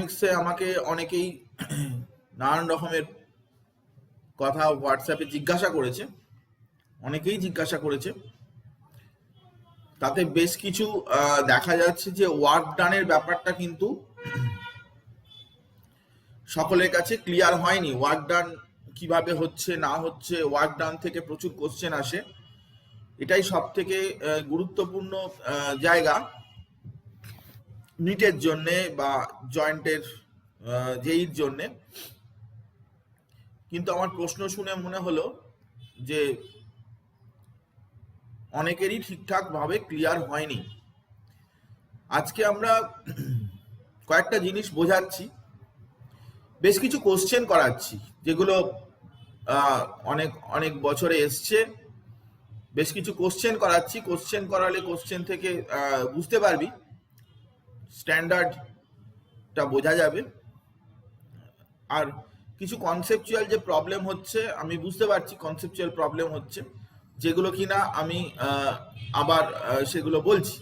থার্মোডাইনামিক্সে আমাকে অনেকেই নানান রকমের কথা হোয়াটসঅ্যাপে জিজ্ঞাসা করেছে, অনেকেই জিজ্ঞাসা করেছে। তাতে বেশ কিছু দেখা যাচ্ছে যে ওয়ার্ক ডানের ব্যাপারটা কিন্তু সকলের কাছে ক্লিয়ার হয়নি। ওয়ার্ক ডান কিভাবে হচ্ছে না হচ্ছে, ওয়ার্ক ডান থেকে প্রচুর কোশ্চেন আসে। এটাই সব থেকে গুরুত্বপূর্ণ জায়গা নিটের জন্যে বা জয়েন্টের জেইর জন্যে। কিন্তু আমার প্রশ্ন শুনে মনে হলো যে অনেকেরই ঠিকঠাকভাবে ক্লিয়ার হয়নি। আজকে আমরা কয়েকটা জিনিস বোঝাচ্ছি, বেশ কিছু কোশ্চেন করাচ্ছি যেগুলো অনেক অনেক বছরে এসছে। বেশ কিছু কোশ্চেন করাচ্ছি, কোশ্চেন করালে কোশ্চেন থেকে বুঝতে পারবি, স্ট্যান্ডার্ডটা বোঝা যাবে। আর কিছু কনসেপচুয়াল যে প্রবলেম হচ্ছে, আমি বুঝতে পারছি কনসেপচুয়াল প্রবলেম হচ্ছে, যেগুলো কিনা আমি আবার সেগুলো বলছি।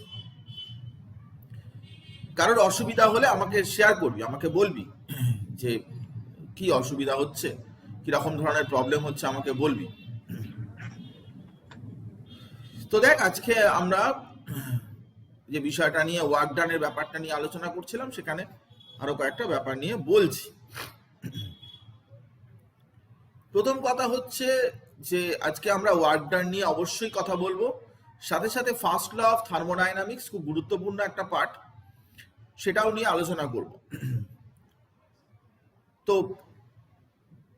কারোর অসুবিধা হলে আমাকে শেয়ার করবি, আমাকে বলবি যে কি অসুবিধা হচ্ছে, কিরকম ধরনের প্রবলেম হচ্ছে, আমাকে বলবি। তো দেখ, আজকে আমরা যে বিষয়টা নিয়ে ওয়ার্ক ডানের ব্যাপারটা নিয়ে আলোচনা করছিলাম, সেখানে আরো কয়েকটা ব্যাপার নিয়ে বলছি। প্রথম কথা হচ্ছে যে আজকে আমরা ওয়ার্ক ডান নিয়ে অবশ্যই কথা বলবো, সাথে সাথে ফার্স্ট ল অফ থার্মোডাইনামিক্স খুব গুরুত্বপূর্ণ একটা পার্ট, সেটাও নিয়ে আলোচনা করব। তো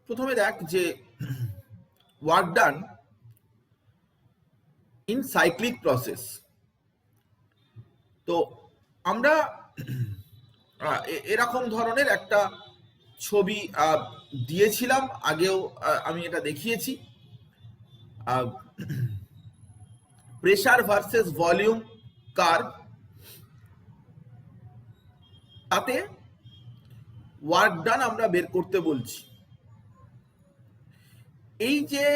প্রথমে দেখ যে work done in cyclic process. তো আমরা এরকম ধরনের একটা ছবি দিয়েছিলাম আগেও, আমি এটা দেখিয়েছি। প্রেসার ভার্সেস ভলিউম কার্ভ, তাতে ওয়ার্ক ডান আমরা বের করতে বলছি। এই যে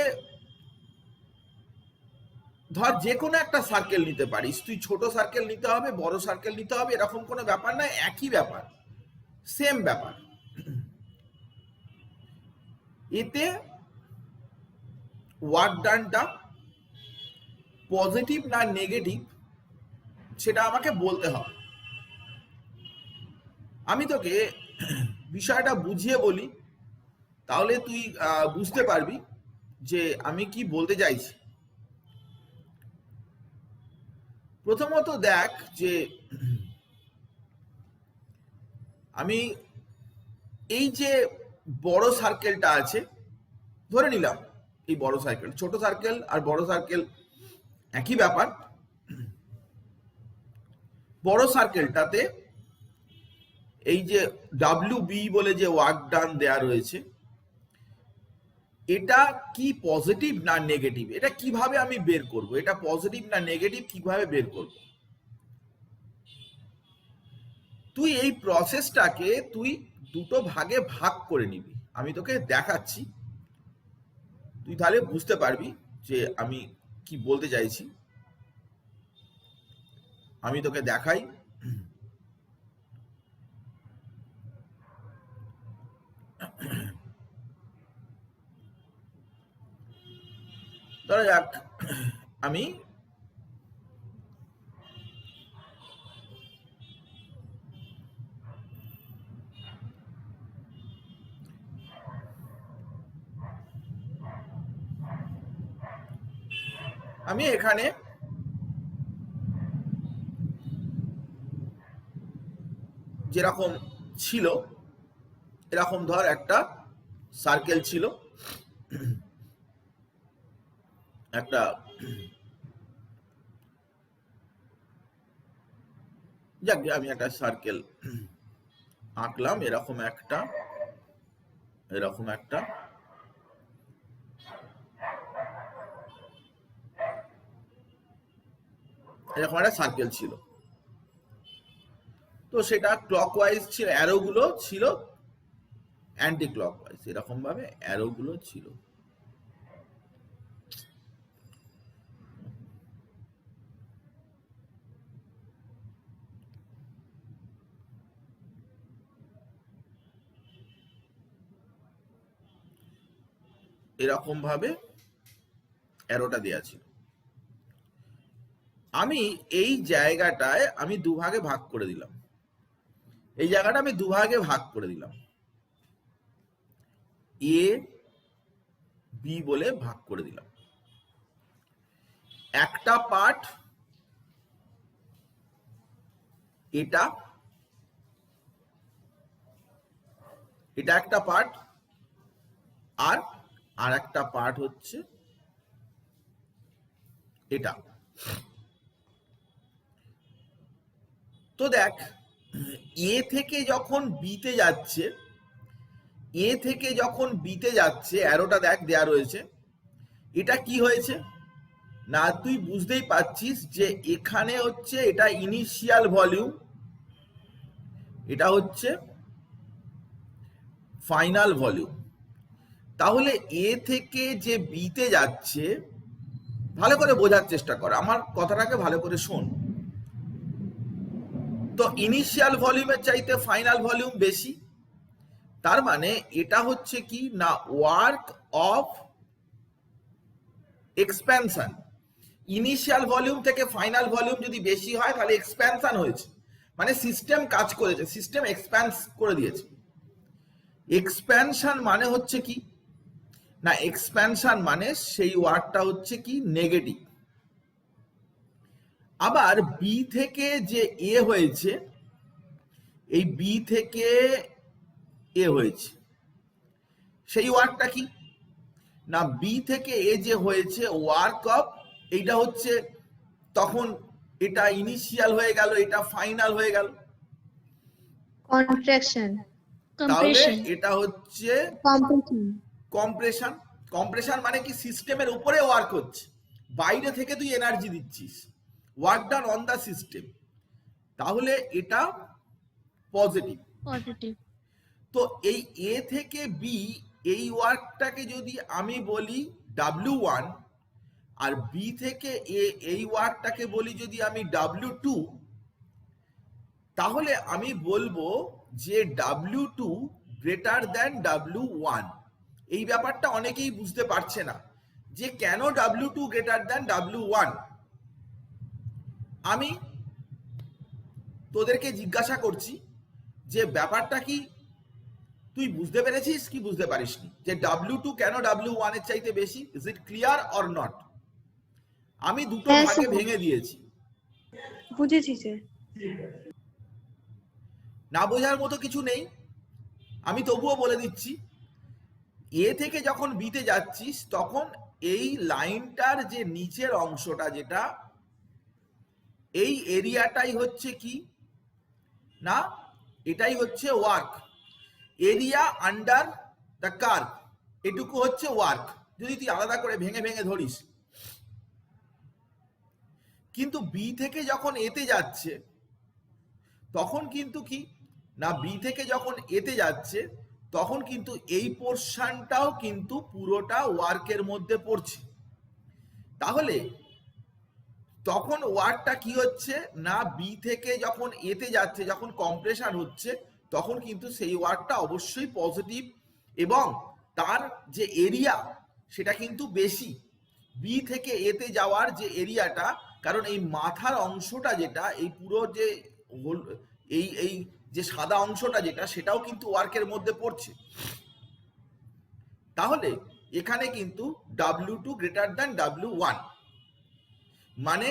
ধর যে কোনো একটা সার্কেল নিতে পারিস, তুই ছোট সার্কেল নিতে হবে, বড় সার্কেল নিতে হবে, এরকম কোনো ব্যাপার না, একই ব্যাপার, সেম ব্যাপার। এতে ওয়ার্ক ডানটা পজিটিভ না নেগেটিভ সেটা আমাকে বলতে হবে। আমি তোকে বিষয়টা বুঝিয়ে বলি, তাহলে তুই বুঝতে পারবি যে আমি কি বলতে চাইছি। প্রথমত দেখ যে আমি এই যে বড় সার্কেলটা আছে, ধরে নিলাম এই বড় সার্কেল, ছোট সার্কেল আর বড় সার্কেল একই ব্যাপার। বড় সার্কেলটাতে এই যে ডাব্লিউ বি বলে যে ওয়ার্ক ডান দেয়া রয়েছে, এটা কি পজিটিভ না নেগেটিভ, এটা কিভাবে আমি বের করব, এটা পজিটিভ না নেগেটিভ কিভাবে বের করব। তুই এই প্রসেসটাকে তুই দুটো ভাগে ভাগ করে নিবি, আমি তোকে দেখাচ্ছি, তুই তাহলে বুঝতে পারবি যে আমি কি বলতে চাইছি। আমি তোকে দেখাই। ধরা যাক আমি এখানে যেরকম ছিল এরকম ধর একটা সার্কেল ছিল, একটা যাক আমি একটা সার্কেল আঁকলাম, এরকম একটা, এরকম একটা, এরকম একটা সার্কেল ছিল। তো সেটা ক্লকওয়াইজ ছিল, অ্যারোগুলো ছিল অ্যান্টি ক্লকওয়াইজ, এরকম ভাবে অ্যারোগুলো ছিল। এরকম ভাবে অ্যারোটা দেওয়া ছিল। আমি এই জায়গাটায় আমি দুভাগে ভাগ করে দিলাম, এই জায়গাটা আমি দুভাগে ভাগ করে দিলাম, এ বি বলে ভাগ করে দিলাম। একটা পার্ট এটা, এটা একটা পার্ট, আর আর একটা পার্ট হচ্ছে এটা। তো দেখ, এ থেকে যখন বিতে যাচ্ছে, এ থেকে যখন বিতে যাচ্ছে, অ্যারোটা দেখ দেয়া রয়েছে, এটা কি হয়েছে না, তুই বুঝতেই পারছিস যে এখানে হচ্ছে এটা ইনিশিয়াল ভলিউম, এটা হচ্ছে ফাইনাল ভলিউম। তাহলে এ থেকে যে বিতে যাচ্ছে, ভালো করে বোঝার চেষ্টা কর, আমার কথাটাকে ভালো করে শোন। তো ইনিশিয়াল ভলিউমের চাইতে ফাইনাল ভলিউম বেশি, তার মানে এটা হচ্ছে কি না work of expansion. Initial volume থেকে ফাইনাল ভলিউম যদি বেশি হয় তাহলে এক্সপ্যানশন হয়েছে, মানে সিস্টেম কাজ করেছে, সিস্টেম এক্সপ্যান্স করে দিয়েছে। এক্সপ্যানশন মানে হচ্ছে কি না, এক্সপ্যানশন মানে সেই ওয়ার্ডটা হচ্ছে কি নেগেটিভ। আবার বি থেকে যে এ হয়েছে, এই বি থেকে এ হয়েছে, সেই ওয়ার্কটা কি না, বি থেকে এ যে হয়েছে ওয়ার্ক অফ, এইটা হচ্ছে তখন এটা ইনিশিয়াল হয়ে গেল, এটা ফাইনাল হয়ে গেল, কন্ট্রাকশন, তাহলে কম্প্রেশন, এটা হচ্ছে কম্প্রেশন, কম্প্রেশন। কম্প্রেশন মানে কি সিস্টেমের উপরে ওয়ার্ক হচ্ছে, বাইরে থেকে তুই এনার্জি দিচ্ছিস, work done on the system, তাহলে এটা পজিটিভ। পজিটিভ। তো এই এ থেকে বি এই ওয়ার্কটাকে যদি আমি বলি W1, আর বি থেকে এ এই ওয়ার্কটাকে বলি যদি আমি W2, তাহলে আমি বলবো যে W2 গ্রেটার দ্যান W1। এই ব্যাপারটা অনেকেই বুঝতে পারছে না যে কেন W2 গ্রেটার দ্যান W1। আমি তোদেরকে জিজ্ঞাসা করছি যে ব্যাপারটা কি তুই বুঝতে পেরেছিস কি বুঝতে পারিসনি, যে W2 কেন W1 এর চাইতে বেশি? Is it clear or not? আমি দুটো হ্যাঁ, ভাগে স্যার। ভেঙে দিয়েছি। বুঝেছি স্যার। না বোঝার মতো কিছু নেই, আমি তবুও বলে দিচ্ছি। এ থেকে যখন বিতে যাচ্ছিস তখন এই লাইনটার যে নিচের অংশটা, যেটা এই এরিয়াটাই হচ্ছে কি না, এটাই হচ্ছে work area under the curve, এটুকু হচ্ছে ওয়ার্ক, যদি তুই আলাদা করে ভেঙে ভেঙে ধরিস। কিন্তু বি থেকে যখন এতে যাচ্ছে তখন কিন্তু কি না, বি থেকে যখন এতে যাচ্ছে তখন কিন্তু এই পোর্শনটাও কিন্তু পুরোটা ওয়ার্কের মধ্যে পড়ছে। তাহলে তখন ওয়ার্কটা কি হচ্ছে না, বি থেকে যখন এতে যাচ্ছে, যখন কম্প্রেশন হচ্ছে, তখন কিন্তু সেই ওয়ার্কটা অবশ্যই পজিটিভ, এবং তার যে এরিয়া সেটা কিন্তু বেশি বি থেকে এতে যাওয়ার যে এরিয়াটা, কারণ এই মাথার অংশটা যেটা, এই পুরো যে এই এই যে সাদা অংশটা যেটা, সেটাও কিন্তু ওয়ার্কের মধ্যে পড়ছে। তাহলে এখানে কিন্তু W2 গ্রেটার দ্যান W1, মানে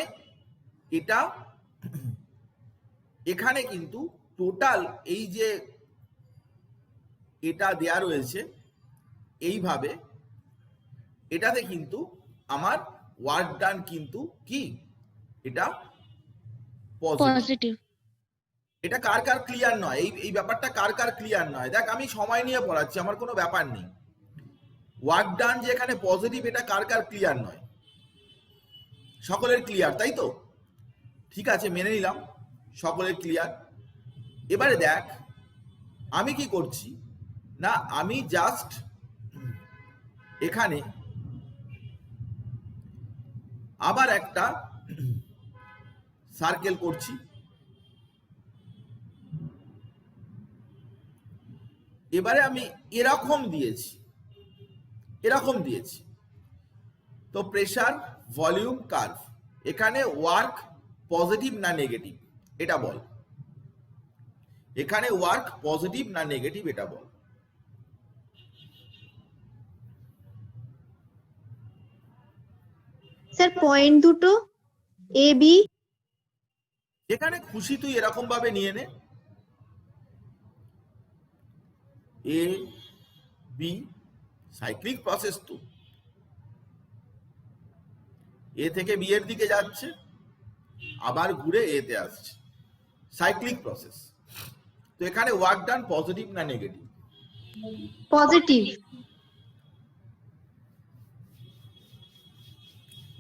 এটা এখানে কিন্তু টোটাল এই যে এটা দেয়া রয়েছে এইভাবে, এটাতে কিন্তু আমার ওয়ার্ক ডান কিন্তু কি এটা পজিটিভ। এটা কার কার ক্লিয়ার নয়, এই ব্যাপারটা কার কার ক্লিয়ার নয়? দেখ, আমি সময় নিয়ে পড়াচ্ছি, আমার কোনো ব্যাপার নেই। ওয়ার্ক ডান যে এখানে পজিটিভ, এটা কার কার ক্লিয়ার নয়? সকলের ক্লিয়ার, তাই তো? ঠিক আছে, মেনে নিলাম সকলের ক্লিয়ার। এবারে দেখ আমি কি করছি না, আমি জাস্ট এখানে আবার একটা সার্কেল করছি, এবারে আমি এরকম দিয়েছি, এরকম দিয়েছি। তো প্রেসার ভলিউম কার্ভ, এখানে ওয়ার্ক পজিটিভ না নেগেটিভ এটা বল, এখানে ওয়ার্ক পজিটিভ না নেগেটিভ এটা বল। স্যার পয়েন্ট দুটো এ বি। যেখানে খুশি তুই এরকম ভাবে নিয়ে নে, এ বি, সাইক্লিক প্রসেস তো এ থেকে বি এর দিকে যাচ্ছে, আবার ঘুরে এ তে আসছে, সাইক্লিক প্রসেস। তো এখানে ওয়ার্ক ডান পজিটিভ না negative? Positive.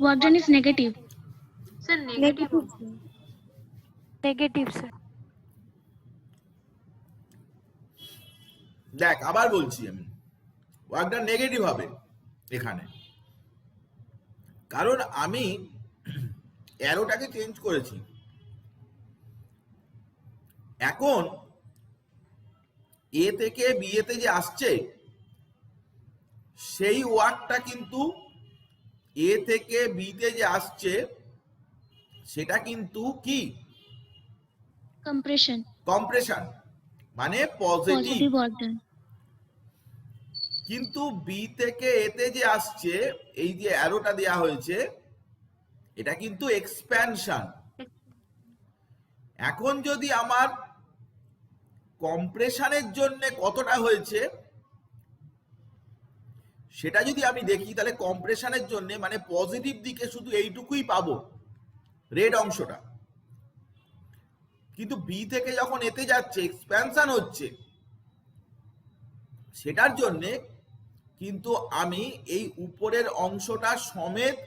Work done is negative. Sir, negative. Negative, sir. দেখ আবার বলছি আমি, ওয়ার্ক ডান নেগেটিভ হবে এখানে, কারণ আমি অ্যারোটাকে চেঞ্জ করেছি। এখন এ থেকে বি এতে যে আসছে সেই ওয়ার্কটা কিন্তু এ থেকে বি তে যে আসছে সেটা কিন্তু কি Compression. কম্প্রেশন, মানে পজিটিভ। Positive work done. কিন্তু বি থেকে এতে যে আসছে এই যে অ্যারোটা দেয়া হয়েছে এটা কিন্তু এক্সপ্যানশন। এখন যদি আমার কম্প্রেশনের জন্য কতটা হয়েছে সেটা যদি আমি দেখি, তাহলে কম্প্রেশনের জন্য মানে পজিটিভ দিকে শুধু এইটুকুই পাবো, রেড অংশটা। কিন্তু বি থেকে যখন এতে যাচ্ছে এক্সপ্যানশন হচ্ছে, সেটার জন্যে কিন্তু আমি এই উপরের অংশটা সমেত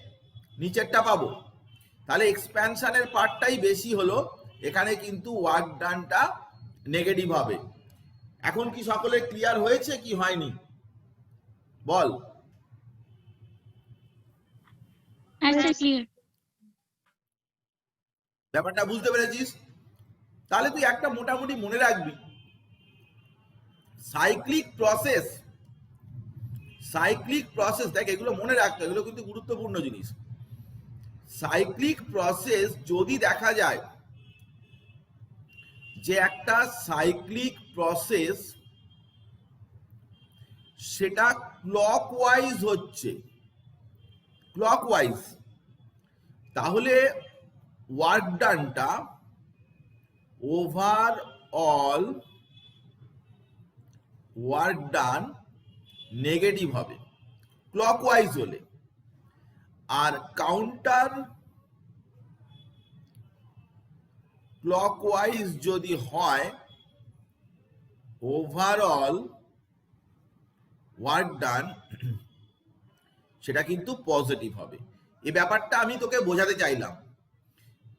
নিচেরটা পাবো। তাহলে এক্সপ্যানশনের পার্টটাই বেশি হলো, এখানে কিন্তু ওয়ার্ক ডানটা নেগেটিভ হবে। এখন কি সকলে ক্লিয়ার হয়েছে কি হয়নি বল? Answer clear. ব্যাপারটা বুঝতে পেরেছিস? তাহলে তুই একটা মোটামুটি মনে রাখবি, সাইক্লিক প্রসেস, সাইক্লিক প্রসেস, দেখ এগুলো মনে রাখতে, এগুলো কিন্তু গুরুত্বপূর্ণ জিনিস। সাইক্লিক প্রসেস যদি দেখা যায় যে একটা সাইক্লিক প্রসেস সেটা ক্লকওয়াইজ হচ্ছে, ক্লকওয়াইজ, তাহলে ওয়ার্ক ডানটা ওভারঅল ওয়ার্ক ডান নেগেটিভ হবে ক্লকওয়াইজ হলে। আর কাউন্টার ক্লকওয়াইজ যদি হয় ওভারঅল ওয়ার্ক ডান সেটা কিন্তু পজিটিভ হবে। এই ব্যাপারটা আমি তোকে বোঝাতে চাইলাম।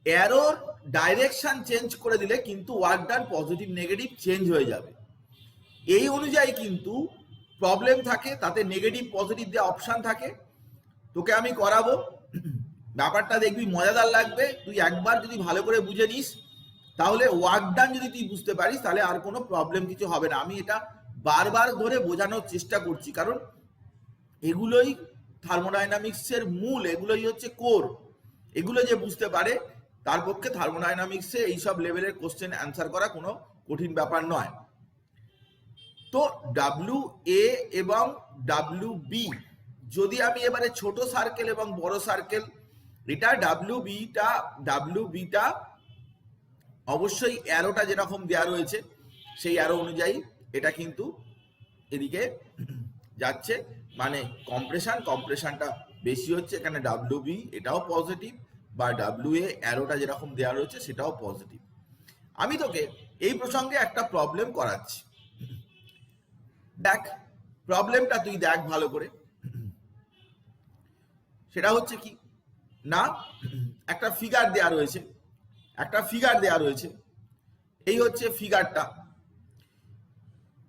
অ্যারোর ডাইরেকশন চেঞ্জ করে দিলে কিন্তু work done positive negative change হয়ে যাবে। এই অনুযায়ী কিন্তু প্রবলেম থাকে, তাতে নেগেটিভ পজিটিভ দেওয়া অপশন থাকে। তোকে আমি করাবো, ব্যাপারটা দেখবি মজাদার লাগবে। তুই একবার যদি ভালো করে বুঝে নিস তাহলে ওয়ার্ক ডান যদি তুই বুঝতে পারিস তাহলে আর কোনো প্রবলেম কিছু হবে না। আমি এটা বারবার ধরে বোঝানোর চেষ্টা করছি, কারণ এগুলোই থার্মোডাইনামিক্সের মূল, এগুলোই হচ্ছে কোর। এগুলো যে বুঝতে পারে তার পক্ষে থার্মোডাইনামিক্সে এইসব লেভেলের কোশ্চেন অ্যান্সার করা কোনো কঠিন ব্যাপার নয়। তো ডাব্লিউ এ এবং ডাব্লিউ বি, যদি আমি এবারে ছোট সার্কেল এবং বড় সার্কেল, এটা ডাব্লিউ বিটা অবশ্যই অ্যারোটা যেরকম দেওয়া রয়েছে সেই অ্যারো অনুযায়ী এটা কিন্তু এদিকে যাচ্ছে, মানে কম্প্রেশনটা বেশি হচ্ছে এখানে। ডাব্লিউ বি এটাও পজিটিভ, বা ডাব্লিউ এ অ্যারোটা যেরকম দেওয়া রয়েছে সেটাও পজিটিভ। আমি তোকে এই প্রসঙ্গে একটা প্রবলেম করাচ্ছি, দেখ প্রবলেমটা তুই দেখ ভালো করে। সেটা হচ্ছে কি না, একটা ফিগার দেওয়া রয়েছে, এই হচ্ছে ফিগারটা।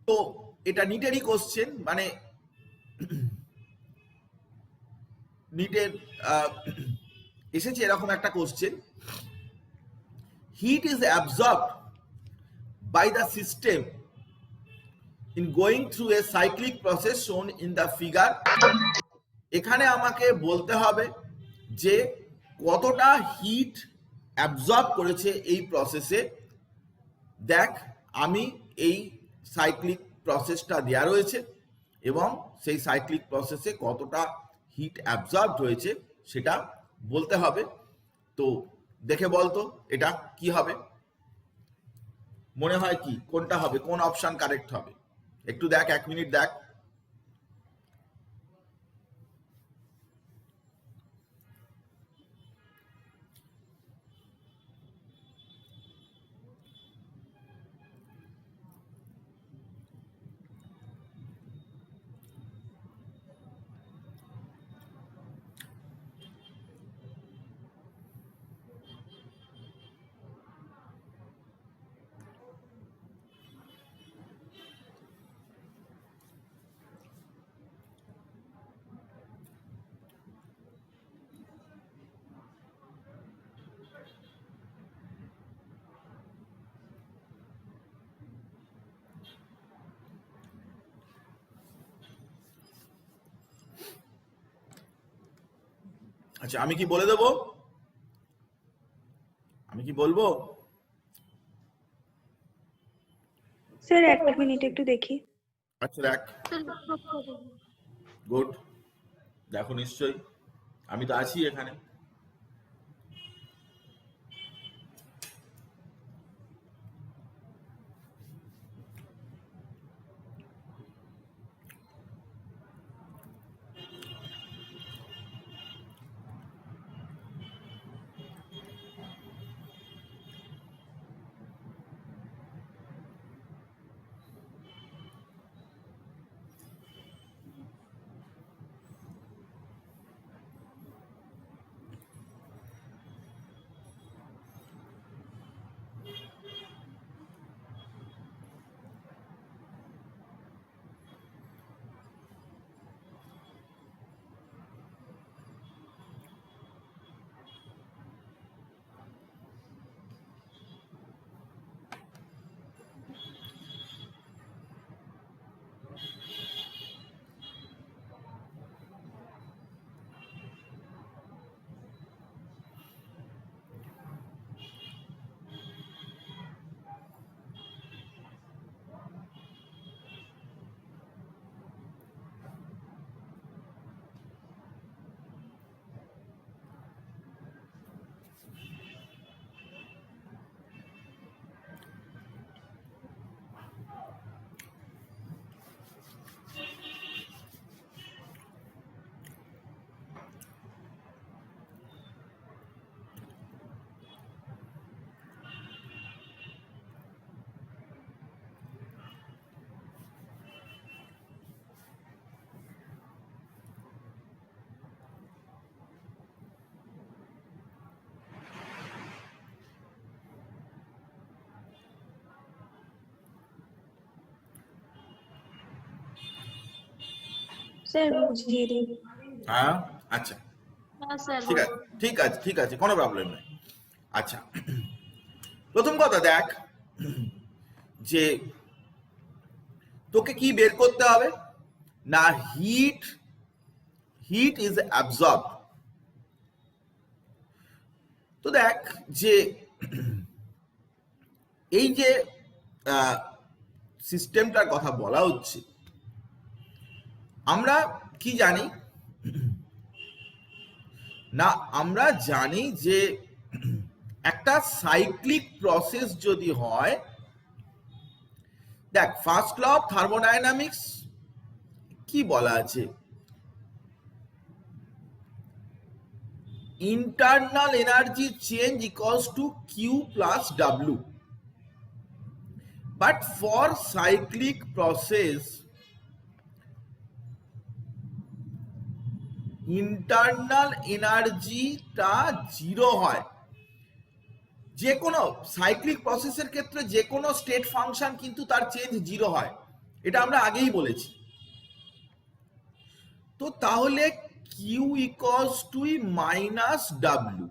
তো এটা নিটেরই কোশ্চেন, মানে নিটের এসেছে এরকম একটা question. Heat is absorbed by the system in going through a cyclic process shown in the figure, এখানে আমাকে বলতে হবে যে কতটা হিট অ্যাবজর্ব করেছে এই প্রসেসে। দেখ, আমি এই সাইক্লিক প্রসেসটা দেওয়া রয়েছে এবং সেই সাইক্লিক প্রসেসে কতটা হিট অ্যাবজর্ব হয়েছে সেটা বলতে হবে। তো দেখে বলতো এটা কি হবে, মনে হয় কি কোনটা হবে, কোন অপশন কারেক্ট হবে? একটু দেখ, 1 মিনিট দেখ। আচ্ছা, আমি কি বলে দেবো, আমি কি বলবো? স্যার 1 মিনিট একটু দেখি। আচ্ছা দেখ, গুড, দেখো নিশ্চয়ই, আমি তো আছি এখানে। স্যার বুঝিয়ে দিন। হ্যাঁ, আচ্ছা হ্যাঁ স্যার, ঠিক আছে, ঠিক আছে, ঠিক আছে, কোনো প্রবলেম নেই। আচ্ছা, প্রথম কথা দেখ যে তোকে কি বের করতে হবে না, হিট, হিট ইজ অ্যাবজর্ব। তো দেখ যে এই যে সিস্টেমটার কথা বলা হচ্ছে, আমরা কি জানি না, আমরা জানি যে একটা সাইক্লিক প্রসেস যদি হয়, দেখ ফার্স্ট ল অফ থার্মোডাইনামিক্স কি বলা আছে, internal energy change equals to Q plus W, but for cyclic process internal এনার্জিটা 0 হয়। যে কোনো সাইক্লিক প্রসেসের ক্ষেত্রে যে কোনো স্টেট ফাংশন কিন্তু তার চেঞ্জ 0 হয়, এটা আমরা আগেই বলেছি। তো তাহলে Q equals to minus W,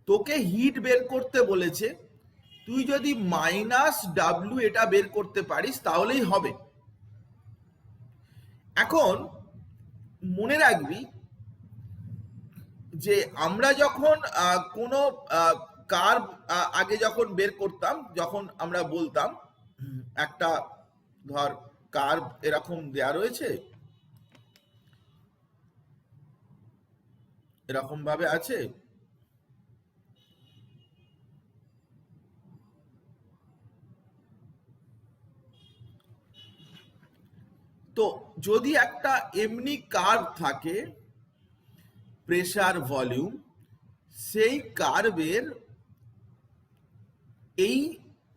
তোকে হিট বের করতে বলেছে, তুই তুই যদি মাইনাস ডাব্লিউ এটা বের করতে পারিস তাহলেই হবে। এখন মনে রাখবি যে আমরা যখন কোনো কার্ভ আগে যখন বের করতাম, যখন আমরা বলতাম একটা ধর কার্ভ এরকম দেয়া রয়েছে, এরকম ভাবে আছে, তো যদি একটা এমনি কার্ভ থাকে প্রেসার ভলিউম, সেই কার্ভের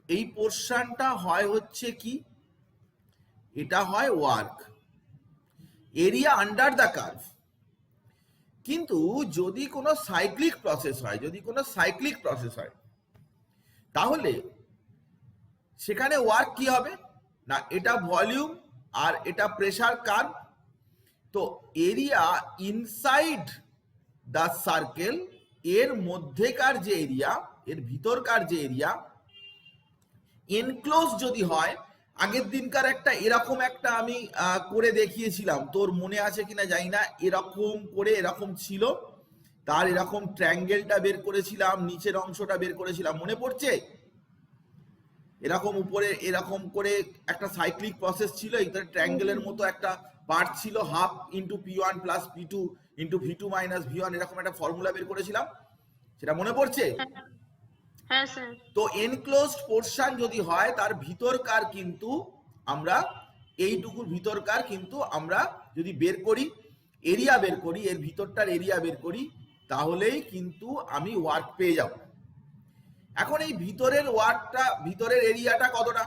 এই পোর্শনটা হয় হচ্ছে কি, এটা হয় work area under the curve. কিন্তু যদি কোনো সাইক্লিক প্রসেস হয়, তাহলে সেখানে ওয়ার্ক কি হবে না, এটা ভলিউম আর এটা প্রেসার কার্ভ। তো এরিয়া ইনসাইড দ্য সার্কেল, এর মধ্যেকার যে এরিয়া, এর ভিতরকার যে এরিয়া এনক্লোজ যদি হয়, আগের দিনকার একটা এরকম একটা আমি করে দেখিয়েছিলাম, তোর মনে আছে কিনা জানি না, এরকম করে এরকম ছিল, তার এরকম ট্রায়াঙ্গেলটা বের করেছিলাম, নিচের অংশটা বের করেছিলাম, মনে পড়ছে? এরকম উপরে এরকম করে একটা সাইক্লিক প্রসেস ছিল, এটা ট্রায়াঙ্গেলের মতো একটা পার্ট ছিল, half into P one plus P two into V two minus V one, এরকম একটা ফর্মুলা বের করেছিলাম, সেটা মনে পড়ছে? হ্যাঁ স্যার। তো এনক্লোজড পোর্শন যদি হয়, তার ভিতরকার কিন্তু আমরা এইটুকুর ভিতরকার কিন্তু আমরা যদি বের করি, এরিয়া বের করি, এর ভিতরটার এরিয়া বের করি, তাহলেই কিন্তু আমি ওয়ার্ক পেয়ে যাব। এখন এই ভিতরের ওয়ার্কটা, ভিতরের এরিয়াটা কতটা,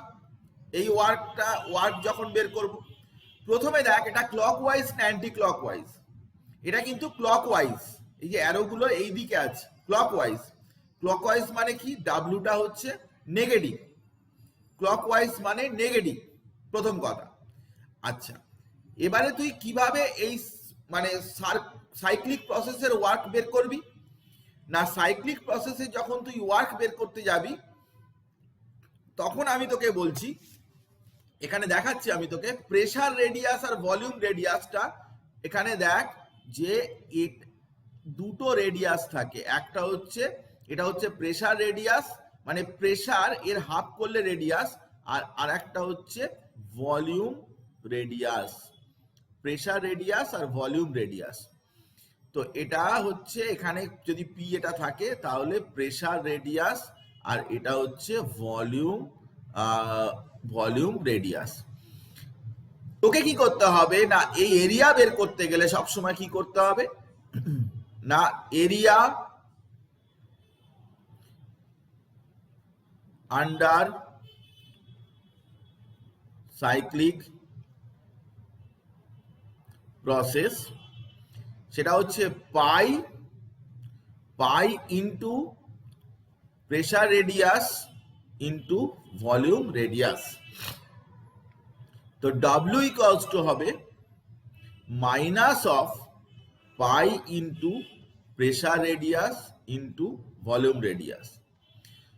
এই ওয়ার্ক যখন বের করব, প্রথমে দেখ এটা ক্লকওয়াইজ না অ্যান্টি ক্লকওয়াইজ। এটা কিন্তু ক্লকওয়াইজ, এই যে অ্যারোগুলো এই দিকে আছে, ক্লকওয়াইজ। ক্লকওয়াইজ মানে কি, ডাব্লিউটা হচ্ছে নেগেটিভ, ক্লকওয়াইজ মানে নেগেটিভ, প্রথম কথা। আচ্ছা, এবারে তুই কিভাবে এই মানে সাইক্লিক প্রসেসের ওয়ার্ক বের করবি না, সাইক্লিক প্রসেসে যখন তুই ওয়ার্ক বের করতে যাবি, তখন আমি তোকে বলছি, এখানে দেখাচ্ছি আমি তোকে প্রেসার রেডিয়াস আর ভলিউম রেডিয়াসটা। এখানে দেখ যে দুটো রেডিয়াস থাকে, একটা হচ্ছে, এটা হচ্ছে প্রেসার রেডিয়াস, মানে প্রেসার এর হাফ করলে রেডিয়াস, আর একটা হচ্ছে ভলিউম রেডিয়াস, প্রেসার রেডিয়াস আর ভলিউম রেডিয়াস। তো এটা হচ্ছে এখানে যদি পি এটা থাকে তাহলে প্রেসার রেডিয়াস, আর এটা হচ্ছে ভলিউম রেডিয়াস। তোকে কি করতে হবে না, এই এরিয়া বের করতে গেলে সবসময় কি করতে হবে না, এরিয়া আন্ডার সাইক্লিক প্রসেস, সেটা হচ্ছে pi into pressure radius into volume radius. তো ডাব্লিউ ইকুয়ালস টু হবে minus of pi into pressure radius into volume radius.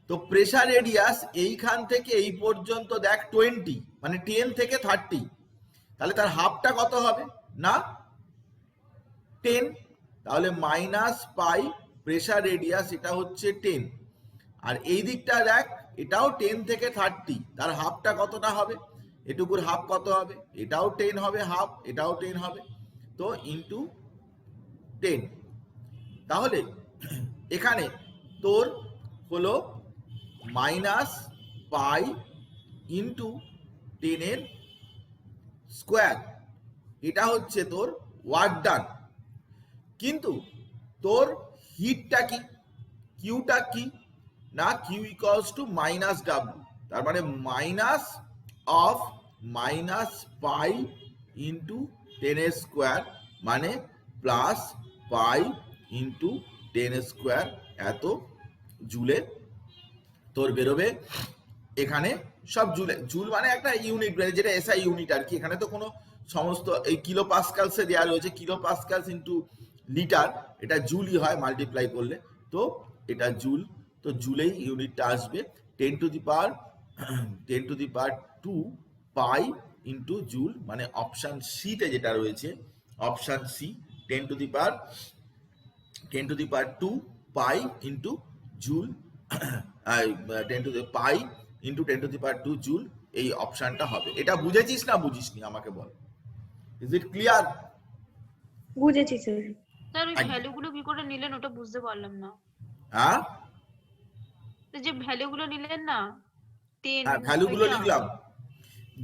তো প্রেসার রেডিয়াস এইখান থেকে এই পর্যন্ত দেখ 20, মানে 10 থেকে 30, তাহলে তার হাফটা কত হবে না 10, তাহলে মাইনাস পাই প্রেসার রেডিয়াস, এটা হচ্ছে 10, আর এই দিকটা দেখ এটাও 10 থেকে 30, তার হাফটা কতটা হবে, এটুকুর হাফ কত হবে, এটাও 10 হবে হাফ, এটাও 10 হবে, তো ইন্টু 10। তাহলে এখানে তোর হলো মাইনাস পাই ইন্টু 10 এর স্কোয়ার, এটা হচ্ছে তোর ওয়ার্ক ডান। কিন্তু তোর হিটটা কি, কিউটা কি না, Q equals to minus W, তার মানে minus of minus pi into 10 এর স্কোয়ার, মানে প্লাস পাই ইন্টু 10 এর স্কোয়ার, এত জুলে তোর বেরোবে। এখানে সব জুলে, জুল মানে একটা ইউনিট, যেটা এসআই ইউনিট আর কি, এখানে তো কোনো সমস্ত এই কিলো পাস্কালসে দেওয়া রয়েছে, কিলো পাস্কালস ইন্টু লিটার, এটা জুলই হয় মাল্টিপ্লাই করলে, তো এটা জুল, তো জুলেই ইউনিটটা আসবে। 10⁻2 পাই ইন্টু জুল, মানে অপশন সিতে যেটা রয়েছে, option C 10⁻2 pi into joule, 10⁻2 joule, এই অপশনটা হবে। এটা বুঝেছিস না বুঝিসনি আমাকে বল। Is it clear? বুঝেছি স্যার। স্যার ওই একদম। ভ্যালুগুলো কি করে নিলেন ওটা বুঝতে পারলাম না। হ্যাঁ তো যে ভ্যালুগুলো নিলেন না 10 হ্যাঁ, ভ্যালুগুলো ওইটা? লিখলাম।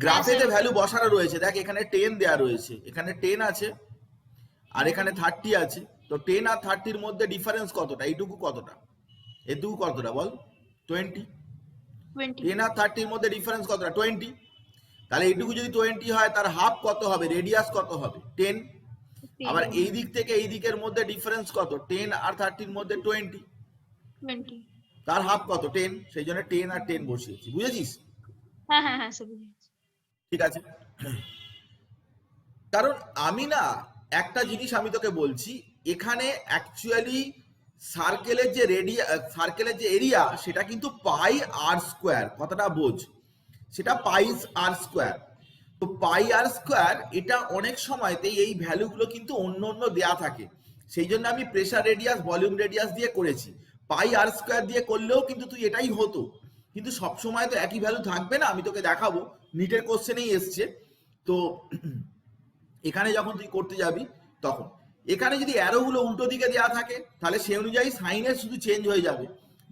গ্রাফেতে স্যার। ভ্যালু বসানো রয়েছে, দেখ এখানে 10 দেয়া রয়েছে, এখানে 10 আছে আর এখানে 30 আছে। তো 10 আর 30-র মধ্যে ডিফারেন্স কতটা? এইটুকু কতটা? এটুকু কতটা বল? 20। 20। 10 আর 30-র মধ্যে ডিফারেন্স কতটা? 20। তাহলে এইটুকু যদি 20 হয়, তার হাফ কত হবে? রেডিয়াস কত হবে? 10। আবার এই দিক থেকে এই দিকের মধ্যে ডিফারেন্স কত? 10 আর 30-র মধ্যে 20, 20। তার হাফ কত? 10। সেই জন্য 10 আর 10 বসিয়েছি, বুঝেছিস? হ্যাঁ হ্যাঁ হ্যাঁ স্যার বুঝেছি। ঠিক আছে। কারণ আমি না একটা জিনিস আমি তোকে বলছি, এখানে অ্যাকচুয়ালি সার্কেলের যে সার্কেলের যে এরিয়া, সেটা কিন্তু পাই আর স্কোয়ার, কথাটা বোঝ, সেটা পাই আর স্কোয়ার। তো পাই আর স্কোয়ার এটা অনেক সময়তে এই ভ্যালুগুলো কিন্তু অন্য অন্য দেয়া থাকে, সেই জন্য আমি প্রেসার রেডিয়াস ভলিউম রেডিয়াস দিয়ে করেছি। পাই আর স্কোয়ার দিয়ে করলেও কিন্তু তুই এটাই হতো, কিন্তু সবসময় তো একই ভ্যালু থাকবে না। আমি তোকে দেখাবো, নিটের কোশ্চেনেই এসছে। তো এখানে যখন তুই করতে যাবি তখন এখানে যদি অ্যারোগুলো উল্টো দিকে দেওয়া থাকে, তাহলে সেই অনুযায়ী সাইনের শুধু চেঞ্জ হয়ে যাবে,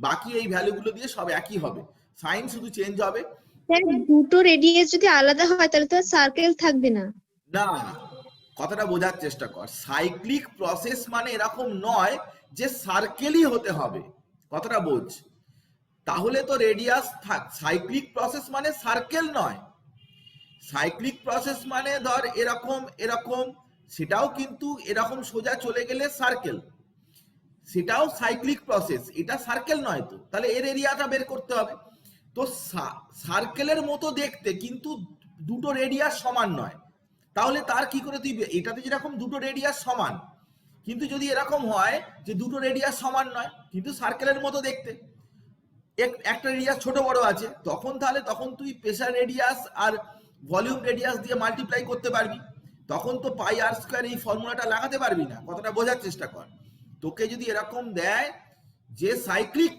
বাকি এই ভ্যালুগুলো দিয়ে সব একই হবে, সাইন শুধু চেঞ্জ হবে। স্যার দুটো রেডিয়াস যদি আলাদা হয় তাহলে তো সার্কেল থাকবে না। না, কথাটা বোঝার চেষ্টা কর। সাইক্লিক প্রসেস মানে এরকম নয় যে সার্কেলই হতে হবে, কথাটা বোঝ। তাহলে তো রেডিয়াস থাক, সাইক্লিক প্রসেস মানে সার্কেল নয়। সাইক্লিক প্রসেস মানে ধর এরকম এরকম, সেটাও কিন্তু এরকম সোজা চলে গেলে সার্কেল, সেটাও সাইক্লিক প্রসেস, এটা সার্কেল নয়। তো তাহলে এর এরিয়াটা বের করতে হবে। তো সার্কেলের মতো দেখতে, কিন্তু দুটো রেডিয়াস সমান নয়, তাহলে তার কি করে তুই, এটাতে যেরকম দুটো রেডিয়াস সমান, কিন্তু যদি এরকম হয় যে দুটো রেডিয়াস সমান নয় কিন্তু সার্কেলের মতো দেখতে, একটা রেডিয়াস ছোট বড় আছে, তখন তুই প্রেসার রেডিয়াস আর ভলিউম রেডিয়াস দিয়ে মাল্টিপ্লাই করতে পারবি, তখন তো পাই আর স্কোয়ার এই ফর্মুলাটা লাগাতে পারবি না। কথাটা বোঝার চেষ্টা কর। তোকে যদি এরকম দেয় যে সাইক্লিক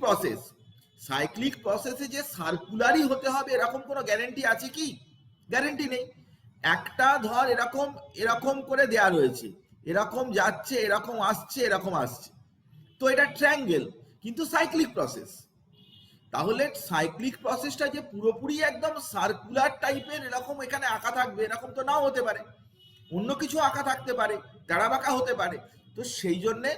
প্রসেসে যে সার্কুলারই হতে হবে, এরকম কোনো গ্যারেন্টি আছে কি? গ্যারেন্টি নেই। একটা ধর এরকম এরকম করে দেয়া রয়েছে, এরকম যাচ্ছে এরকম আসছে এরকম আসছে, তো এটা ট্রায়াঙ্গেল কিন্তু সাইক্লিক প্রসেস। তাহলে সাইক্লিক প্রসেসটা যে পুরোপুরি একদম সার্কুলার টাইপের এরকম এখানে আঁকা থাকবে, এরকম তো নাও হতে পারে, অন্য কিছু আঁকা থাকতে পারে, তেড়া বাঁকা হতে পারে। তো সেই জন্যে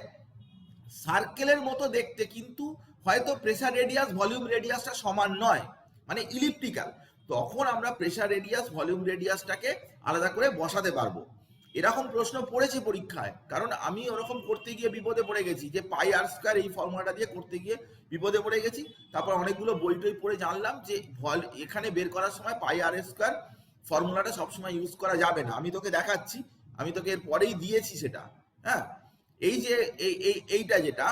সার্কেলের মতো দেখতে, কিন্তু হয়তো প্রেসার রেডিয়াস ভলিউম রেডিয়াসটা সমান নয়, মানে ইলিপ্টিক্যাল, তখন আমরা প্রেসার রেডিয়াস ভলিউম রেডিয়াসটাকে আলাদা করে বসাতে পারবো। এরকম প্রশ্ন পড়েছে পরীক্ষায়, কারণ আমি ওরকম করতে গিয়ে বিপদে পড়ে গেছি, যে পাই আর স্কয়ার এই ফর্মুলাটা দিয়ে করতে গিয়ে বিপদে পড়ে গেছি। তারপর অনেকগুলো বই টই পড়ে জানলাম যে এখানে বের করার সময় পাই আর স্কয়ার ফর্মুলাটা সবসময় ইউজ করা যাবে না। আমি তোকে দেখাচ্ছি, আমি তোকে এর পরেই দিয়েছি সেটা। হ্যাঁ, এই যে এইটা যেটা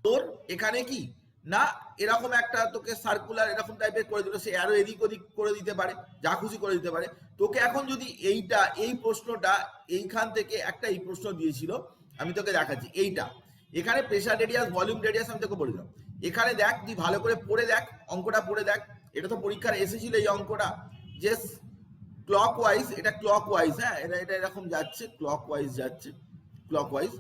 তোর এখানে কি না, এরকম একটা তোকে সার্কুলার এরকম টাইপের করে দিল, সে আরো এদিক ওদিক করে দিতে পারে, যা খুশি করে দিতে পারে। তোকে এখন যদি এই প্রশ্নটা এইখান থেকে একটা এই প্রশ্ন দিয়েছিল, আমি তোকে দেখাচ্ছি এইটা, এখানে প্রেসার রেডিয়াস ভলিউম রেডিয়াস আমি তোকে বলে দিলাম। এখানে দেখ, তুই ভালো করে পড়ে দেখ, অঙ্কটা পড়ে দেখ, এটা তো পরীক্ষার এসেছিল এই অঙ্কটা, যে ক্লক ওয়াইজ, এটা ক্লক ওয়াইজ, হ্যাঁ এটা এরকম যাচ্ছে, ক্লক ওয়াইজ যাচ্ছে, clock wise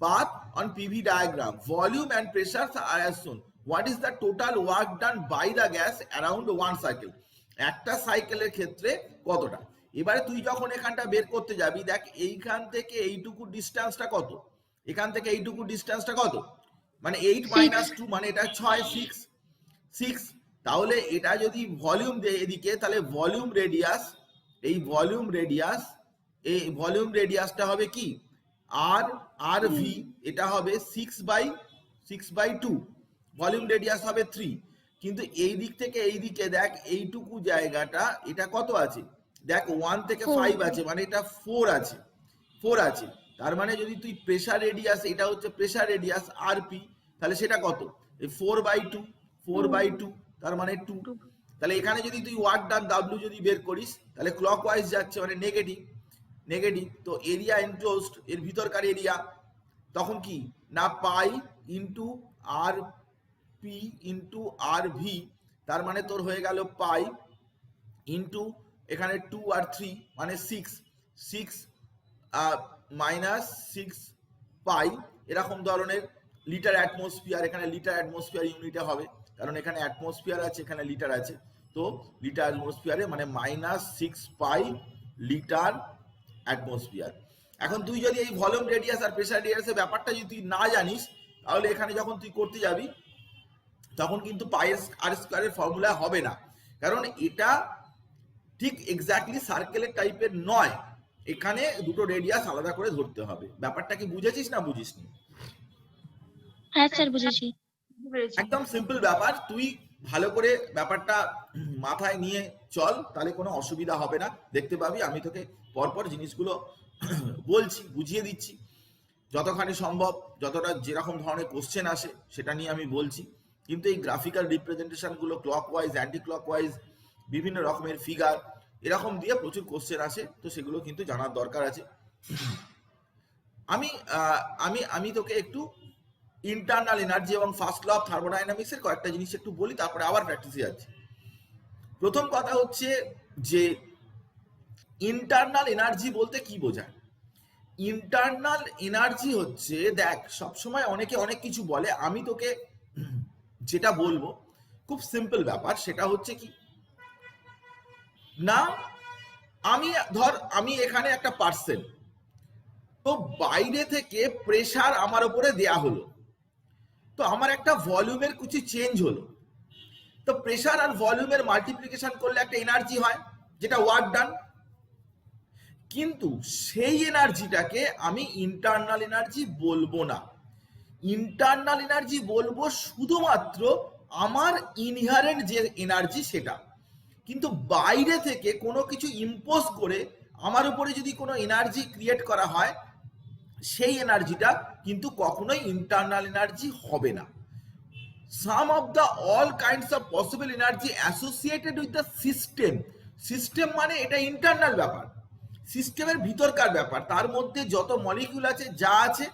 path on PV diagram, volume and pressures are as shown. What is the total work done by the gas around one cycle? একটা সাইকেলের ক্ষেত্রে কতটা। এবারে তুই যখন এখানটা বের করতে যাবি, দেখ এইখান থেকে এইটুকু ডিস্টেন্সটা কত, এখান থেকে এইটুকু ডিস্টেন্সটা কত, মানে 8 - 2 মানে এটা 6 6। তাহলে এটা যদি ভলিউম দেয় এদিকে, তাহলে ভলিউম রেডিয়াসটা হবে কি আর ভি, এটা হবে 6/2, ভলিউম রেডিয়াস হবে 3। কিন্তু এই দিক থেকে এই দিকে দেখ এইটুকু জায়গাটা এটা কত আছে, দেখ 1 থেকে 5 আছে, মানে এটা 4 আছে। তার মানে যদি তুই প্রেসার রেডিয়াস, এটা হচ্ছে প্রেসার রেডিয়াস আরপি, তাহলে সেটা কত, এই 4/2, 4/2, তার মানে 2। তাহলে এখানে যদি তুই ওয়ার্ক ডান ডাব্লিউ যদি বের করিস তাহলে ক্লকওয়াইজ যাচ্ছে মানে নেগেটিভ নেগেটিভ। তো এরিয়া এনক্লোজড এর ভিতরকার এরিয়া তখন কি না পাই ইন্টু আর পি ইন্টু আর ভি, তার মানে তোর হয়ে গেল পাই ইন্টু এখানে 2 আর 3 মানে 6 মাইনাস 6 পাই, এরকম ধরনের লিটার অ্যাটমসফিয়ার, এখানে লিটার অ্যাটমসফিয়ার ইউনিটে হবে কারণ এখানে অ্যাটমসফিয়ার আছে এখানে লিটার আছে। তো লিটার অ্যাটমসফিয়ারে মানে মাইনাস 6 পাই লিটার অ্যাটমসফিয়ার। এখন তুই যদি এই ভলিউম রেডিয়াস আর প্রেসার রেডিয়াসের ব্যাপারটা যদি তুই না জানিস তাহলে এখানে যখন তুই করতে যাবি তখন কিন্তু পাই আর স্কয়ারের ফর্মুলা হবে না, কারণ এটা ঠিক এক্স্যাক্টলি সার্কেলের টাইপের নয়, এখানে দুটো রেডিয়াস আলাদা করে ধরতে হবে। ব্যাপারটা কি বুঝেছিস না বুঝিসনি? হ্যাঁ স্যার বুঝেছি। পেরেছি। একদম সিম্পল ব্যাপার, তুই ভালো করে ব্যাপারটা মাথায় নিয়ে চল, তাহলে কোনো অসুবিধা হবে না। দেখতে পাবি আমি তোকে পরপর জিনিসগুলো বলছি, বুঝিয়ে দিচ্ছি যতখানি সম্ভব, যতটা যেরকম ধরনের কোশ্চেন আসে সেটা নিয়ে আমি বলছি। কিন্তু এই গ্রাফিক্যাল রিপ্রেজেন্টেশনগুলো ক্লকওয়াইজ অ্যান্টি ক্লকওয়াইজ বিভিন্ন রকমের ফিগার এরকম দিয়ে প্রচুর কোশ্চেন আসে, তো সেগুলো কিন্তু জানার দরকার আছে। আমি আমি আমি তোকে একটু ইন্টারনাল এনার্জি এবং ফার্স্ট ল অফ থার্মোডাইনামিক্সের কয়েকটা জিনিস একটু বলি, তারপরে আবার প্র্যাকটিসে যাচ্ছি। প্রথম কথা হচ্ছে যে ইন্টারনাল এনার্জি বলতে কি বোঝায়। ইন্টারনাল এনার্জি হচ্ছে, দেখ সবসময় অনেকে অনেক কিছু বলে, আমি তোকে যেটা বলবো খুব সিম্পল ব্যাপার, সেটা হচ্ছে কি না আমি এখানে একটা পার্সন, তো বাইরে থেকে প্রেসার আমার উপরে দেয়া হলো, তো আমার একটা ভলিউমের কিছু চেঞ্জ হলো, তো প্রেসার আর ভলিউমের মাল্টিপ্লিকেশন করলে একটা এনার্জি হয় যেটা ওয়ার্ক ডান, কিন্তু সেই এনার্জিটাকে আমি ইন্টারনাল এনার্জি বলবো না। ইন্টারনাল এনার্জি বলবো শুধুমাত্র আমার ইনহারেন্ট যে এনার্জি সেটা, কিন্তু বাইরে থেকে কোনো কিছু ইম্পোজ করে আমার উপরে যদি কোনো এনার্জি ক্রিয়েট করা হয় সেই এনার্জিটা কিন্তু কখনোই ইন্টারনাল এনার্জি হবে না। Some of the all kinds of possible energy associated with the system, system মানে এটা ইন্টারনাল ব্যাপার, সিস্টেমের ভিতরকার ব্যাপার, তার মধ্যে যত মলিকিউল আছে যা আছে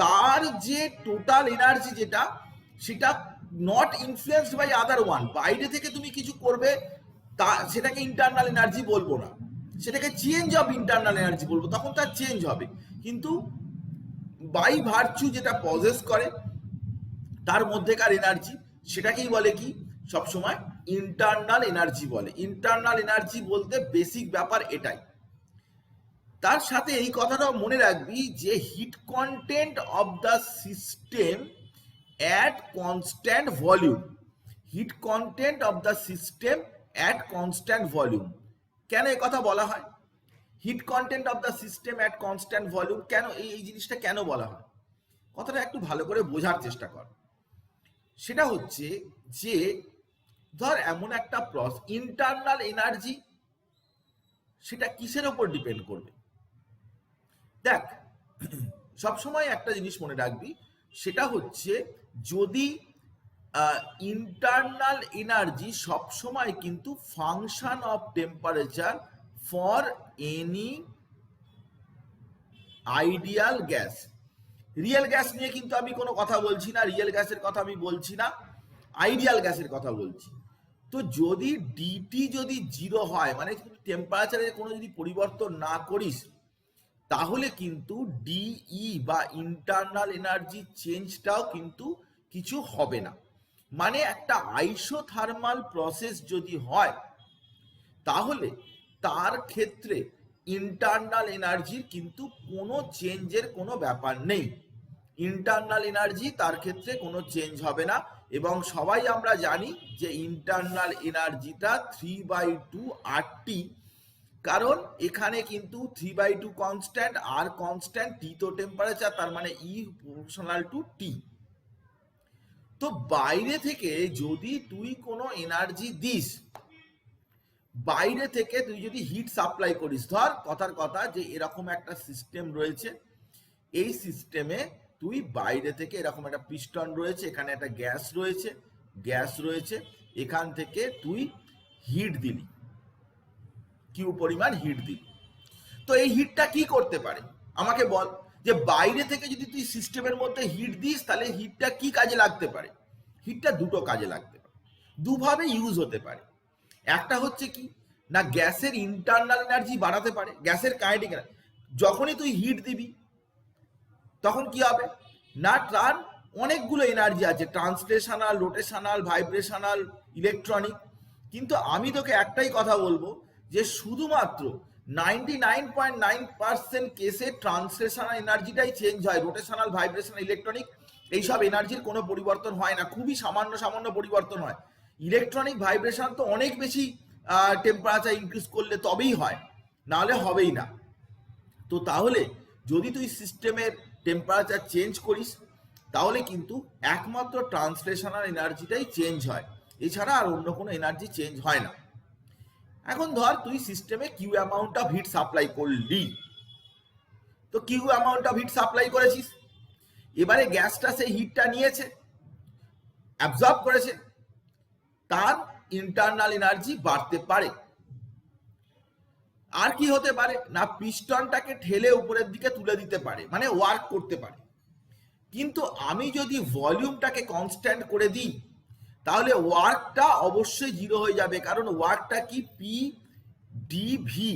তার যে টোটাল এনার্জি যেটা সেটা not influenced by other one, বাইরে থেকে তুমি কিছু করবে তা সেটাকে ইন্টারনাল এনার্জি বলবো না, সেটাকে চেঞ্জ অফ ইন্টারনাল এনার্জি বলবো, তখন তার চেঞ্জ হবে। কিন্তু বাই ভার্চু যেটা পজেস করে তার মধ্যেকার এনার্জি সেটাকেই বলে কি সবসময় ইন্টারনাল এনার্জি বলে। ইন্টারনাল এনার্জি বলতে বেসিক ব্যাপার এটাই। তার সাথে এই কথাটাও মনে রাখবি যে heat content of the system at constant volume, heat content of the system at constant volume. কেন এই কথা বলা হয় heat content of the system at constant volume, কেন এই জিনিসটা কেন বলা হয় কথাটা একটু ভালো করে বোঝার চেষ্টা কর। সেটা হচ্ছে যে ধর এমন একটা প্রসেস, ইন্টারনাল এনার্জি সেটা কিসের ওপর ডিপেন্ড করবে। দেখ সবসময় একটা জিনিস মনে রাখবি, সেটা হচ্ছে যদি ইন্টারনাল এনার্জি সবসময় কিন্তু function of temperature for any ideal gas. Real gas নিয়ে কিন্তু আমি কোনো কথা বলছি না, রিয়েল গ্যাসের কথা আমি বলছি না, আইডিয়াল গ্যাসের কথা বলছি। তো যদি ডিটি যদি 0 হয় মানে টেম্পারেচারের কোনো যদি পরিবর্তন না করিস তাহলে কিন্তু ডিই বা ইন্টারনাল এনার্জি চেঞ্জটাও কিন্তু কিছু হবে না। মানে একটা আইসোথার্মাল প্রসেস যদি হয় তাহলে তার ক্ষেত্রে ইন্টারনাল এনার্জির কিন্তু কোনো চেঞ্জের কোনো ব্যাপার নেই, ইন্টারনাল এনার্জি তার ক্ষেত্রে কোনো চেঞ্জ হবে না। এবং সবাই আমরা জানি যে ইন্টারনাল এনার্জিটা 3/2 RT, কারণ এখানে কিন্তু 3/2 কনস্ট্যান্ট, আর কনস্ট্যান্ট, টি তো টেম্পারেচার, তার মানে ই প্রপোর্শনাল টু টি। তো বাইরে থেকে যদি তুই কোনো এনার্জি দিস, বাইরে থেকে তুই যদি হিট সাপ্লাই করিস, ধর কথার কথা যে এরকম একটা সিস্টেম রয়েছে, এই সিস্টেমে তুই বাইরে থেকে এরকম একটা পিস্টন রয়েছে, এখানে একটা গ্যাস রয়েছে, গ্যাস রয়েছে, এখান থেকে তুই হিট দিলি, কিউ পরিমাণ হিট দিলি। তো এই হিটটা কি করতে পারে আমাকে বল, যে বাইরে থেকে যদি তুই সিস্টেমের মধ্যে হিট দিস তাহলে হিটটা কি কাজে লাগতে পারে? হিটটা দুটো কাজে লাগতে পারে, দুভাবে ইউজ হতে পারে। একটা হচ্ছে কি না, গ্যাসের ইন্টারনাল এনার্জি বাড়াতে পারে, গ্যাসের কাইনেটিক এনার্জি। যখনই তুই হিট দিবি তখন কি হবে না, তার অনেকগুলো এনার্জি আছে, ট্রান্সলেশনাল, রোটেশনাল, ভাইব্রেশনাল, ইলেকট্রনিক। কিন্তু আমি তোকে একটাই কথা বলবো যে শুধুমাত্র 99.9% কেসে ট্রান্সলেশনাল এনার্জিটাই চেঞ্জ হয়, রোটেশনাল, ভাইব্রেশনাল, ইলেকট্রনিক এইসব এনার্জির কোনো পরিবর্তন হয় না, খুবই সামান্য সামান্য পরিবর্তন হয়। ইলেকট্রনিক ভাইব্রেশন তো অনেক বেশি টেম্পারেচার ইনক্রিজ করলে তবেই হয়, নাহলে হবেই না। তো তাহলে যদি তুই সিস্টেমের টেম্পারেচার চেঞ্জ করিস তাহলে কিন্তু একমাত্র ট্রান্সলেশনাল এনার্জিটাই চেঞ্জ হয়, এছাড়া আর অন্য কোনো এনার্জি চেঞ্জ হয় না। এখন ধর তুই সিস্টেমে Q amount of heat supply করলি, তো Q amount of heat supply করেছিস, এবারে গ্যাসটা সেই হিটটা নিয়েছে, অ্যাবজর্ব করেছে, তার ইন্টারনাল এনার্জি বাড়তে পারে। আর কি হতে পারে না, পিস্টনটাকে ঠেলে উপরের দিকে তুলে দিতে পারে, মানে ওয়ার্ক করতে পারে। কিন্তু আমি যদি ভলিউমটাকে কনস্ট্যান্ট করে দিই তাহলে ওয়ার্কটা অবশ্যই জিরো হয়ে যাবে, কারণ ওয়ার্কটা কি পি ডিভি।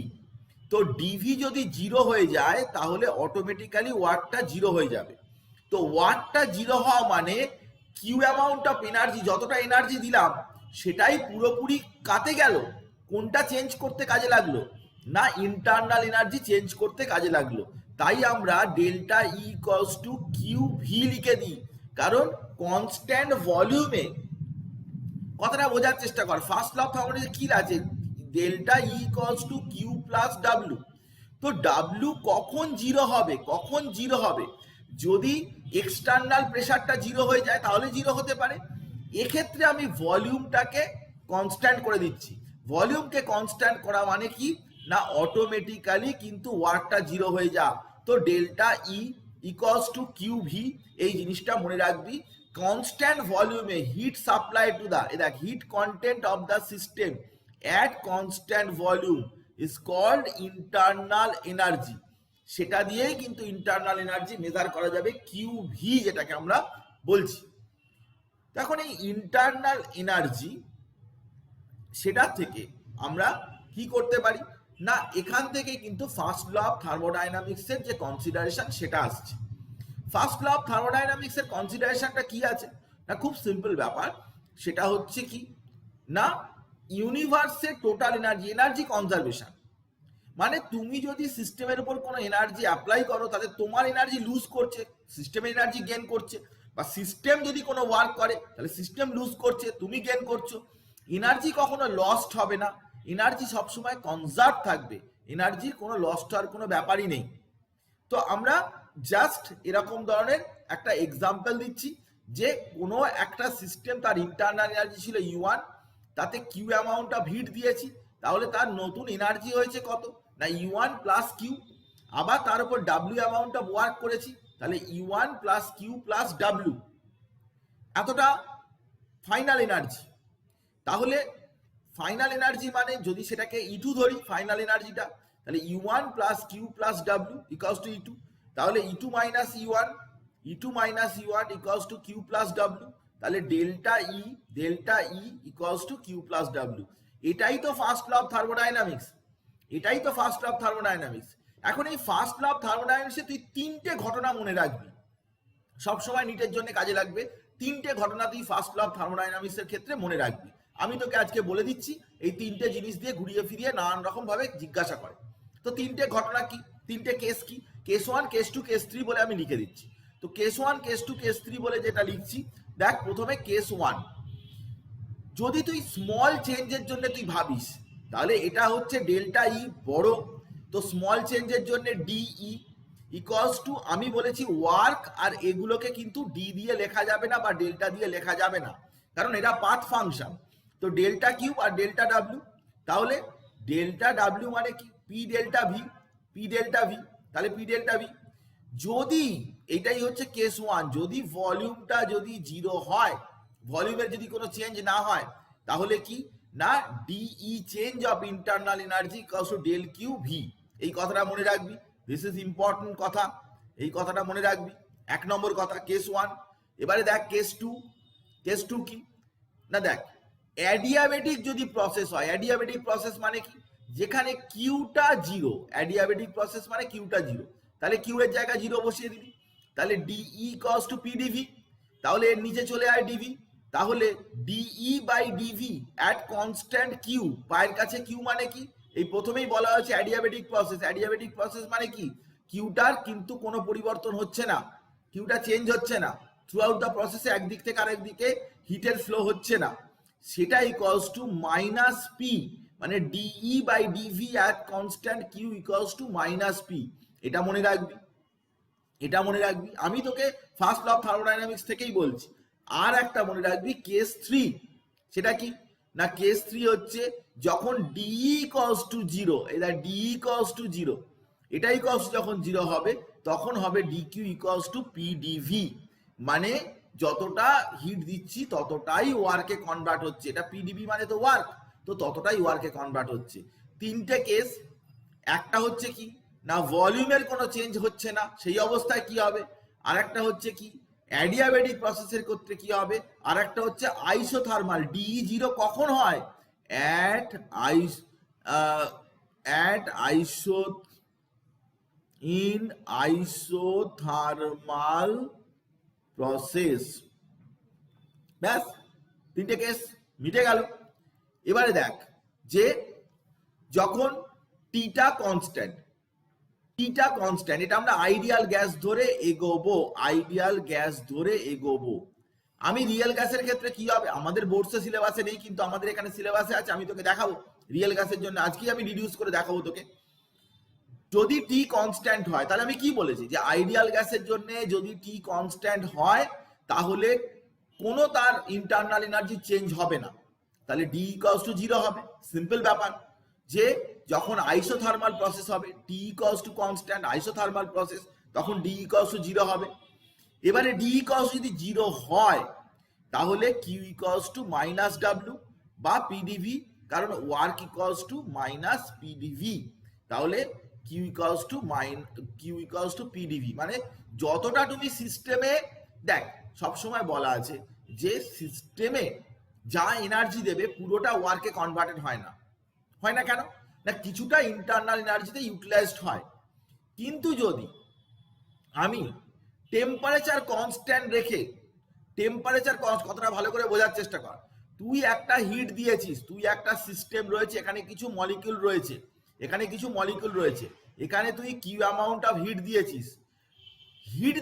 তো ডিভি যদি জিরো হয়ে যায় তাহলে অটোমেটিক্যালি ওয়ার্কটা জিরো হয়ে যাবে। তো ওয়ার্কটা জিরো হওয়া মানে কিউ অ্যামাউন্ট অফ এনার্জি, যতটা এনার্জি দিলাম সেটাই পুরোপুরি কাতে গেল, কোনটা চেঞ্জ করতে কাজে লাগলো না, ইন্টারনাল এনার্জি চেঞ্জ করতে কাজে লাগলো। তাই আমরা delta E equals to Q V লিখে দিই, কারণ কনস্ট্যান্ট ভলিউমে, কথাটা বোঝার চেষ্টা কর, ফার্স্ট ল অফ থার্মোডাইনামিক্স কি আছে, delta E equals to Q plus W. তো ডাব্লিউ কখন জিরো হবে, কখন জিরো হবে, যদি এক্সটার্নাল প্রেসারটা জিরো হয়ে যায় তাহলে জিরো হতে পারে। এক্ষেত্রে আমি ভলিউমটাকে কনস্ট্যান্ট করে দিচ্ছি। ভলিউমকে কনস্ট্যান্ট করা মানে কি না, অটোমেটিক্যালি কিন্তু ওয়ার্কটা জিরো হয়ে যা। তো delta E equals to Q V, এই জিনিসটা মনে রাখবি। কনস্ট্যান্ট ভলিউমে হিট সাপ্লাই টু দা, দেখ, heat content of the system at constant volume is called internal energy. সেটা দিয়েই কিন্তু ইন্টারনাল এনার্জি মেজার করা যাবে, কিউ ভি যেটাকে আমরা বলছি। এখন এই ইন্টারনাল এনার্জি, সেটা থেকে আমরা কি করতে পারি না, এখান থেকে কিন্তু ফার্স্ট ল অফ থার্মোডাইনামিক্সের যে কনসিডারেশন সেটা আসছে। ফার্স্ট ল অফ থার্মোডাইনামিক্সের কনসিডারেশনটা কি আছে না, খুব সিম্পল ব্যাপার, সেটা হচ্ছে কি না, ইউনিভার্সের টোটাল এনার্জি, এনার্জি কনজারভেশন। মানে তুমি যদি সিস্টেমের উপর কোনো এনার্জি অ্যাপ্লাই করো তাহলে তোমার এনার্জি লুজ করছে, সিস্টেমের এনার্জি গেইন করছে, বা সিস্টেম যদি কোনো ওয়ার্ক করে তাহলে সিস্টেম লুজ করছে, তুমি গেইন করছো। এনার্জি কখনো লস্ট হবে না, এনার্জি সবসময় কনজার্ভ থাকবে, এনার্জির কোনো লস্ট হওয়ার কোনো ব্যাপারই নেই। তো আমরা জাস্ট এরকম ধরনের একটা এক্সাম্পল দিচ্ছি যে কোনো একটা সিস্টেম, তার ইন্টারনাল এনার্জি ছিল ইউ1, তাতে কিউ অ্যামাউন্ট অফ হিট দিয়েছি, তাহলে তার নতুন এনার্জি হয়েছে কত না ইউ1 প্লাস কিউ, আবার তার উপর ডাব্লিউ অ্যামাউন্ট অফ ওয়ার্ক করেছি, তাহলে U one plus Q plus W, এতটা ফাইনাল এনার্জি। তাহলে ফাইনাল এনার্জি মানে যদি সেটাকে ইটু ধরি ফাইনাল এনার্জিটা, তাহলে U one plus Q plus W equals to E two, তাহলে E two minus U one, E two minus U one equals to Q plus W, তাহলে delta E equals to Q plus W. এটাই তো ফার্স্ট ল অফ থার্মোডাইনামিক্স, এটাই তো first law of thermodynamics. এখন এই first law of থার্মোডাইনামিক্সে তুই তিনটে ঘটনা মনে রাখবি, সবসময় নিটের জন্য কাজে লাগবে। তিনটে ঘটনা তুই ফার্স্ট ল অফ থার্মোডাইনামিক্সের ক্ষেত্রে মনে রাখবি। আমি তোকে আজকে বলে দিচ্ছি, এই তিনটে জিনিস দিয়ে ঘুরিয়ে ফিরিয়ে নানান রকম ভাবে জিজ্ঞাসা করে। তো তিনটে ঘটনা কি, তিনটে কেস কি, কেস 1, কেস 2, কেস 3 বলে আমি লিখে দিচ্ছি। তো কেস 1, কেস 2, কেস 3 বলে যেটা লিখছি, দেখ প্রথমে কেস 1, যদি তুই স্মল চেঞ্জের জন্য তুই ভাবিস তাহলে এটা হচ্ছে ডেল্টা ই বড়, তো স্মল চেঞ্জের জন্য ডিই ইকুয়ালস টু, আমি বলেছি ওয়ার্ক, আর এগুলোকে কিন্তু ডি দিয়ে লেখা যাবে না বা ডেল্টা দিয়ে লেখা যাবে না, কারণ এটা পাথ ফাংশন। তো delta Q R delta W, তাহলে ডেল্টা ডাব্লিউ মানে কি P delta V, P delta V, তাহলে পি ডেল্টা ভি। যদি এটাই হচ্ছে কেস 1, যদি ভলিউমটা যদি জিরো হয় ভলিউমের যদি কোনো চেঞ্জ না হয় তাহলে কি না dE change of internal energy equals to del Q V. এই কথাটা মনে রাখবি, দিস ইজ ইম্পর্টেন্ট কথা, এই কথাটা মনে রাখবি। এক নম্বর কথা কেস 1। এবারে দেখ কেস 2। কেস 2 কি না, দেখ অ্যাডিয়াবেটিক যদি প্রসেস হয়, অ্যাডিয়াবেটিক প্রসেস মানে কি, যেখানে কিউটা জিরো, অ্যাডিয়াবেটিক প্রসেস মানে কিউটা জিরো, তাহলে কিউ এর জায়গায় জিরো বসিয়ে দিবি, তাহলে dE equals to P dV, তাহলে এর নিচে চলে আয় ডিভি, তাহলে dE by dV at constant Q, পায়ের কাছে কিউ মানে কি, এই প্রথমেই বলা হয়েছে অ্যাডিয়াবেটিক প্রসেস। অ্যাডিয়াবেটিক প্রসেস মানে কি, কিউটার কিন্তু কোনো পরিবর্তন হচ্ছে না, কিউটা চেঞ্জ হচ্ছে না থ্রু আউট দ্য প্রসেসে, একদিক থেকে আরেক দিকে হিটের ফ্লো হচ্ছে না, সেটা ইকুয়ালস টু মাইনাস পি, মানে dE by dV at constant Q equals to minus P. এটা মনে রাখবি, এটা মনে রাখবি, আমি তোকে ফার্স্ট ল অফ থার্মোডাইনামিক্স থেকেই বলছি। আর একটা মনে রাখবি কেস 3, সেটা কি না, কেস 3 হচ্ছে যখন ডিই ইকুয়ালস টু জিরো, এটা ডিই ইকুয়ালস টু জিরো, এটা ইকুয়ালস যখন জিরো হবে তখন হবে dQ equals to P dV, মানে যতটা হিট দিচ্ছি ততটাই ওয়ার্কে কনভার্ট হচ্ছে, এটা পিডিবি মানে তো ওয়ার্ক, তো ততটাই ওয়ার্কে কনভার্ট হচ্ছে। তিনটে কেস, একটা হচ্ছে কি না ভলিউমের কোনো চেঞ্জ হচ্ছে না, সেই অবস্থায় কি হবে, আর একটা হচ্ছে কি অ্যাডিয়াবেটিক প্রসেসের ক্ষেত্রে কি হবে, আর একটা হচ্ছে আইসোথার্মাল, ডিই জিরো কখন হয়, অ্যাট আইসো ইন আইসোথার্মাল প্রসেস। ব্যাস, তিনটে কেস মিটে গেল। এবারে দেখ যে যখন টিটা কনস্ট্যান্ট, টিটা কনস্ট্যান্ট, এটা আমরা আইডিয়াল গ্যাস ধরে এগোবো, আইডিয়াল গ্যাস ধরে এগোবো। আমি রিয়েল গ্যাসের ক্ষেত্রে কি হবে, আমাদের বোর্ডসে সিলেবাসে নেই, কিন্তু আমাদের এখানে সিলেবাসে আছে, আমি তোকে দেখাবো রিয়েল গ্যাসের জন্য, আজকেই আমি রিডিউস করে দেখাবো তোকে। যদি টি কনস্ট্যান্ট হয় তাহলে আমি কি বলেছি যে আইডিয়াল গ্যাসের জন্য যদি টি কনস্ট্যান্ট হয় তাহলে কোনো তার ইন্টারনাল এনার্জি চেঞ্জ হবে না, তাহলে ডি ইকুয়ালস টু জিরো হবে। সিম্পল ব্যাপার, যে যখন আইসোথার্মাল প্রসেস হবে T equals to constant, isothermal process, তখন ডি ইকুয়ালস টু জিরো হবে। এবারে ডি ইকুয়ালস যদি জিরো হয় তাহলে Q equals to minus W বা পিডিভি, কারণ work equals to minus PDV, তাহলে কিউ ইকুয়ালস টু পিডিভি, মানে যতটা তুমি সিস্টেমে, দেখ সবসময় বলা আছে যে সিস্টেমে যা এনার্জি দেবে পুরোটা ওয়ার্কে কনভার্টেড হয় না, হয় না কেন না, কিছুটা ইন্টারনাল এনার্জিতে ইউটিলাইজড হয়। কিন্তু যদি আমি টেম্পারেচার কনস্ট্যান্ট রেখে, টেম্পারেচার কথাটা ভালো করে বোঝার চেষ্টা কর, তুই একটা হিট দিয়েছিস, তুই একটা সিস্টেম রয়েছে, এখানে কিছু মলিকিউল রয়েছে, এখানে কিছু মলিকিউল রয়েছে, এখানে তুই কিউ অ্যামাউন্ট অফ হিট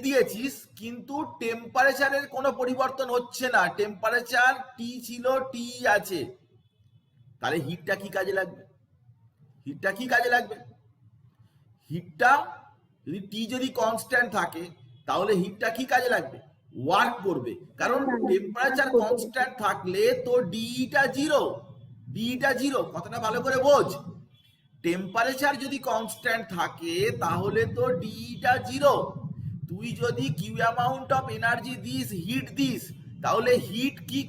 দিয়েছিস, কিন্তু টেম্পারেচারের কোনো পরিবর্তন হচ্ছে না, টেম্পারেচার টি ছিল টি আছে, তাহলে হিটটা কি কাজে লাগবে, হিটটা কি কাজে লাগবে, হিটটা যদি টি যদি কনস্ট্যান্ট থাকে তাহলে হিটটা কি কাজে লাগবে, ওয়ার্ক করবে, কারণ টেম্পারেচার কনস্ট্যান্ট থাকলে তো ডিটা জিরো, কথাটা ভালো করে বোঝ, টেম্পারেচার যদি কনস্ট্যান্ট থাকে তাহলে তো ডিটা জিরো, তুই যদি কিউ অ্যামাউন্ট অফ এনার্জি দিস, হিট দিস, তাহলে হিট কি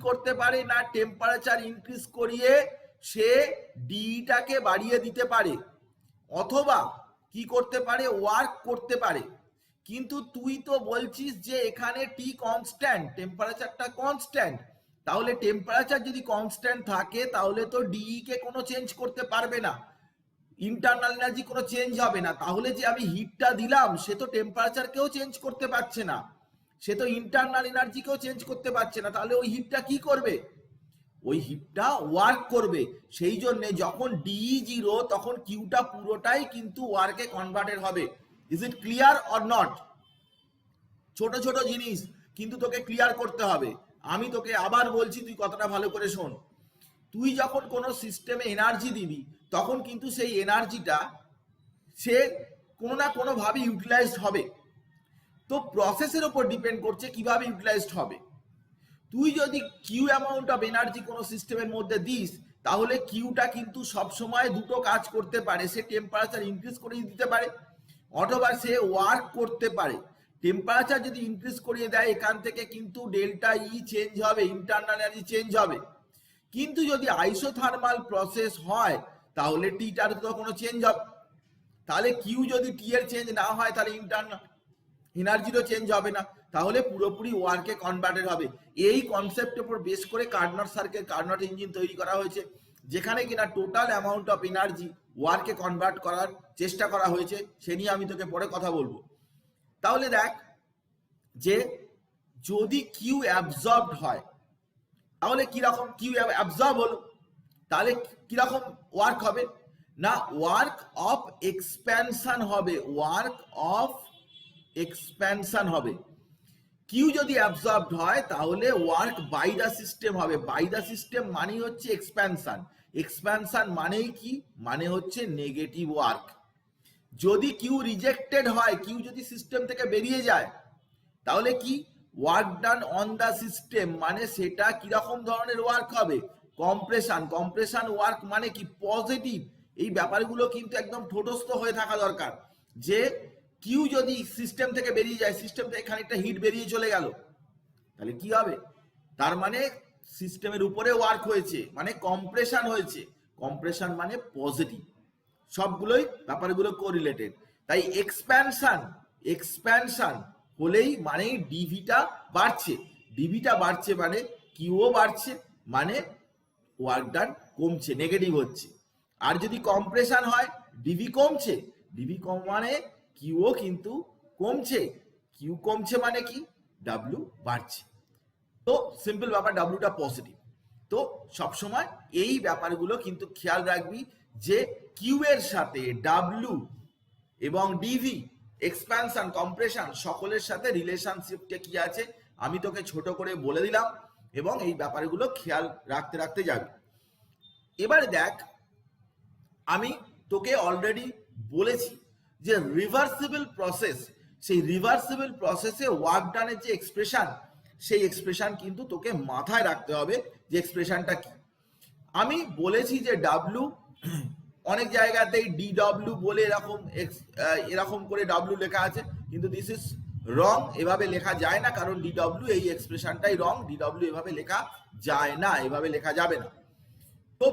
করতে পারে না টেম্পারেচার ইনক্রিজ করিয়ে সে ডিটাকে বাড়িয়ে দিতে পারে, অথবা কি করতে পারে, ওয়ার্ক করতে পারে। কিন্তু তুই তো বলছিস যে এখানে টি কনস্ট্যান্ট, টেম্পারেচারটা কনস্ট্যান্ট, তাহলে টেম্পারেচার যদি কনস্ট্যান্ট থাকে তাহলে তো ডিই কে কোনো চেঞ্জ করতে পারবে না, ইন্টারনাল এনার্জি কোনো চেঞ্জ হবে না, তাহলে যে আমি হিটটা দিলাম সে তো টেম্পারেচারকেও চেঞ্জ করতে পারছে না, সে তো ইন্টারনাল এনার্জিকেও চেঞ্জ করতে পারছে না, তাহলে ওই হিটটা কি করবে, ওই হিটটা ওয়ার্ক করবে। সেই জন্য যখন ডিই জিরো তখন কিউটা পুরোটাই কিন্তু ওয়ার্কে কনভার্টেড হবে। Is it clear or not? ছোট ছোট জিনিস কিন্তু তোকে ক্লিয়ার করতে হবে। আমি তোকে আবার বলছি, তুই কথাটা ভালো করে শোন, তুই যখন কোনো সিস্টেমে এনার্জি দিবি তখন কিন্তু সেই এনার্জিটা সে কোনো না কোনো ভাবে ইউটিলাইজড হবে, তো প্রসেসের উপর ডিপেন্ড করছে কিভাবে ইউটিলাইজড হবে। তুই যদি কিউ অ্যামাউন্ট অফ এনার্জি কোনো সিস্টেমের মধ্যে দিস তাহলে কিউটা কিন্তু সবসময় দুটো কাজ করতে পারে, সে টেম্পারেচার ইনক্রিজ করে দিতে পারে অথবা সে ওয়ার্ক করতে পারে। টেম্পারেচার যদি ইনক্রিজ করিয়ে দেয় এখান থেকে কিন্তু ডেল্টা ই চেঞ্জ হবে, ইন্টারনাল এনার্জি চেঞ্জ হবে। কিন্তু যদি আইসোথার্মাল প্রসেস হয় তাহলে টিটার তো কোনো চেঞ্জ হবে, তাহলে কিউ যদি টি এর চেঞ্জ না হয় তাহলে ইন্টারনাল এনার্জিরও চেঞ্জ হবে না, তাহলে পুরোপুরি ওয়ার্কে কনভার্টেড হবে। এই কনসেপ্টের উপর বেস করে কার্নোট সার্কিট, কার্নোট ইঞ্জিন তৈরি করা হয়েছে, যেখানে কিনা টোটাল অ্যামাউন্ট অফ এনার্জি ওয়ার্কে কনভার্ট করার চেষ্টা করা হয়েছে। সে নিয়ে আমি তোকে পরে কথা বলবো। তাহলে দেখ যে যদি কিউ অ্যাবজর্বড হয় তাহলে কিরকম, কিউ অ্যাবজর্ব হলো তাহলে কিরকম ওয়ার্ক হবে না, ওয়ার্ক অফ এক্সপ্যানশন হবে, ওয়ার্ক অফ এক্সপ্যানশন হবে। কিউ যদি অ্যাবজর্বড হয় তাহলে ওয়ার্ক বাই দ্য সিস্টেম হবে। বাই দ্য সিস্টেম মানেই হচ্ছে এক্সপ্যানশন, এক্সপ্যানশন মানেই কি, মানে হচ্ছে নেগেটিভ ওয়ার্ক। যদি কিউ রিজেক্টেড হয়, কিউ যদি সিস্টেম থেকে বেরিয়ে যায় তাহলে কি, work done on the system মানে সেটা কিরকম ধরনের ওয়ার্ক হবে, কম্প্রেশন। কম্প্রেশন ওয়ার্ক মানে কি, পজিটিভ। এই ব্যাপারগুলো কিন্তু একদম ঠোঁটস্থ হয়ে থাকা দরকার, যে কিউ যদি সিস্টেম থেকে বেরিয়ে যায়, সিস্টেম থেকে খানিকটা হিট বেরিয়ে চলে গেল, তাহলে কি হবে, তার মানে সিস্টেমের উপরে ওয়ার্ক হয়েছে, মানে কম্প্রেশন হয়েছে। কম্প্রেশন মানে পজিটিভ। সবগুলোই ব্যাপারগুলো কোরিলেটেড। তাই এক্সপ্যানশন, এক্সপ্যানশন হলেই মানে ডিভিটা বাড়ছে, ডিভিটা বাড়ছে মানে কিউও বাড়ছে, মানে ওয়ার্ক ডান কমছে, নেগেটিভ হচ্ছে। আর যদি কম্প্রেশন হয়, ডিভি কমছে, ডিভি কম মানে কিউও কিন্তু কমছে, কিউ কমছে মানে কি, ডাব্লিউ বাড়ছে। তো সিম্পল ব্যাপার, ডাব্লিউটা পজিটিভ। তো সবসময় এই ব্যাপারগুলো কিন্তু খেয়াল রাখবি যে কিউ এর সাথে ডাব্লিউ এবং ডিভি, এক্সপ্যানশন, কম্প্রেশন সকলের সাথে রিলেশনশিপটা কি আছে আমি তোকে ছোট করে বলে দিলাম, এবং এই ব্যাপারগুলো খেয়াল রাখতে রাখতে যাবি। এবারে দেখ, আমি তোকে অলরেডি বলেছি যে রিভার্সিবল প্রসেস, সেই রিভার্সিবল প্রসেসে ওয়ার্ক ডানের যে এক্সপ্রেশন, সেই এক্সপ্রেশন কিন্তু তোকে মাথায় রাখতে হবে যে এক্সপ্রেশনটা কি। আমি বলেছি যে ডাব্লিউ অনেক জায়গাতেই ডি ডাব্লিউ বলে এরকম করে ডাব্লিউ লেখা আছে, কিন্তু দিস ইজ রং, এভাবে লেখা যায় না, কারণ ডি ডাব্লিউ এই এক্সপ্রেশনটাই রং, ডি ডাব্লিউ এভাবে লেখা যায় না, এভাবে লেখা যাবে না। তো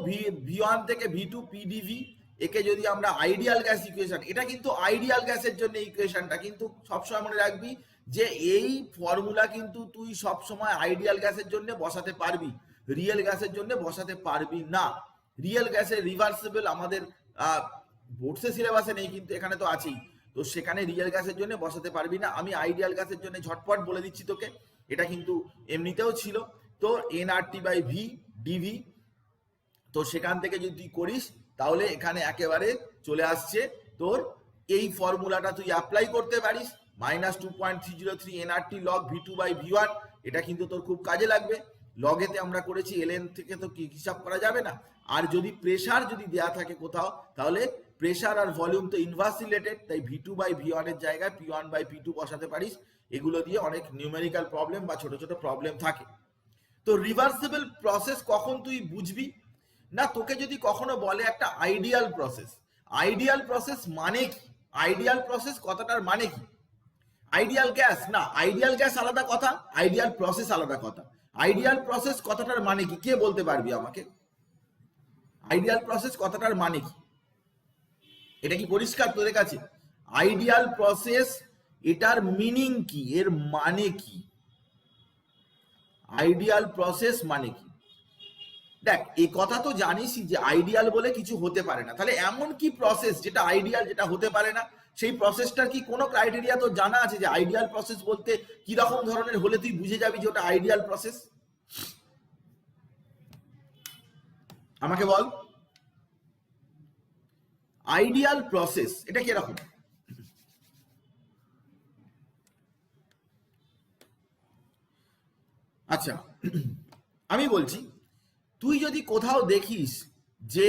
ভি ওয়ান থেকে ভি টু পিডিভি, একে যদি আমরা আইডিয়াল গ্যাস ইকুয়েশন, এটা কিন্তু আইডিয়াল গ্যাসের জন্য ইকুয়েশনটা, কিন্তু সবসময় মনে রাখবি যে এই ফর্মুলা কিন্তু তুই সবসময় আইডিয়াল গ্যাসের জন্য বসাতে পারবি, রিয়েল গ্যাসের জন্য বসাতে পারবি না। রিয়েল গ্যাসের রিভার্সিবল আমাদের বোর্ডসে সিলেবাসে নেই, কিন্তু এখানে তো আছেই, তো সেখানে রিয়েল গ্যাসের জন্য বসাতে পারবি না। আমি আইডিয়াল গ্যাসের জন্য ঝটপট বলে দিচ্ছি তোকে, এটা কিন্তু এমনিতেও ছিল। তো এনআরটি বাই ভি ডিভি, তো সেখান থেকে যদি তুই করিস তাহলে এখানে একেবারে চলে আসছে তোর এই ফর্মুলাটা, তুই অ্যাপ্লাই করতে পারিস, -2.303 nRT log V two by V one. এটা কিন্তু তোর খুব কাজে লাগবে। লগেতে আমরা করেছি, এলএন থেকে তো কি হিসাব করা যাবে না। আর যদি প্রেসার যদি দেয়া থাকে কোথাও, তাহলে প্রেসার আর ভলিউম তো ইনভার্স রিলেটেড, তাই ভি টু বাই ভি ওয়ানের জায়গায় P one by P two বসাতে পারিস। এগুলো দিয়ে অনেক নিউমেরিক্যাল প্রবলেম বা ছোট ছোট প্রবলেম থাকে। তো রিভার্সিবল প্রসেস কখন তুই বুঝবি না, তোকে যদি কখনো বলে একটা আইডিয়াল প্রসেস, আইডিয়াল প্রসেস মানে কি, আইডিয়াল প্রসেস কথাটার মানে কি, আইডিয়াল গ্যাস না, আইডিয়াল গ্যাস আলাদা কথা, আইডিয়াল প্রসেস আলাদা কথা। আইডিয়াল প্রসেস কথাটার মানে কি, কে বলতে পারবি আমাকে, আইডিয়াল প্রসেস কথাটার মানে কি? এটা কি পরিষ্কার তোদের কাছে? আইডিয়াল প্রসেস এটার মিনিং কি, এর মানে কি, আইডিয়াল প্রসেস মানে কি? দেখ, এই কথা তো জানিসই যে আইডিয়াল বলে কিছু হতে পারে না, তাহলে এমন কি প্রসেস যেটা আইডিয়াল, যেটা হতে পারে না? সেই প্রসেসটার কি কোনো ক্রাইটেরিয়া তো জানা আছে যে আইডিয়াল প্রসেস বলতে কি রকম ধরনের হলে তুই বুঝে যাবি যে ওটা আইডিয়াল প্রসেস? আমাকে বল, আইডিয়াল প্রসেস এটা কি রকম? আচ্ছা, আমি বলছি, তুই যদি কোথাও দেখিস যে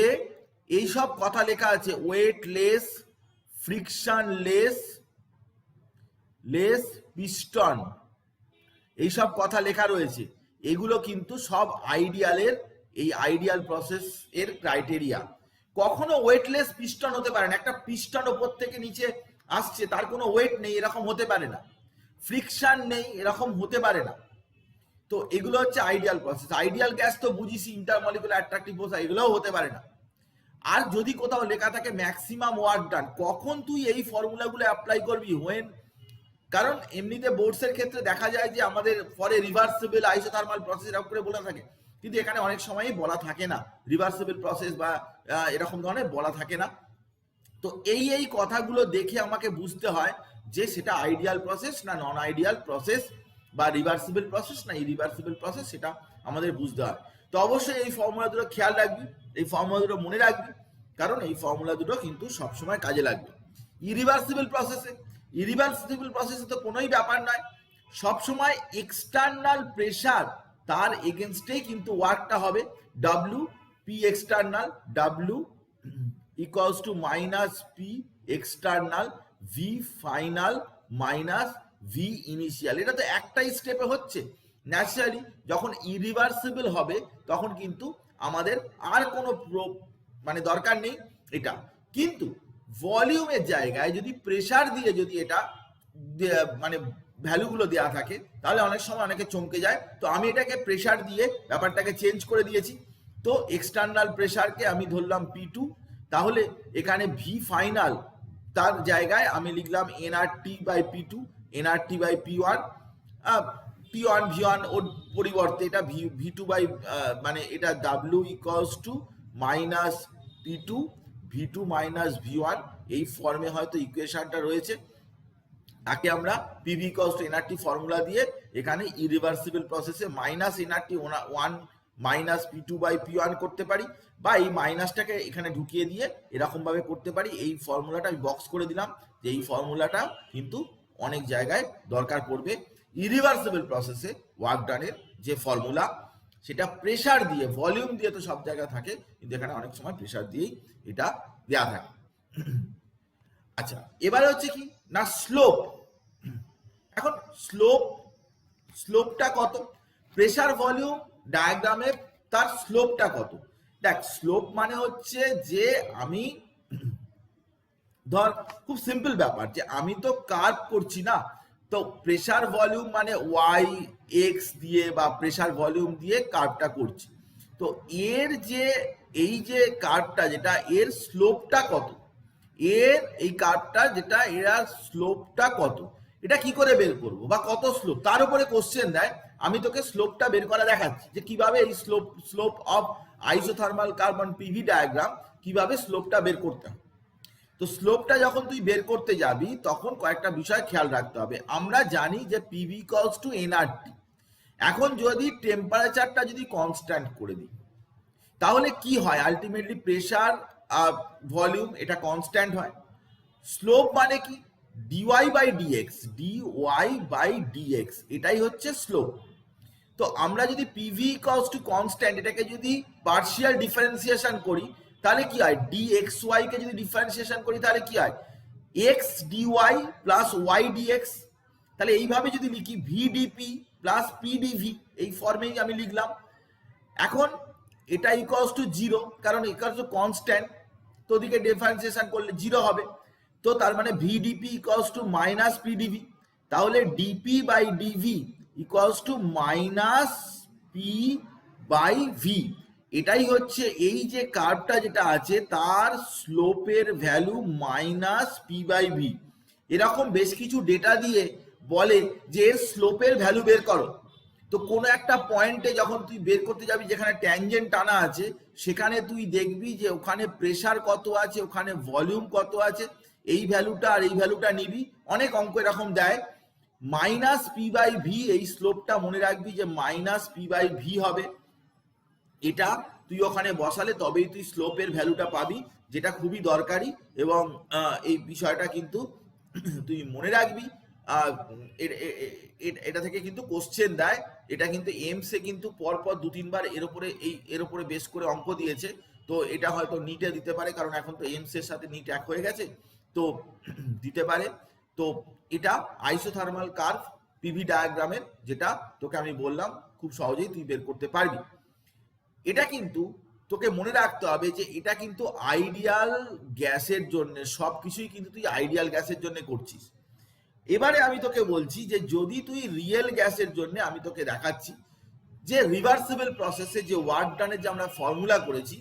এই সব কথা লেখা আছে, ওয়েটলেস, ফ্রিকশনলেস, লেস পিস্টন, এইসব কথা লেখা রয়েছে, এগুলো কিন্তু সব আইডিয়ালের, এই আইডিয়াল প্রসেস এর ক্রাইটেরিয়া। কখনো ওয়েটলেস পিস্টন হতে পারে না, একটা পিস্টন ওপর থেকে নিচে আসছে, তার কোনো ওয়েট নেই, এরকম হতে পারে না। ফ্রিকশন নেই, এরকম হতে পারে না। তো এগুলো হচ্ছে আইডিয়াল প্রসেস। আইডিয়াল গ্যাস তো বুঝিস, ইন্টারমলিকুলার অ্যাট্রাকটিভ ফোর্স, এগুলোও হতে পারে না। আর যদি কোথাও লেখা থাকে ম্যাক্সিমাম ওয়ার্ক ডান, কখন তুই এই ফর্মুলাগুলো অ্যাপ্লাই করবি? হোয়েন, কারণ এমনিতে বোর্ডসের ক্ষেত্রে দেখা যায় যে আমাদের পরে রিভার্সিবল আইসোথার্মাল প্রসেস এরকম করে বলে থাকে, কিন্তু এখানে অনেক সময়ই বলা থাকে না রিভার্সিবল প্রসেস বা এরকম ধরনের বলা থাকে না। তো এই কথাগুলো দেখে আমাকে বুঝতে হয় যে সেটা আইডিয়াল প্রসেস না নন আইডিয়াল প্রসেস, বা রিভার্সিবল প্রসেস না ইরিভার্সিবল প্রসেস, সেটা আমাদের বুঝতে হয়। তো অবশ্যই এই ফর্মুলা দুটো খেয়াল রাখবি, এই ফর্মুলা দুটো মনে রাখবি, কারণ এই ফর্মুলা দুটো কিন্তু সবসময় কাজে লাগবে। ইরিভার্সিবল প্রসেসে তো কোনোই ব্যাপার নয়, সবসময় এক্সটার্নাল প্রেসার তার এগেনস্টেই কিন্তু ওয়ার্কটা হবে। W P external, W equals to minus P external V final minus V initial. এটা তো একটাই স্টেপে হচ্ছে। ন্যাচারালি যখন ইরিভার্সিবল হবে তখন কিন্তু আমাদের আর কোনো মানে দরকার নেই এটা। কিন্তু ভলিউমের জায়গায় যদি প্রেসার দিয়ে যদি এটা মানে ভ্যালুগুলো দেওয়া থাকে তাহলে অনেক সময় অনেকে চমকে যায়। তো আমি এটাকে প্রেসার দিয়ে ব্যাপারটাকে চেঞ্জ করে দিয়েছি। তো এক্সটার্নাল প্রেসারকে আমি ধরলাম P2, তাহলে এখানে ভি ফাইনাল তার জায়গায় আমি লিখলাম nRT by P2, nRT by P1, P1 V1 ওর পরিবর্তে এটা V2 বাই মানে এটা W equals to minus P2 V2 minus V1, এই ফর্মে হয়তো ইকুয়েশনটা রয়েছে। তাকে আমরা PV equals to nRT formula দিয়ে এখানে ইরিভার্সিবল প্রসেসে minus nRT 1 minus P2 by P1 করতে পারি, বা এই মাইনাসটাকে এখানে ঢুকিয়ে দিয়ে এরকম ভাবে করতে পারি। এই ফর্মুলাটা আমি বক্স করে দিলাম যে এই ফর্মুলাটা কিন্তু অনেক জায়গায় দরকার পড়বে। ইরিভার্সিবল প্রসেসে ওয়ার্ক ডানের যে ফর্মুলা সেটা প্রেসার দিয়ে, ভলিউম দিয়ে তো সব জায়গায় থাকে, কিন্তু এখানে অনেক সময় প্রেসার দিয়েই এটা দেওয়া থাকে। আচ্ছা, এবারে হচ্ছে কি না স্লোপ। এখন স্লোপটা কত? প্রেসার ভলিউম ডায়াগ্রামে তার স্লোপটা কত? দেখ, স্লোপ মানে হচ্ছে যে আমি ধর খুব সিম্পল ব্যাপার, যে আমি তো কার্ভ করছি না, তো প্রেসার ভলিউম মানে ওয়াই এক্স দিয়ে বা প্রেসার ভলিউম দিয়ে কার্ভটা করছি। তো এর যে এই যে কার্ভটা যেটা এর স্লোপটা কত, এর এই কার্ভটা যেটা এর স্লোপটা কত, এটা কি করে বের করবো বা কত স্লোপ, তার উপরে কোশ্চেন দেয়। আমি তোকে স্লোপটা বের করা দেখাচ্ছি যে কিভাবে এই slope of isothermal carbon PV diagram কিভাবে স্লোপটা বের করতে হয়। তো স্লোপটা যখন তুই বের করতে যাবি তখন কয়েকটা বিষয় খেয়াল রাখতে হবে। আমরা জানি যে পিভি ইকুয়ালস টু এনআরটি। এখন যদি টেম্পারেচারটা যদি কনস্ট্যান্ট করে দিই তাহলে কি হয়? আলটিমেটলি প্রেসার ভলিউম এটা কনস্ট্যান্ট হয়। স্লোপ মানে কি? Dy by dx, dy by dx, এটাই হচ্ছে স্লোপ। তো আমরা যদি পিভি ইকুয়ালস টু কনস্ট্যান্ট এটাকে যদি পার্শিয়াল ডিফারেন্সিয়েশন করি তাহলে কি হয়? ডিএক্সওয়াই কে যদি ডিফারেন্সিয়েশন করি তাহলে কি হয়? X dy plus y dx. তাহলে এইভাবে যদি লিখি ভিডিপি প্লাস পিডিভি, এই ফর্মেই আমি লিখলাম। এখন এটা ইকুয়ালস টু 0, কারণ ইকুয়ালস টু কনস্ট্যান্ট, তো ওদিকে ডিফারেন্সিয়েশন করলে 0 হবে। তো তার মানে VDP equals to minus PDV, তাহলে DP by DV equals to minus P by V. এটাই হচ্ছে এই যে কার্ভটা যেটা আছে তার স্লোপের value minus P by V. এরকম বেশ কিছু ডেটা দিয়ে বলে যে এর স্লোপের ভ্যালু বের করো। তো কোনো একটা পয়েন্টে যখন তুই বের করতে যাবি যেখানে ট্যানজেন্ট টানা আছে, সেখানে তুই দেখবি যে ওখানে প্রেসার কত আছে, ওখানে ভলিউম কত আছে, এই ভ্যালুটা আর এই ভ্যালুটা নিবি। অনেক অঙ্ক এরকম দেয়। মাইনাস পি বাই ভি, এই স্লোপটা মনে রাখবি যে মাইনাস পি বাই ভি হবে। এটা তুই ওখানে বসালে তবেই তুই স্লোপের ভ্যালুটা পাবি, যেটা খুবই দরকারি। এবং এই বিষয়টা কিন্তু তুই মনে রাখবি। এটা থেকে কিন্তু কোশ্চেন দেয়। এটা কিন্তু এমসে কিন্তু পরপর 2-3 বার এর উপরে বেশ করে অঙ্ক দিয়েছে। তো এটা হয়তো নিটে দিতে পারে, কারণ এখন তো এমস এর সাথে নিট এক হয়ে গেছে, তো দিতে পারে। তো এটা আইসোথার্মাল কার্ভ পিভি ডায়াগ্রামের যেটা তোকে আমি বললাম, খুব সহজেই তুই বের করতে পারবি। এটা কিন্তু তোকে মনে রাখতে হবে যে এটা কিন্তু আইডিয়াল গ্যাসের জন্য, সবকিছুই কিন্তু তুই আইডিয়াল গ্যাসের জন্য করছিস। এবারে আমি তোকে বলছি যে যদি তুই রিয়েল গ্যাসের জন্য আমি তোকে দেখাচ্ছি যে রিভার্সিবল প্রসেসে যে ওয়ার্ক ডানের যে আমরা ফর্মুলা করেছি,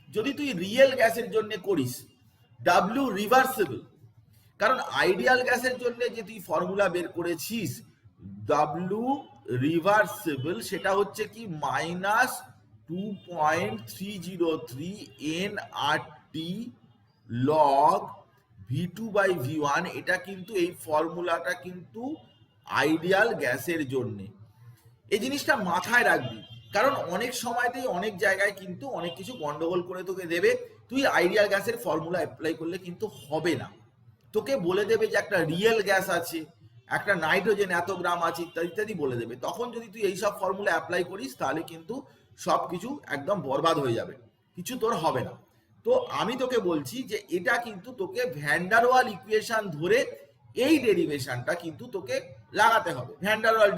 যদি তুই রিয়েল গ্যাসের জন্য করিস ডাব্লিউ রিভার্সিবল, কারণ আইডিয়াল গ্যাসের জন্য যে তুই ফর্মুলা বের করেছিস ডাব্লিউ রিভার্সিবল, সেটা হচ্ছে কি -2.303 nRT লগ V2/V1। এটা কিন্তু এই ফর্মুলাটা কিন্তু আইডিয়াল গ্যাসের জন্যে। এই জিনিসটা মাথায় রাখবি, কারণ অনেক সময়তেই অনেক জায়গায় কিন্তু অনেক কিছু গন্ডগোল করে তোকে দেবে। তুই আইডিয়াল গ্যাসের ফর্মুলা অ্যাপ্লাই করলে কিন্তু হবে না, তোকে বলে দেবে যে একটা রিয়েল গ্যাস আছে, একটা নাইট্রোজেন এত গ্রাম আছে, ইত্যাদি ইত্যাদি বলে দেবে। তখন যদি তুই এইসব ফর্মুলা অ্যাপ্লাই করিস তাহলে কিন্তু সব কিছু একদম বরবাদ হয়ে যাবে, কিছু তোর হবে না। তো আমি তোকে বলছি যে এটা কিন্তু তোকে ভ্যান ডার ওয়াল ইকুয়েশন ধরে এই ডেরিভেশনটা কিন্তু তোকে লাগাতে হবে, ভ্যান ডার ওয়াল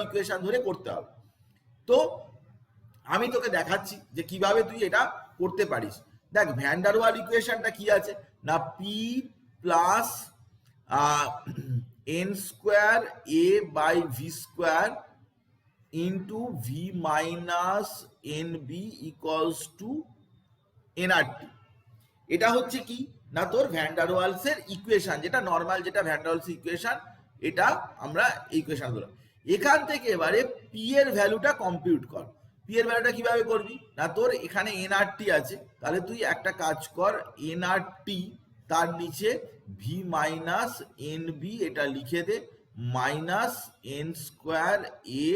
ইকুয়েশন ধরে করতে হবে। তো আমি তোকে দেখাচ্ছি যে কিভাবে তুই এটা করতে পারিস। দেখ ভ্যান ডার ওয়াল ইকুয়েশনটা কি আছে না, P plus n square A by V square into V minus N b equals to nRT. এটা হচ্ছে কি না তোর ভ্যান ডার ওয়ালসের ইকুয়েশন, যেটা নর্মাল, যেটা ভ্যান ডার ওয়ালস ইকুয়েশন, এটা আমরা ইকুয়েশন ধরলাম। এখান থেকে এবারে পি এর ভ্যালুটা কম্পিউট কর। পি এর ভ্যালুটা কিভাবে করবি না, তোর এখানে এনআরটি আছে, তাহলে তুই একটা কাজ কর, এনআরটি তার নিচে ভি মাইনাস এন বি এটা লিখে দে, minus N square A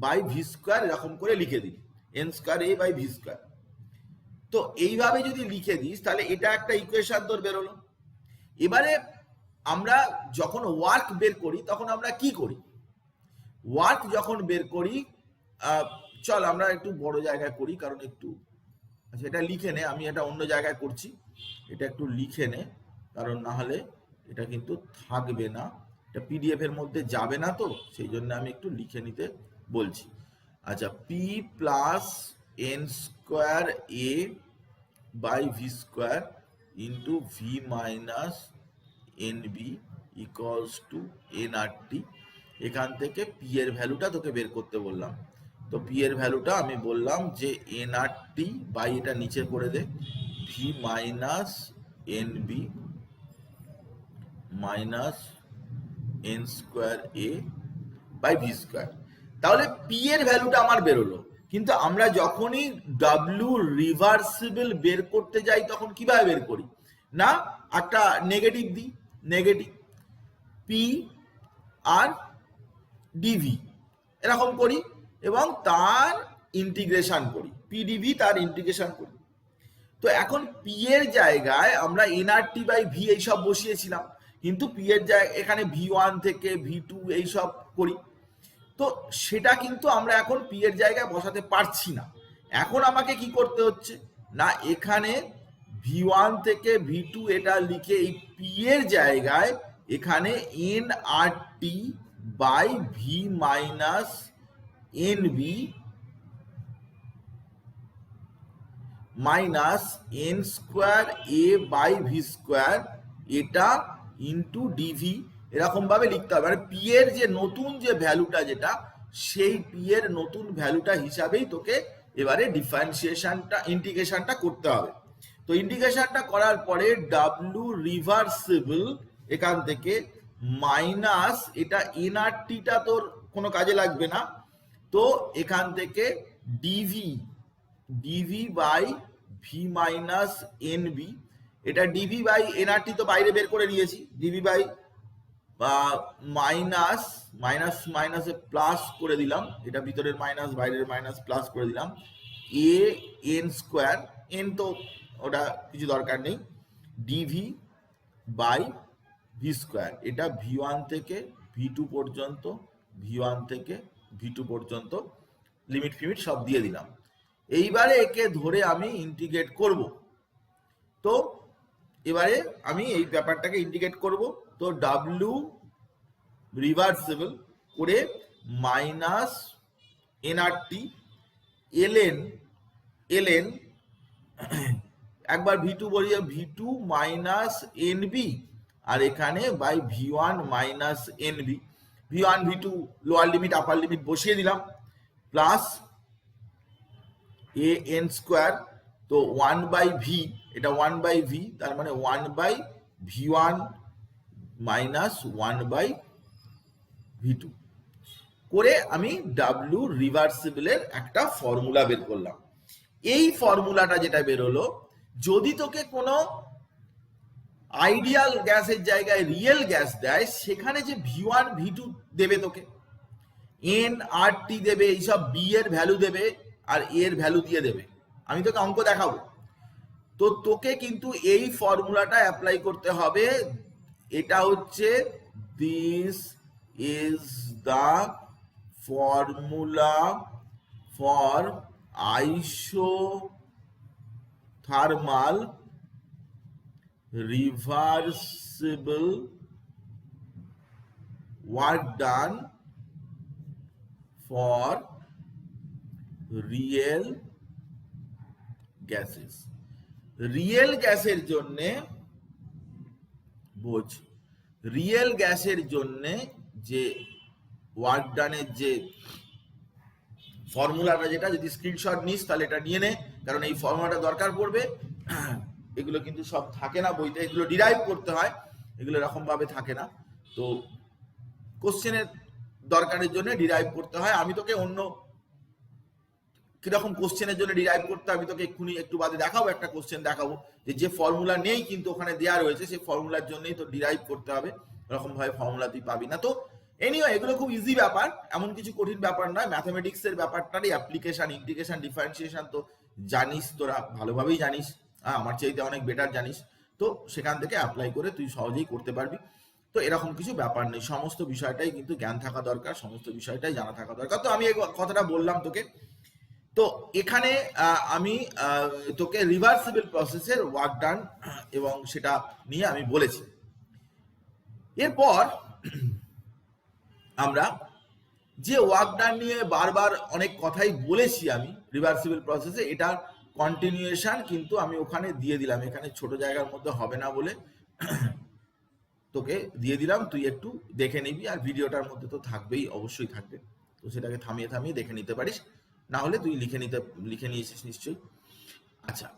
by V square এরকম করে লিখে দিবি, N square A by V square. তো এইভাবে যদি লিখে দিস তাহলে এটা একটা ইকুয়েশন তোর বেরোলো। এবারে আমরা যখন ওয়ার্ক বের করি তখন আমরা কি করি, ওয়ার্ক যখন বের করি, চল আমরা একটু বড় জায়গায় করি, কারণ একটু আচ্ছা এটা লিখে নে, আমি এটা অন্য জায়গায় করছি, এটা একটু লিখে নে, কারণ না হলে এটা কিন্তু থাকবে না, এটা পিডিএফ এর মধ্যে যাবে না, তো সেই জন্য আমি একটু লিখে নিতে বলছি। আচ্ছা, P plus n square A by V square into V minus N b equals to nRT. এখান থেকে পি এর ভ্যালুটা তোকে বের করতে বললাম, তো পি এর ভ্যালুটা আমি বললাম যে এনআরটি বাই এটা নিচে করে দে, V minus N B minus N square A by V square. তাহলে পি এর ভ্যালুটা আমার বেরোলো, কিন্তু আমরা যখনই ডাব্লিউ রিভার্সিবল বের করতে যাই তখন কিভাবে বের করি না, একটা নেগেটিভ দিই, নেগেটিভ পি আর ডিভি এরকম করি এবং তার ইন্টিগ্রেশন করি, পিডিভি তার ইন্টিগ্রেশন করি। তো এখন পি এর জায়গায় আমরা এনআরটি বাই ভি এইসব বসিয়েছিলাম, কিন্তু পি এর জায়গায় এখানে ভি ওয়ান থেকে ভি টু এইসব করি, তো সেটা কিন্তু আমরা এখন পি এর জায়গায় বসাতে পারছি না। এখন আমাকে কি করতে হচ্ছে না, এখানে ভি ওয়ান থেকে ভি টু এটা লিখে এই পি এর জায়গায় এখানে n R T by V minus N B minus N square A by V square এটা ইন্টু ডিভি এরকম ভাবে লিখতে হবে। মানে পি এর যে নতুন যে ভ্যালুটা যেটা, সেই পি এর নতুন ভ্যালুটা হিসাবেই তোকে এবারে ডিফারেন্সিয়েশনটা ইন্টিগ্রেশনটা করতে হবে। তো ইন্টিগ্রেশনটা করার পরে ডাব্লিউ রিভার্সিবল এখান থেকে মাইনাস এটা এনআরটিটা তোর কোনো কাজে লাগবে না, তো এখান থেকে dV dV by V minus N B, এটা ডিভি বাই এনআরটি তো বাইরে বের করে নিয়েছি, ডিভি বাই মাইনাস মাইনাস মাইনাসে প্লাস করে দিলাম, এটা ভিতরের মাইনাস বাইরের মাইনাস প্লাস করে দিলাম, এ এন স্কোয়ার, এন তো ওটা কিছু দরকার নেই, ডিভি বাই ভি স্কোয়ার, এটা ভি ওয়ান থেকে ভি টু পর্যন্ত, ভি ওয়ান থেকে ভি টু পর্যন্ত লিমিট ফিমিট সব দিয়ে দিলাম। এইবারে একে ধরে আমি ইন্টিগ্রেট করব, তো এবারে আমি এই ব্যাপারটাকে ইন্টিগ্রেট করব, তো ডাব্লিউ রিভার্সিবল করে মাইনাস এনআরটি এলএন এলএন একবার ভি টু বলিয়ে ভি টু মাইনাস এনবি আর এখানে by v1 minus nV, v1 v2 lower limit upper limit বসিয়ে দিলাম, প্লাস এ এন স্কোয়ার, তো 1/v, এটা 1/v, তার মানে 1/v1 মাইনাস 1/v2 করে আমি ডাব্লিউ রিভার্সিবলের একটা ফর্মুলা বের করলাম। এই ফর্মুলাটা যেটা বেরোলো, যদি তোকে কোনো আইডিয়াল গ্যাসের জায়গায় রিয়েল গ্যাস দেয়, সেখানে যে v1 v2 দেবে তোকে, এন আর টি দেবে, এইসব বি এর ভ্যালু দেবে আর এ এর ভ্যালু দিয়ে দেবে। আমি তোকে অঙ্ক দেখাবো, তো তোকে কিন্তু এই ফর্মুলাটা অ্যাপ্লাই করতে হবে। এটা হচ্ছে this is the formula for isothermal reversible work done for real gases. Real গ্যাসের জন্য বোঝ, রিয়েল গ্যাসের জন্য যে ওয়ার্ক ডানের যে ফর্মুলাটা, যেটা যদি স্ক্রিনশট নিস তাহলে এটা নিয়ে নে, কারণ এই ফর্মুলাটা দরকার পড়বে। এগুলো কিন্তু সব থাকে না বইতে, এগুলো ডিরাইভ করতে হয়, এগুলো এরকম ভাবে থাকে না, তো কোশ্চেনের দরকারের জন্য ডিরাইভ করতে হয়। আমি তোকে অন্য কিরকম কোশ্চেনের জন্য ডিরাইভ করতে আমি তোকে এক্ষুনি একটু বাদে দেখাবো, একটা কোশ্চেন দেখাবো যে ফর্মুলা নেই কিন্তু ওখানে দেওয়া রয়েছে, সেই ফর্মুলার জন্যই তো ডিরাইভ করতে হবে, এরকম ভাবে ফর্মুলা তুই পাবি না। তো এনিওয়ে এগুলো খুব ইজি ব্যাপার, এমন কিছু কঠিন ব্যাপার নয়। ম্যাথামেটিক্সের ব্যাপারটারই অ্যাপ্লিকেশন, ইন্টিগ্রেশন, ডিফারেন্সিয়েশন তো জানিস, তোরা ভালোভাবেই জানিস, আমার চাইতে অনেক বেটার জানিস, তো সেখান থেকে অ্যাপ্লাই করে তুই সহজেই করতে পারবি। তো এরকম কিছু ব্যাপার নেই, সমস্ত বিষয়টাই কিন্তু জ্ঞান থাকা দরকার, সমস্ত বিষয়টাই জানা থাকা দরকার। তো আমি এই কথাটা বললাম তোকে। তো এখানে আমি তোকে রিভার্সিবল প্রসেসের ওয়ার্ক ডান এবং সেটা নিয়ে আমি বলেছি। এরপর আমরা যে ওয়ার্ক ডান নিয়ে বারবার অনেক কথাই বলেছি আমি রিভার্সিবল প্রসেসে, এটার কন্টিনিউয়েশন কিন্তু আমি ওখানে দিয়ে দিলাম, এখানে ছোট জায়গার মধ্যে হবে না বলে তোকে দিয়ে দিলাম, তুই একটু দেখে নিবি, আর ভিডিওটার মধ্যে তো থাকবেই, অবশ্যই থাকবে, তো সেটাকে থামিয়ে থামিয়ে দেখে নিতে পারিস, না হলে তুই লিখে নিয়েছিস নিশ্চয়ই। আচ্ছা,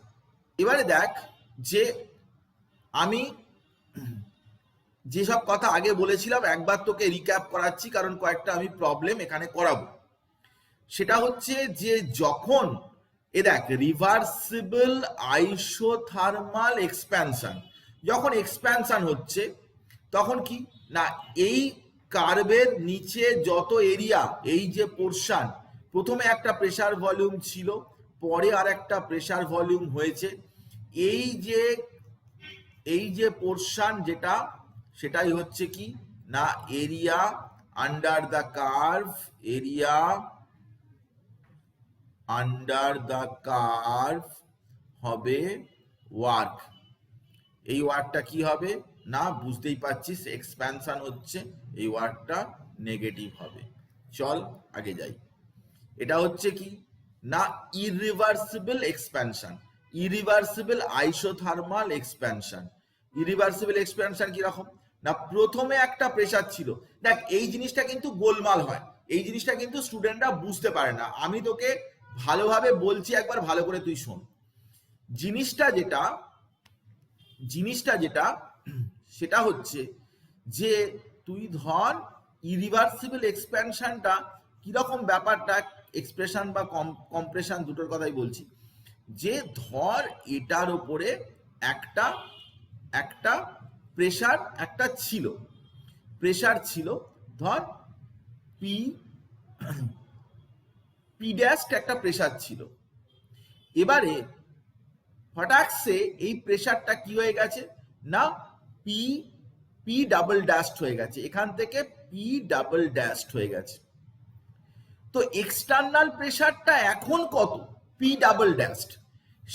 এবারে দেখ যে আমি যেসব কথা আগে বলেছিলাম একবার তোকে রিক্যাপ করাচ্ছি, কারণ কয়েকটা আমি প্রবলেম এখানে করাবো। সেটা হচ্ছে যে যখন দেখ রিভার্সিবল আইসোথার্মাল এক্সপ্যানশন, যখন এক্সপ্যানশন হচ্ছে তখন কি না, এই কার্ভের নিচে যত এরিয়া, এই যে পোরশন, প্রথমে একটা প্রেসার ভলিউম ছিল, পরে আর একটা প্রেসার ভলিউম হয়েছে, এই যে পোরশন যেটা, সেটাই হচ্ছে কি না area under the curve, area under the curve হবে ওয়ার্ক। এই ওয়ার্কটা কি হবে না, বুঝতেই পারছিস এক্সপ্যানশন হচ্ছে, এই ওয়ার্কটা নেগেটিভ হবে। চল আগে যাই। এটা হচ্ছে কি না irreversible expansion, irreversible isothermal expansion. Irreversible expansion কি রকম না, প্রথমে একটা প্রেসার ছিল, দেখ এই জিনিসটা কিন্তু গোলমাল হয়, এই জিনিসটা কিন্তু স্টুডেন্টরা বুঝতে পারে না, আমি তোকে ভালোভাবে বলছি, একবার ভালো করে তুই শোন। জিনিসটা যেটা সেটা হচ্ছে যে তুই ধর ইরিভার্সিবল এক্সপ্যানশনটা কিরকম ব্যাপারটা, এক্সপ্রেশন বা কম্প্রেশন দুটোর কথাই বলছি, যে ধর এটার উপরে একটা প্রেসার ছিল, ধর পি ড্যাশ একটা প্রেসার ছিল। এবারে হঠাৎ সে এই প্রেসারটা কি হয়ে গেছে না পি ডাবল ড্যাশড হয়ে গেছে, এখান থেকে পি ডাবল ড্যাশড হয়ে গেছে। তো এক্সটার্নাল প্রেসারটা এখন কত, পি ডাবল ড্যাশড,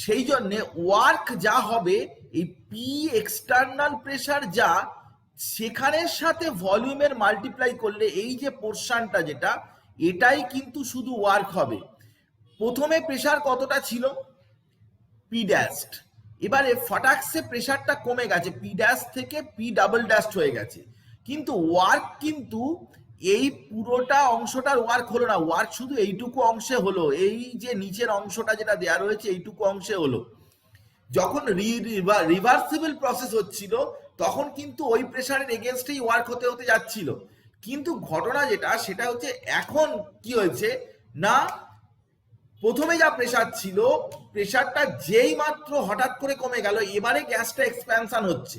সেই জন্য ওয়ার্ক যা হবে এই পি এক্সটার্নাল প্রেসার যা, সেখানের সাথে ভলিউমের মাল্টিপ্লাই করলে এই যে পোরশনটা যেটা, এটাই কিন্তু শুধু ওয়ার্ক হবে। প্রথমে প্রেসার কতটা ছিল, পি ড্যাশড, এবারে ফটাকসে প্রেসারটা কমে গেছে, পি ড্যাশ থেকে পি ডাবল ড্যাশ হয়ে গেছে, কিন্তু ওয়ার্ক কিন্তু এই পুরোটা অংশটার ওয়ার্ক হলো না, ওয়ার্ক শুধু এইটুকু অংশে হলো, এই যে নিচের অংশটা যেটা দেওয়া রয়েছে এইটুকু অংশে হলো। যখন রিভার্সিবল প্রসেস হচ্ছিল তখন কিন্তু ওই প্রেসারের এগেনস্টেই ওয়ার্ক হতে হতে যাচ্ছিল, কিন্তু ঘটনা যেটা সেটা হচ্ছে এখন কি হয়েছে না, প্রথমে যা প্রেসার ছিল প্রেসারটা যেই মাত্র হঠাৎ করে কমে গেল, এবারে গ্যাসটা এক্সপ্যানশন হচ্ছে।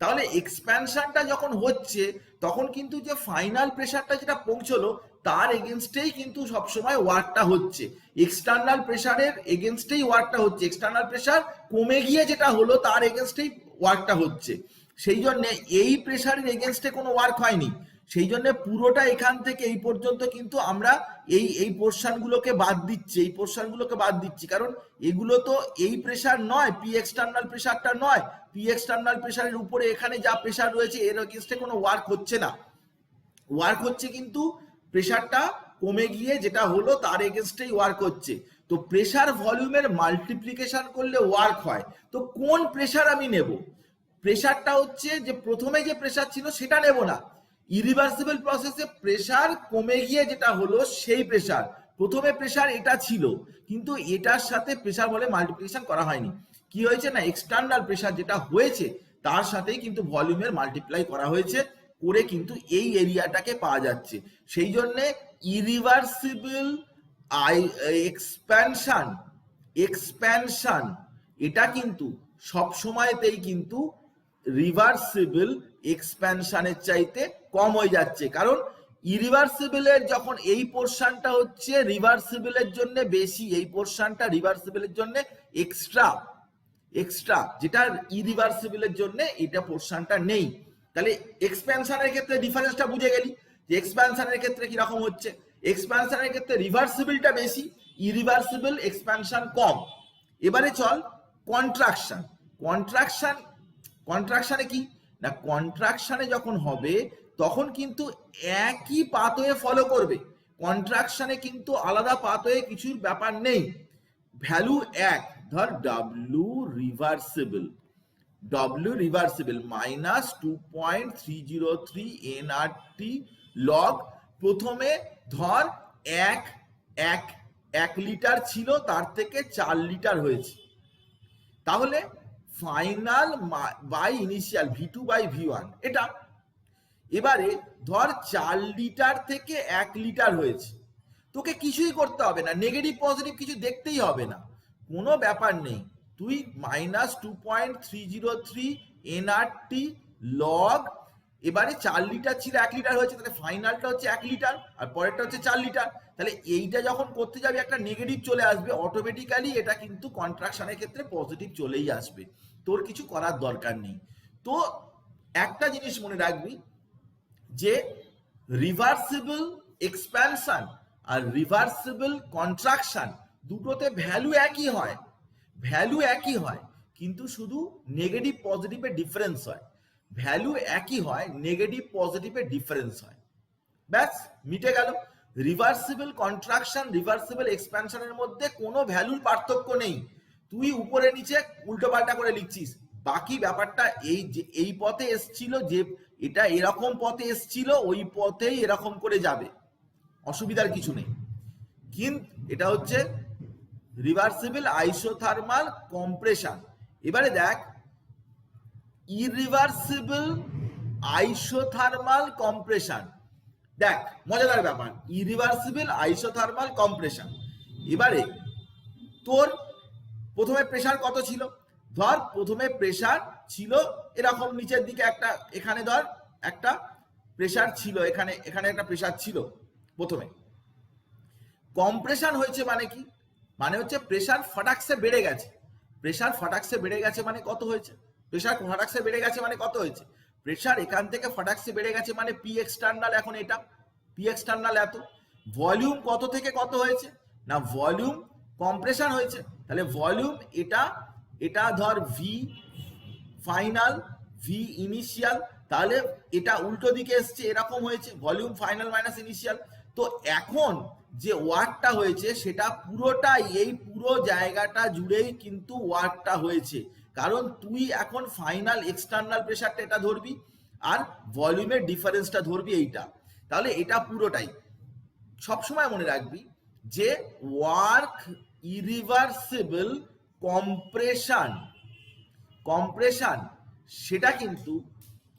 তাহলে এক্সপ্যানশনটা যখন হচ্ছে তখন কিন্তু যে ফাইনাল প্রেসারটা যেটা পৌঁছলো তার এগেনস্টেই কিন্তু সবসময় ওয়ার্কটা হচ্ছে, এক্সটার্নাল প্রেসারের এগেনস্টেই ওয়ার্কটা হচ্ছে, এক্সটার্নাল প্রেসার কমে গিয়ে যেটা হলো তার এগেনস্টেই ওয়ার্কটা হচ্ছে। সেই জন্য এই প্রেসারের এগেনস্টে কোনো ওয়ার্ক হয়নি, সেই জন্য পুরোটা এখান থেকে এই পর্যন্ত কিন্তু আমরা এই পোর্শনগুলোকে বাদ দিচ্ছি, এই পোর্শনগুলোকে বাদ দিচ্ছি, কারণ এগুলো তো এই প্রেসার নয়, পি এক্সটার্নাল প্রেসারটা নয়, পি এক্সটার্নাল প্রেসারের উপরে এখানে যা প্রেসার রয়েছে এর এগেনস্টে কোনো ওয়ার্ক হচ্ছে না, ওয়ার্ক হচ্ছে কিন্তু প্রেসারটা কমে গিয়ে যেটা হলো তার এগেনস্টেই ওয়ার্ক হচ্ছে। তো প্রেসার ভলিউমের মাল্টিপ্লিকেশন করলে ওয়ার্ক হয়, তো কোন প্রেসার আমি নেব? প্রেসারটা হচ্ছে যে প্রথমে যে প্রেসার ছিল সেটা নেব না, ইরিভার্সিবল প্রসেসে প্রেসার কমে গিয়ে যেটা হলো সেই প্রেসার, প্রথমে প্রেসার এটা ছিল কিন্তু এটার সাথে প্রেসার বলে মাল্টিপ্লিকেশন করা হয়নি, কি হয়েছে না এক্সটার্নাল প্রেসার যেটা হয়েছে তার সাথেই কিন্তু ভলিউমের মাল্টিপ্লাই করা হয়েছে, করে কিন্তু এই এরিয়াটাকে পাওয়া যাচ্ছে। সেই জন্য ইরিভার্সিবল এক্সপ্যানশন এক্সপ্যানশন এটা কিন্তু সব সময়তেই কিন্তু রিভার্সিবল এক্সপ্যানশনের চাইতে কম হয়ে যাচ্ছে, কারণ ইরিভার্সিবলের যখন এই পোর্শনটা হচ্ছে রিভার্সিবলের জন্য বেশি, এই পোর্শনটা রিভার্সিবলের জন্য এক্সট্রা, যেটা ইরিভার্সিবলের জন্য এটা পোর্শনটা নেই। তাহলে এক্সপ্যানশনের ক্ষেত্রে ডিফারেন্সটা বুঝে গেলি যে এক্সপ্যানশনের ক্ষেত্রে কি রকম হচ্ছে, এক্সপ্যানশনের ক্ষেত্রে রিভার্সিবলটা বেশি, ইরিভার্সিবল এক্সপ্যানশন কম। এবারে চল কন্ট্রাকশন, কন্ট্রাকশনে কি না, কন্ট্রাকশনে যখন হবে তখন কিন্তু একই পাথওয়ে ফলো করবে, কন্ট্রাকশনে কিন্তু আলাদা পাথওয়ে কিছুর ব্যাপার নেই, ভ্যালু এক, ধর W reversible minus 2.303 NRT log, প্রথমে ধর এক লিটার ছিল তার থেকে 4 লিটার হয়েছে, তাহলে final by initial V2 by V1 এটা, এবারে ধর 4 লিটার থেকে 1 লিটার হয়েছে, তোকে কিছুই করতে হবে না, নেগেটিভ পজিটিভ কিছু দেখতেই হবে না, কোনো ব্যাপার নেই, তুই মাইনাস 2.303 NRT লগ, এবারে 4 লিটার ছিল 1 লিটার হয়েছে, তাহলে ফাইনালটা হচ্ছে 1 লিটার আর পরেরটা হচ্ছে 4 লিটার, তাহলে এইটা যখন করতে যাবে একটা নেগেটিভ চলে আসবে অটোমেটিক্যালি, এটা কিন্তু কন্ট্রাকশনের ক্ষেত্রে পজিটিভ চলেই আসবে, তোর কিছু করার দরকার নেই। তো একটা জিনিস মনে রাখবি যে রিভার্সিবল এক্সপ্যানশন আর রিভার্সিবল কন্ট্রাকশন দুটোতে ভ্যালু একই হয়, কিন্তু শুধু নেগেটিভ পজিটিভে ডিফারেন্স হয়, ভ্যালু একই হয়, নেগেটিভ পজিটিভে ডিফারেন্স হয়, ব্যাস মিটে গেল। রিভার্সিবল কন্ট্রাকশন রিভার্সিবল এক্সপ্যানশনের মধ্যে কোনো ভ্যালুর পার্থক্য নেই, তুই উপরে নিচে উল্টো পাল্টা করে লিখছিস, বাকি ব্যাপারটা এই যে এই পথে এসছিল, যে এটা এরকম পথে এসছিল ওই পথেই এরকম করে যাবে, অসুবিধার কিছু নেই। কিন্তু এটা হচ্ছে রিভার্সিবল আইসোথার্মাল কম্প্রেশন। এবারে দেখ ইরিভার্সিবল আইসোথার্মাল কম্প্রেশন, দেখ মজাদার ব্যাপার, ইরিভার্সিবল আইসোথার্মাল কম্প্রেশন। এবারে তোর প্রথমে প্রেসার কত ছিল, ধর প্রথমে প্রেসার ছিল এরকম নিচের দিকে একটা, এখানে ধর একটা প্রেসার ছিল, এখানে একটা প্রেসার ছিল প্রথমে, কম্প্রেশন হয়েছে মানে কি, মানে হচ্ছে প্রেসার ফটাকসে বেড়ে গেছে, প্রেসার ফটাকসে বেড়ে গেছে মানে কত হয়েছে, প্রেসার ফটাকসে বেড়ে গেছে মানে কত হয়েছে, প্রেসার এখান থেকে ফটাকসে বেড়ে গেছে মানে পি এক্সটার্নাল, এখন এটা পি এক্সটার্নাল এত, ভলিউম কত থেকে কত হয়েছে না ভলিউম কম্প্রেশন হয়েছে, তাহলে ভলিউম এটা ধর ভি ফাইনাল ভি ইনিশিয়াল, তাহলে এটা উল্টো দিকে এসছে এরকম হয়েছে, ভলিউম ফাইনাল মাইনাস ইনিশিয়াল। তো এখন যে ওয়ার্কটা হয়েছে সেটা পুরোটাই এই পুরো জায়গাটা জুড়েই কিন্তু ওয়ার্কটা হয়েছে, কারণ তুই এখন ফাইনাল এক্সটার্নাল প্রেশারটা এটা ধরবি আর ভলিউমের ডিফারেন্সটা ধরবি এইটা। তাহলে এটা পুরোটাই সবসময় মনে রাখবি যে ওয়ার্ক ইরিভার্সিবল কম্প্রেশন, কম্প্রেশন সেটা কিন্তু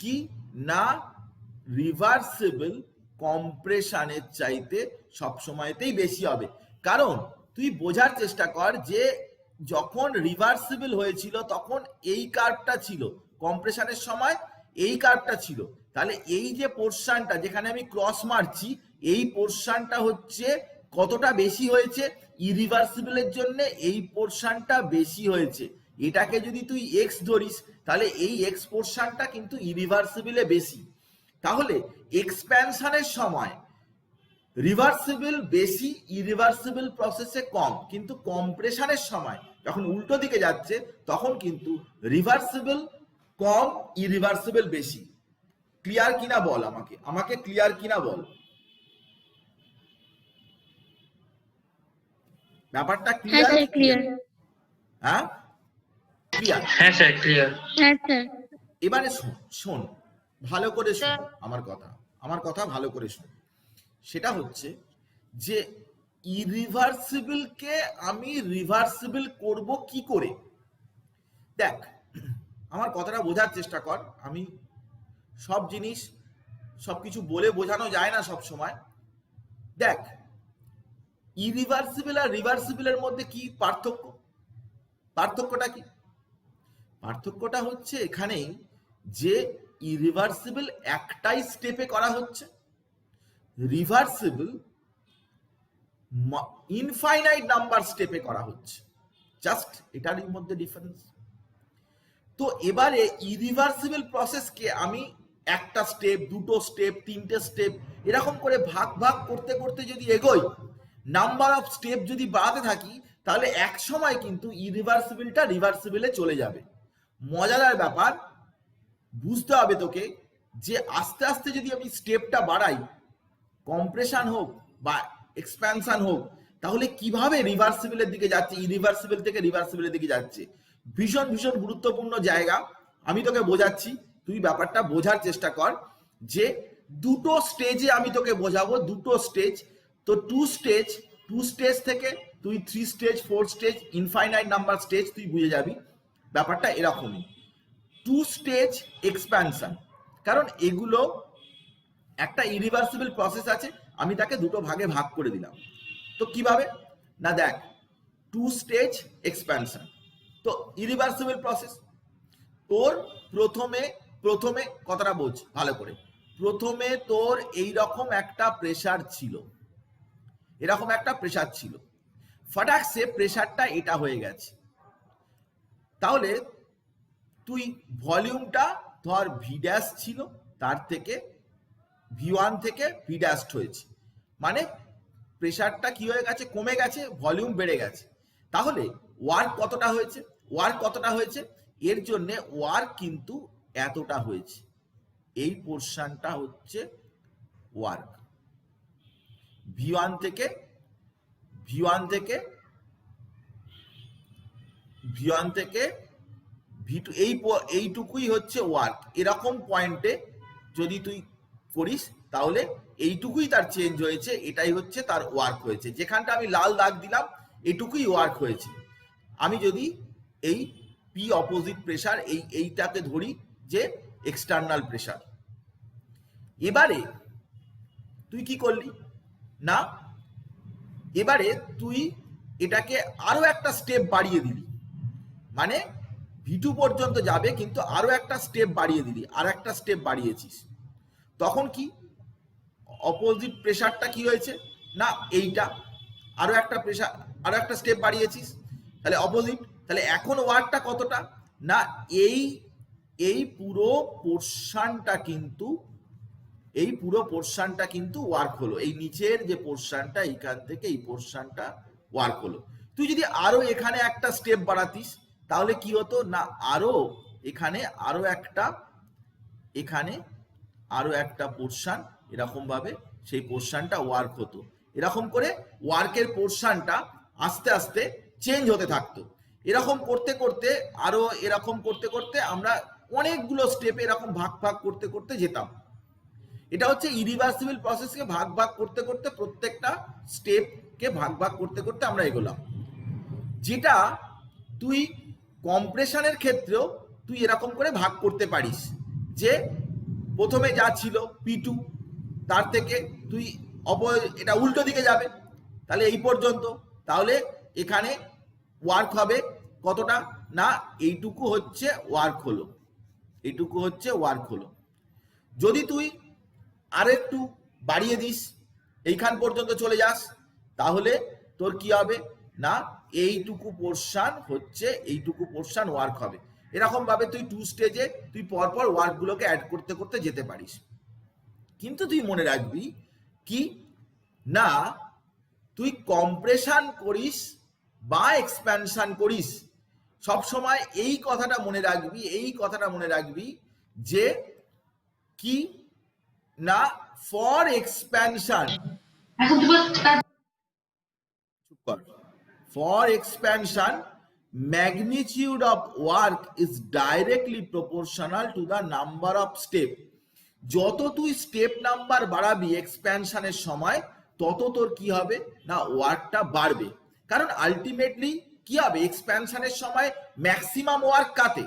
কি না রিভার্সিবল কম্প্রেশনের চাইতে সবসময়তেই বেশি হবে। কারণ তুই বোঝার চেষ্টা কর যে যখন রিভার্সিবল হয়েছিল তখন এই কার্ভটা ছিল, কম্প্রেশনের সময় এই কার্ভটা ছিল। তাহলে এই যে পোর্শনটা যেখানে আমি ক্রস মারছি এই পোর্শনটা হচ্ছে কতটা বেশি হয়েছে, ইরিভার্সিবলের জন্য এই পোর্শনটা বেশি হয়েছে। এটাকে যদি তুই এক্স ধরিস তাহলে এই এক্স পোর্শনটা কিন্তু ইরিভার্সিবলে বেশি। তাহলে এক্সপ্যানশনের সময় রিভার্সিবল বেশি, ইরিভার্সিবল প্রসেসে কম, কিন্তু কম্প্রেশনের সময় যখন উল্টো দিকে যাচ্ছে তখন কিন্তু রিভার্সিবল কম, ইরিভার্সিবল বেশি। ক্লিয়ার কিনা বল আমাকে, আমাকে ক্লিয়ার কিনা বল, ব্যাপারটা হ্যাঁ ক্লিয়ার? Sir clear. হ্যাঁ ক্লিয়ার? হ্যাঁ স্যার ক্লিয়ার। হ্যাঁ স্যার। এবারে শোন, শোন ভালো করে শোন আমার কথা, আমার কথা ভালো করে শোন। সেটা হচ্ছে যে ইরিভার্সিবলকে আমি রিভার্সিবল করব কি করে। দেখ আমার কথাটা বোঝার চেষ্টা কর, আমি সব জিনিস সবকিছু বলে বোঝানো যায় না সব সময়। দেখ ইরিভার্সিবল আর রিভার্সিবলের মধ্যে কি পার্থক্য, পার্থক্যটা কি? পার্থক্যটা হচ্ছে এখানেই যে ইরিভার্সিবল একটাই স্টেপে করা হচ্ছে, রিভার্সিবল ইনফাইনাইট নাম্বার স্টেপে করা হচ্ছে, জাস্ট এটারই মধ্যে ডিফারেন্স। তো এবারে ইরিভার্সিবল প্রসেসকে আমি একটা স্টেপ, দুটো স্টেপ, তিনটে স্টেপ এরকম করে ভাগ ভাগ করতে করতে যদি এগোই, নাম্বার অফ স্টেপ যদি বাড়াতে থাকি, তাহলে এক সময় কিন্তু ইরিভার্সিবলটা রিভার্সিবলে চলে যাবে। মজাদার ব্যাপার, বুঝতে হবে তোকে যে আস্তে আস্তে যদি আমি স্টেপটা বাড়াই, কম্প্রেশন হোক বা এক্সপ্যানশন হোক, তাহলে কিভাবে রিভার্সিবলের দিকে যাচ্ছে, ইরিভার্সিবল থেকে রিভার্সিবলের দিকে যাচ্ছে। ভীষণ ভীষণ গুরুত্বপূর্ণ জায়গা, আমি তোকে বোঝাচ্ছি, তুই ব্যাপারটা বোঝার চেষ্টা কর। যে দুটো স্টেজে আমি তোকে বোঝাবো, দুটো স্টেজ। তো টু স্টেজ থেকে তুই 3 stage, 4 stage, infinite number stage তুই বুঝে যাবি। ব্যাপারটা এরকমই, 2 স্টেজ এক্সপ্যানশন, কারণ এগুলো একটা ইরিভার্সিবল প্রসেস আছে, আমি তাকে দুটো ভাগে ভাগ করে দিলাম। তো কিভাবে না, দেখ 2 স্টেজ এক্সপ্যানশন, তো ইরিভার্সিবল প্রসেস। তোর প্রথমে কথাটা বোঝ ভালো করে, প্রথমে তোর এইরকম একটা প্রেসার ছিল, এরকম একটা প্রেসার ছিল, ফটাকসে প্রেসারটা এটা হয়ে গেছে। তাহলে তুই ভলিউমটা ধর ভি ড্যাশ ছিল, তার থেকে V1 থেকে ভি ড্যাশ হয়েছে, মানে প্রেসারটা কি হয়ে গেছে, কমে গেছে, ভলিউম বেড়ে গেছে। তাহলে ওয়ার্ক কতটা হয়েছে, ওয়ার্ক কতটা হয়েছে, এর জন্য ওয়ার্ক কিন্তু এতটা হয়েছে। এই পোর্শনটা হচ্ছে ওয়ার্ক, V1 থেকে V2, এইটুকুই হচ্ছে ওয়ার্ক। এরকম পয়েন্টে যদি তুই করিস তাহলে এইটুকুই তার চেঞ্জ হয়েছে, এটাই হচ্ছে তার ওয়ার্ক হয়েছে। যেখানটা আমি লাল দাগ দিলাম এটুকুই ওয়ার্ক হয়েছে। আমি যদি এই পি অপোজিট প্রেসার এইটাকে ধরি যে এক্সটার্নাল প্রেসার, এবারে তুই কি করলি না, এবারে তুই এটাকে আরো একটা স্টেপ বাড়িয়ে দিলি, মানে V2 পর্যন্ত যাবে কিন্তু আরো একটা স্টেপ বাড়িয়ে দিলি, আর একটা স্টেপ বাড়িয়েছিস। তখন কি অপোজিট প্রেসারটা কি হয়েছে না, এইটা আরো একটা প্রেসার, আরো একটা স্টেপ বাড়িয়েছিস, তাহলে অপোজিট। তাহলে এখন ওয়ার্কটা কতটা না, এই পুরো পোর্শনটা কিন্তু ওয়ার্ক হলো। এই নিচের যে পোর্শনটা, এইখান থেকে এই পোর্শনটা ওয়ার্ক হলো। তুই যদি আরো এখানে একটা স্টেপ বাড়াতিস তাহলে কি হতো না, এখানে আরো একটা পোর্শন এরকম ভাবে সেই পোর্শনটা ওয়ার্ক হতো। এরকম করে ওয়ার্কের পোর্শনটা আস্তে আস্তে চেঞ্জ হতে থাকতো। এরকম করতে করতে আরো এরকম করতে করতে আমরা অনেকগুলো স্টেপে এরকম ভাগ ভাগ করতে করতে যেতাম। এটা হচ্ছে ইরিভার্সিবল প্রসেসকে ভাগ ভাগ করতে করতে প্রত্যেকটা স্টেপকে ভাগ ভাগ করতে করতে আমরা এগোলাম। যেটা তুই কম্প্রেশনের ক্ষেত্রেও তুই এরকম করে ভাগ করতে পারিস, যে প্রথমে যা ছিল P2, তার থেকে তুই এটা উল্টো দিকে যাবে, তাহলে এই পর্যন্ত, তাহলে এখানে ওয়ার্ক হবে কতটা না এইটুকু হচ্ছে ওয়ার্ক হলো, এইটুকু হচ্ছে ওয়ার্ক হলো। যদি তুই আরেকটু বাড়িয়ে দিস, এইখান পর্যন্ত চলে যাস, তাহলে তোর কি হবে না এইটুকু পোর্শন হচ্ছে, এইটুকু পোর্শন ওয়ার্ক হবে। এরকম ভাবে তুই 2 স্টেজে তুই পরপর ওয়ার্কগুলোকে অ্যাড করতে করতে যেতে পারিস। কিন্তু তুই মনে রাখবি কি না তুই কম্প্রেশন করিস বা এক্সপ্যানশন করিস, সব সময় এই কথাটা মনে রাখবি, এই কথাটা মনে রাখবি যে কি না for expansion, for expansion magnitude of work is directly proportional to the number of step. যত তুই স্টেপ নাম্বার বাড়াবি এক্সপ্যানশনের সময় তত তোর কি হবে না ওয়ার্কটা বাড়বে। কারণ আলটিমেটলি কি হবে এক্সপ্যানশনের সময় ম্যাক্সিমাম ওয়ার্ক কাতে,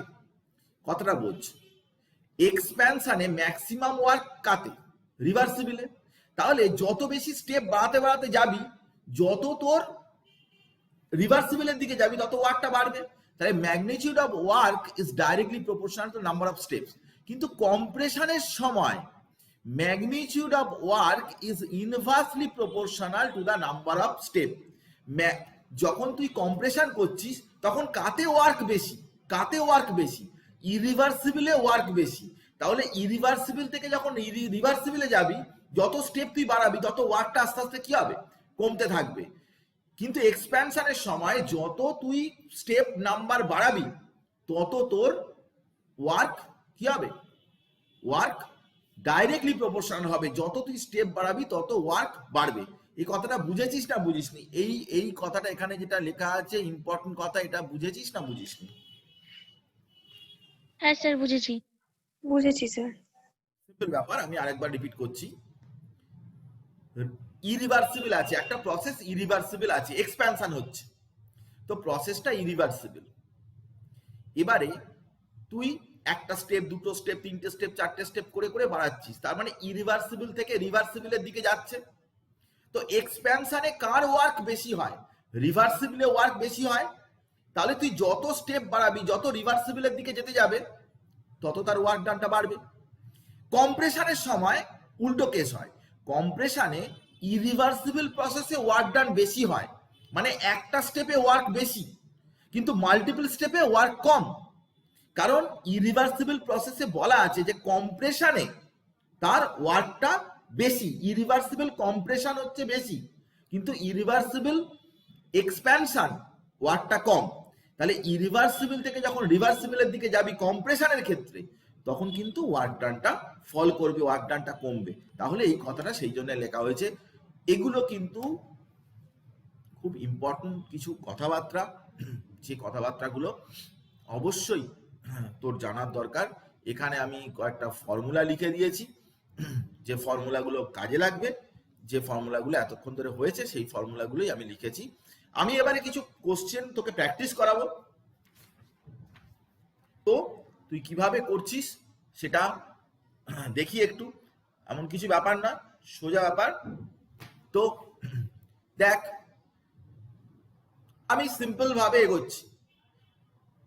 কথাটা বলছি, এক্সপ্যানশনে ম্যাক্সিমাম ওয়ার্ক কাতে রিভার্সিবলে। তাহলে যত বেশি স্টেপ বাড়াতে বাড়াতে যাবি, যত তোর রিভার্সিবলের দিকে যাবি, তত ওয়ার্কটা বাড়বে। তাহলে magnitude of work is directly proportional to number of steps. কিন্তু কম্প্রেশনের সময় magnitude of work is inversely proportional to the number of step. যখন তুই কম্প্রেশন করছিস তখন কাতে ওয়ার্ক বেশি, কাতে ওয়ার্ক বেশি, ইরিভার্সিবলে ওয়ার্ক বেশি। তাহলে ইরিভার্সিবল থেকে যখন রিভার্সিবলে যাবি, যত স্টেপ তুই বাড়াবি তত ওয়ার্কটা আস্তে আস্তে কি হবে কমতে থাকবে। কিন্তু এক্সপ্যানশনের সময় যত তুই স্টেপ নাম্বার বাড়াবি তত তোর ওয়ার্ক কি হবে, ওয়ার্ক ডাইরেক্টলি প্রপোর্শনাল হবে। যত তুই স্টেপ বাড়াবি তত ওয়ার্ক বাড়বে। এই কথাটা বুঝেছিস না বুঝিসনি? এই কথাটা এখানে যেটা লেখা আছে ইম্পর্টেন্ট কথা, এটা বুঝেছিস না বুঝিসনি? হ্যাঁ স্যার বুঝেছি। বুঝেছি স্যার। সিম্পল ব্যাপার, আমি আরেকবার রিপিট করছি। ইরিভার্সিবল আছে একটা প্রসেস, ইরিভার্সিবল আছে, এক্সপ্যানশন হচ্ছে, তো প্রসেসটা ইরিভার্সিবল। এবারে তুই একটা স্টেপ, দুটো স্টেপ, তিনটে স্টেপ, চারটে স্টেপ করে করে বাড়াচ্ছিস, তার মানে ইরিভার্সিবল থেকে রিভার্সিবলের দিকে যাচ্ছে। তো এক্সপ্যানশনে কার ওয়ার্ক বেশি হয়? রিভার্সিবলে ওয়ার্ক বেশি হয়। তাহলে তুই যত স্টেপ বাড়াবি, যত রিভার্সিবলের দিকে যেতে যাবে, তত তার ওয়ার্ক ডানটা বাড়বে। কম্প্রেশনের সময় উল্টো কেস হয়। কম্প্রেশনে ইরিভার্সিবল প্রসেসে ওয়ার্ক ডান বেশি হয়, মানে একটা স্টেপে ওয়ার্ক বেশি কিন্তু মাল্টিপল স্টেপে ওয়ার্ক কম। কারণ ইরিভার্সিবল প্রসেসে বলা আছে যে কম্প্রেশনে তার ওয়ার্কটা বেশি, ইরিভার্সিবল কম্প্রেশন হচ্ছে বেশি, কিন্তু ইরিভার্সিবল এক্সপ্যানশন ওয়ার্কটা কম। তাহলে ইরিভার্সিবল থেকে যখন রিভার্সিবলের দিকে যাবি কম্প্রেশনের ক্ষেত্রে, তখন কিন্তু ওয়ার্ক ডানটা ফল করবে, ওয়ার্ক ডানটা কমবে। তাহলে এই কথাটা সেই জন্য লেখা হয়েছে। এগুলো কিন্তু খুব ইম্পর্টেন্ট কিছু কথাবার্তা, যে কথাবার্তাগুলো অবশ্যই তোর জানার দরকার। এখানে আমি কয়েকটা ফর্মুলা লিখে দিয়েছি, যে ফর্মুলাগুলো কাজে লাগবে, যে ফর্মুলাগুলো এতক্ষণ ধরে হয়েছে সেই ফর্মুলাগুলোই আমি লিখেছি। আমি এবারে কিছু কোশ্চেন তোকে প্র্যাকটিস করাবো, তো তুই কিভাবে করছিস সেটা দেখি একটু। এমন কিছু ব্যাপার না, সোজা ব্যাপার। তো দেখ, আমি সিম্পল ভাবে এগোচ্ছি।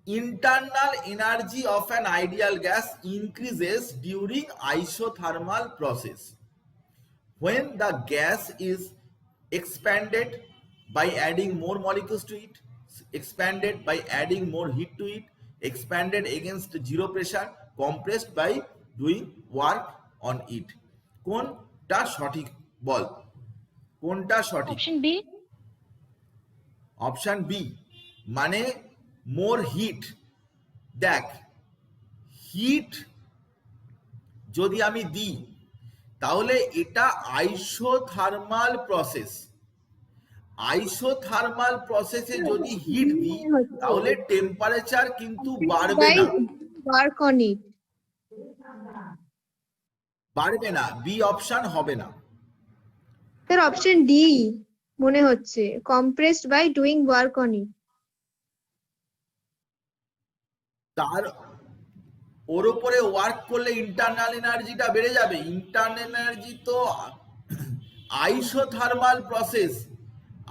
Internal energy of an ideal gas increases during isothermal process. When the gas is expanded by adding more molecules to it, expanded by adding more heat to it, expanded against zero pressure, compressed by doing work on it. কোনটা সঠিক বল, কোনটা সঠিক? Option B. Option B মানে মোর hit. দেখ, hit যদি আমি দিই তাহলে এটা আইসোথার্মাল প্রসেস। আইসোথার্মাল প্রসেসে যদি হিট দিই তাহলে টেম্পারেচার কিন্তু বাড়বে বাই না, ওয়ার্ক অন ইট। বাড়বে না, বি অপশন হবে না। স্যার অপশন ডি মনে হচ্ছে, compressed by doing work on it. তার ওর উপরে ওয়ার্ক করলে ইন্টারনাল এনার্জিটা বেড়ে যাবে। ইন্টারনাল এনার্জি তো আইসোথার্মাল প্রসেস,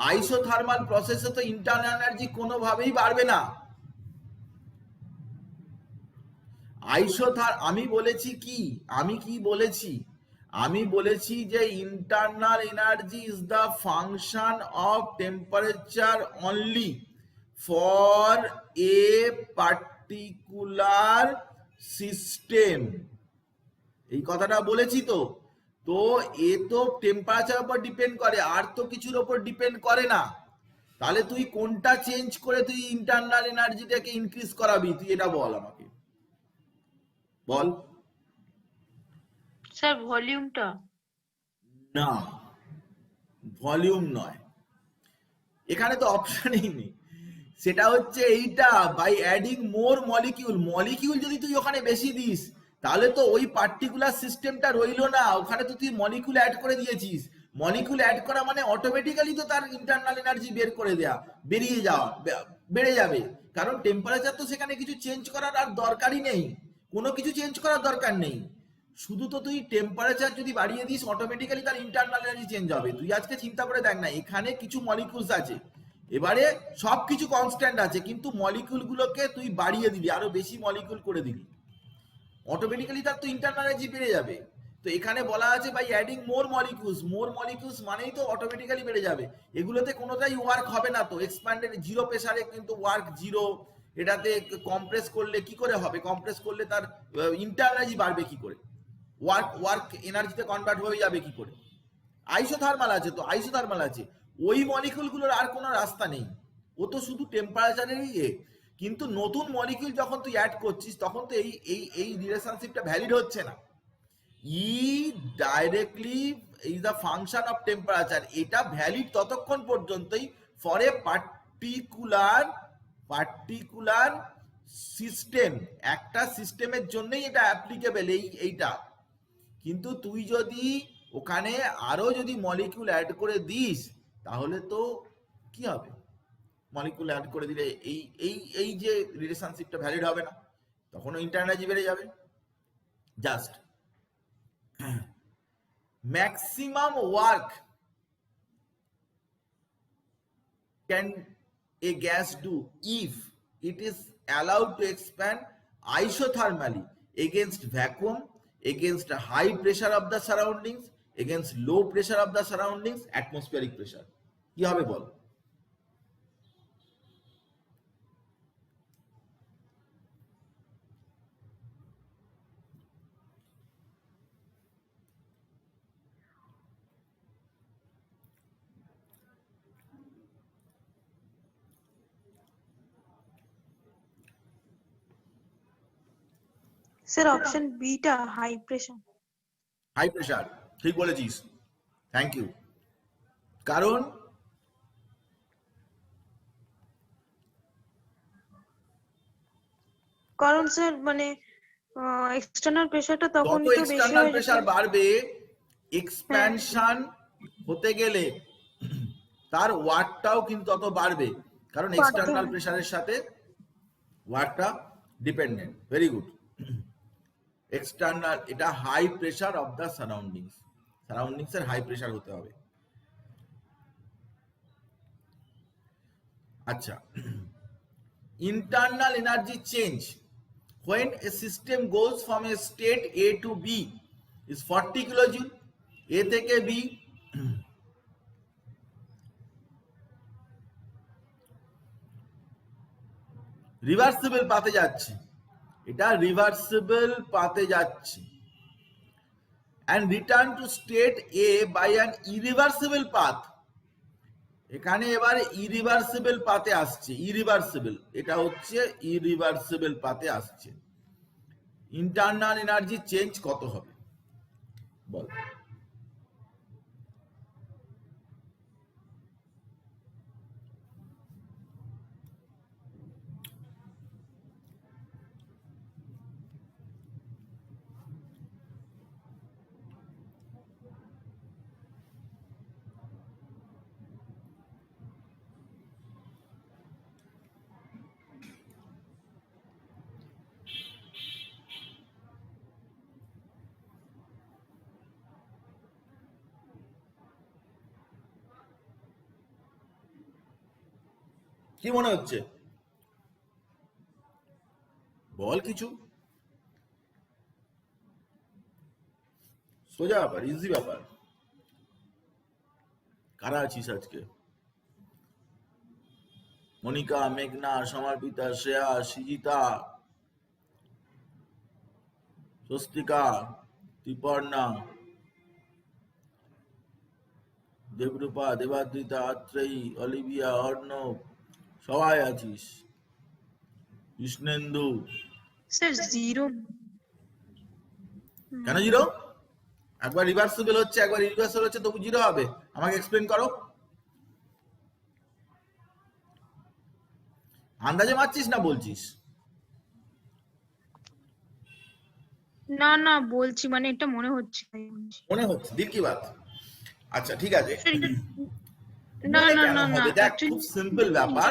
আইসোথার্মাল প্রসেসে তো ইন্টারনাল এনার্জি কোনোভাবেই বাড়বে না। আমি বলেছি কি, আমি কি বলেছি, আমি বলেছি যে internal energy is the function of temperature only for a particular system, এই কথাটা বলেছি তো। তো এ তো টেম্পারেচার উপর ডিপেন্ড করে, আর তো কিছুর উপর ডিপেন্ড করে না। তাহলে তুই কোনটা চেঞ্জ করে তুই ইন্টারনাল এনার্জিটাকে ইনক্রিজ করাবি, তুই এটা বল আমাকে, বল। স্যার ভলিউমটা। না, ভলিউম নয়, এখানে তো অপশনই নেই। সেটা হচ্ছে এইটা, by adding more molecule. Molecule যদি তুই ওখানে বেশি দিস তাহলে তো ওই পার্টিকুলার সিস্টেমটা রইলো না, ওখানে তো তুই মলিকিউল অ্যাড করে দিয়েছিস। মলিকিউল অ্যাড করা মানে অটোমেটিক্যালি তো তার ইন্টারনাল এনার্জি বের করে দেয়া, বেরিয়ে যাওয়া, বেড়ে যাবে। কারণ টেম্পারেচার তো সেখানে কিছু চেঞ্জ করার আর দরকারই নেই, কোনো কিছু চেঞ্জ করার দরকার নেই। শুধু তো তুই টেম্পারেচার যদি বাড়িয়ে দিস অটোমেটিক্যালি তার ইন্টারনাল এনার্জি চেঞ্জ হবে। তুই আজকে চিন্তা করে দেখ না, এখানে কিছু মলিকিউলস আছে, এবারে সবকিছু কনস্ট্যান্ট আছে, কিন্তু মলিকিউল গুলোকে তুই বাড়িয়ে দিলি, আরো বেশি মলিকিউল করে দিলি, অটোমেটিক্যালি তার তো ইন্টারনাল এনার্জি বেড়ে যাবে। তো এখানে বলা আছে by adding more molecules, more molecules মানেই তো অটোমেটিক্যালি বেড়ে যাবে। এগুলোতে কোনোটাই ওয়ার্ক হবে না তো, এক্সপ্যান্ডেড জিরো প্রেসারে কিন্তু ওয়ার্ক জিরো। এটাতে কম্প্রেস করলে কি করে হবে, কম্প্রেস করলে তার ইন্টারনাল এনার্জি বাড়বে কি করে, ওয়ার্ক এনার্জিতে কনভার্ট হয়ে যাবে কি করে। আইসোথার্মাল আছে তো, আইসোথার্মাল আছে, ওই মলিকিউলগুলোর আর কোনো রাস্তা নেই, ও তো শুধু টেম্পারেচারেরই কিন্তু নতুন মলিকিউল যখন তুই অ্যাড করছিস তখন তো এই এই এই রিলেশনশিপটা ভ্যালিড হচ্ছে না। E directly is the function of temperature, এটা ভ্যালিড ততক্ষণ পর্যন্তই ফর এ পার্টিকুলার সিস্টেম, একটা সিস্টেমের জন্যই এটা অ্যাপ্লিকেবল এইটা। কিন্তু তুই যদি ওখানে আরো যদি মলিকিউল অ্যাড করে দিস তাহলে তো কি হবে, মলিকিউল অ্যাড করে দিলে এই এই এই যে রিলেশনশিপটা ভ্যালিড হবে না, তখন ইন্টারনাল এনার্জি বেড়ে যাবে। Just maximum work can A gas do if it is allowed to expand isothermally against vacuum, against a high pressure of the surroundings, against low pressure of the surroundings, atmospheric pressure। কি হবে বল? Sir option B টা high pressure. High pressure, ঠিক বলেছিস, thank you. কারণ sir মানে external প্রেশারটা তখন যত তো বেশি এক্সটার্নাল হয়ে প্রেশার যাবে। বাড়বে, এক্সপ্যানশন হতে গেলে তার ওয়ার্কটাও কিন্তু তত বাড়বে, কারণ এক্সটার্নাল প্রেশারের সাথে ওয়ার্কটা ডিপেন্ডেন্ট। Very good. এক্সটার্নাল, এটা high pressure of the surroundings, surroundings এর হাই প্রেশার হতে হবে। আচ্ছা, internal energy change when a system goes from a state A to B is 40 kilojoule, A থেকে B। রিভার্সিবল পাতে যাচ্ছে, এটা রিভার্সিবল পাতে যাচ্ছে, and return to state A by an irreversible path। এখানে এবার ইরিভার্সিবল পাতে আসছে, ইরিভার্সিবল, এটা হচ্ছে ইরিভার্সিবল পাতে আসছে। ইন্টারনাল এনার্জি চেঞ্জ কত হবে বল? কি মনে হচ্ছে? বল কিছু। সোজা ব্যাপার, ইজি ব্যাপার। কারা আছিস আজকে? মনিকা, মেঘনা, সমর্পিতা, শ্রেয়া, সৃজিতা, স্বস্তিকা, ত্রিপর্ণা, দেবরূপা, দেবাদ্রিতা, আত্রেয়ী, অলিভিয়া, অর্ণব, সবাই আছিস। কৃষ্ণেন্দু। Sir zero. কেন জিরো? একবার রিভার্সিবল হচ্ছে, একবার ইরিভার্সিবল হচ্ছে, তবু জিরো হবে? আমাকে এক্সপ্লেন করো। আন্দাজে মারছিস না বলছিস? না না বলছি, মানে এটা মনে হচ্ছে। মনে হচ্ছে, দিল কি বাত। আচ্ছা ঠিক আছে, স্যার, না মনে না কেন না না হবে? দেখ, খুব সিম্পল ব্যাপার।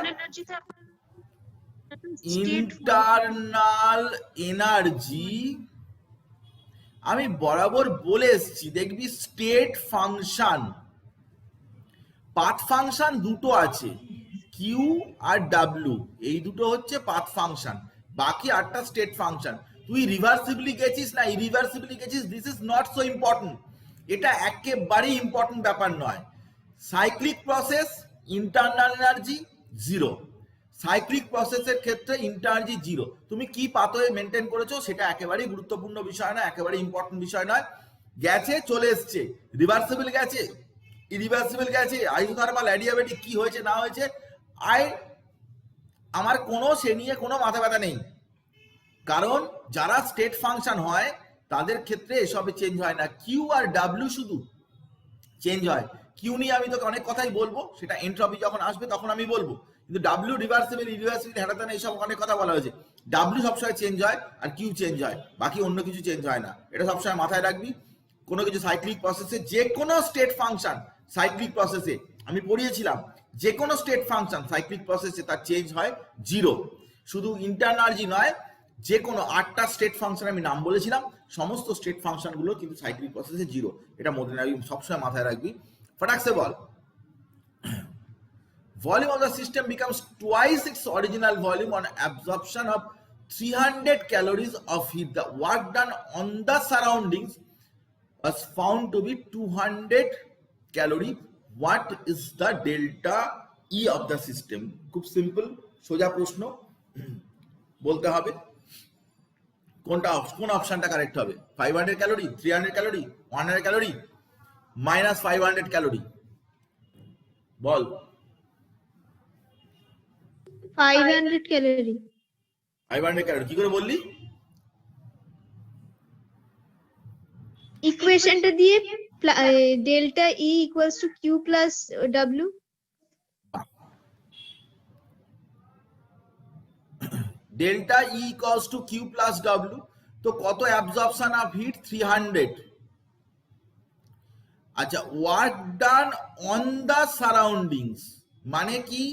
ইন্টারনাল এনার্জি আমি বরাবর বলে এসছি, দেখবি স্টেট ফাংশন, পাথ ফাংশন দুটো আছে, কিউ আর ডাব্লিউ, এই দুটো হচ্ছে পাথ ফাংশন, বাকি 8টা স্টেট ফাংশন। তুই রিভার্সিবলি গেছিস না ইরিভার্সিবলি গেছিস, this is not so important, এটা একেবারেই ইম্পর্টেন্ট ব্যাপার নয়। Cyclic process, internal energy zero. Cyclic প্রসেসের ক্ষেত্রে ইন্টারনাল জিরো। তুমি কি পাথওয়ে মেনটেন করেছো সেটা একেবারেই গুরুত্বপূর্ণ বিষয় নয়, একেবারে ইম্পর্টেন্ট বিষয় নয়। গেছে, চলে এসছে, রিভার্সিবল গেছে, ইরিভার্সিবল গেছে, আইসোথার্মাল, অ্যাডিয়াবেটিক, কি হয়েছে না হয়েছে আমার কোনো সে নিয়ে কোনো মাথা ব্যথা নেই। কারণ যারা স্টেট ফাংশন হয় তাদের ক্ষেত্রে এসবে চেঞ্জ হয় না, কিউ আর ডাব্লিউ শুধু চেঞ্জ হয়। কিউ নিয়ে আমি তোকে অনেক কথাই বলবো, সেটা এন্ট্রপি যখন আসবে তখন আমি বলবো, কিন্তু ডাব্লিউ রিভার্সিবল, ইরিভার্সিবল, হ্যাটাতানা এইসব অনেক কথা বলা হয়েছে। ডাব্লিউ সবসময় চেঞ্জ হয় আর কিউ চেঞ্জ হয়, বাকি অন্য কিছু চেঞ্জ হয় না, এটা সবসময় মাথায় রাখবি। কোনো কিছু সাইক্লিক প্রসেসে, যে কোনো স্টেট ফাংশন সাইক্লিক প্রসেসে আমি পড়িয়েছিলাম, যে কোনো স্টেট ফাংশন সাইক্লিক প্রসেসে তার চেঞ্জ হয় জিরো। শুধু ইন্টারনার্জি নয়, যে কোনো 8টা স্টেট ফাংশন আমি নাম বলেছিলাম, সমস্ত স্টেট ফাংশন গুলো কিন্তু সাইক্লিক প্রসেসে জিরো, এটা মনে রাখবি, সবসময় মাথায় রাখবি। ফটাক সে বল। Volume of the system becomes twice its original volume on absorption of 300 calories of heat. The work done on the surroundings was found to be 200 calorie. What is the delta E of the system? খুব simple, সোজা প্রশ্ন, বলতে হবে কোনটা, কোন অপশনটা correct হবে। 500 calorie, 300 calorie, 100 calorie, minus 500 calorie, বল। 500 ক্যালোরি। 500 ক্যালোরি কি করে বললি? ইকুয়েশনটা দিয়ে delta E equals to Q plus W. Delta E equals to Q plus W, তো কত অ্যাবজর্পশন অফ হিট? 300। আচ্ছা, work done on the surroundings মানে কি?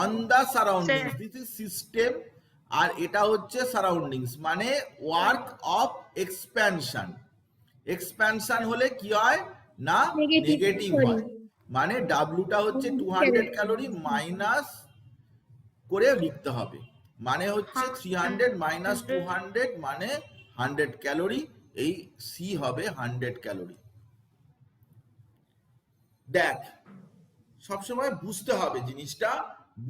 On the surroundings, this is system, আর এটা হচ্ছে সারাউন্ডিংস, মানে ওয়ার্ক অফ এক্সপ্যানশন। এক্সপ্যানশন হলে কি হয় না, নেগেটিভ হয়, মানে ডাব্লিউটা হচ্ছে 200 ক্যালোরি মাইনাস করে লিখতে হবে, মানে হচ্ছে 300 মাইনাস 200 মানে 100 ক্যালোরি, এই সি হবে 100 ক্যালোরি। দেখ, সবসময় বুঝতে হবে জিনিসটা,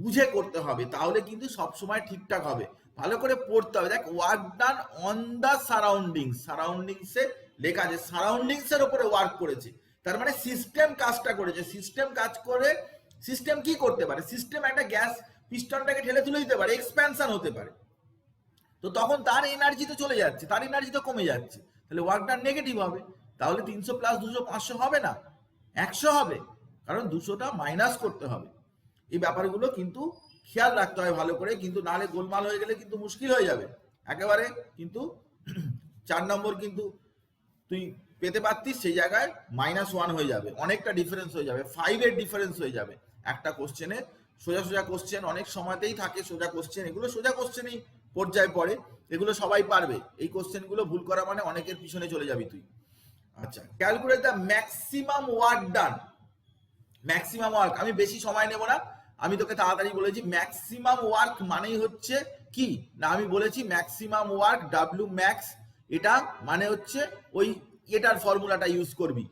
বুঝে করতে হবে, তাহলে কিন্তু সবসময় ঠিকঠাক হবে। ভালো করে পড়তে হবে। দেখ, work done on the surroundings, সারাউন্ডিংসে লেখা আছে, সারাউন্ডিংস এর উপরে ওয়ার্ক করেছে, তার মানে সিস্টেম কাজটা করেছে। সিস্টেম কাজ করে, সিস্টেম কি করতে পারে? সিস্টেম একটা গ্যাস পিস্টনটাকে ঠেলে তুলে দিতে পারে, এক্সপ্যানশন হতে পারে, তো তখন তার এনার্জি তো চলে যাচ্ছে, তার এনার্জি তো কমে যাচ্ছে, তাহলে ওয়ার্ক ডান নেগেটিভ হবে। তাহলে 300 প্লাস 200 500 হবে না, 100 হবে, কারণ 200টা মাইনাস করতে হবে। এই ব্যাপারগুলো কিন্তু খেয়াল রাখতে হয় ভালো করে, কিন্তু নাহলে গোলমাল হয়ে গেলে কিন্তু মুশকিল হয়ে যাবে একেবারে। কিন্তু 4 নম্বর কিন্তু তুই পেতে পারতিস, সেই জায়গায় -1 হয়ে যাবে, অনেকটা ডিফারেন্স হয়ে যাবে, 5 এর ডিফারেন্স হয়ে যাবে একটা কোশ্চেনে। সোজা সোজা কোশ্চেন অনেক সময়তেই থাকে, সোজা কোশ্চেন, এগুলো সোজা কোশ্চেনই পর্যায়ে পড়ে, এগুলো সবাই পারবে। এই কোশ্চেনগুলো ভুল করা মানে অনেকের পিছনে চলে যাবি তুই। আচ্ছা, calculate the maximum work done. Maximum work, আমি বেশি সময় নেব না, আমি তোকে তাড়াতাড়ি বলেছি ম্যাক্সিমাম ওয়ার্ক মানেই হচ্ছে কি না, আমি বলেছি ম্যাক্সিমাম ওয়ার্ক ডাব্লিউ ম্যাক্স, এটা মানে হচ্ছে ওই এটার ফর্মুলাটা ইউজ করবি,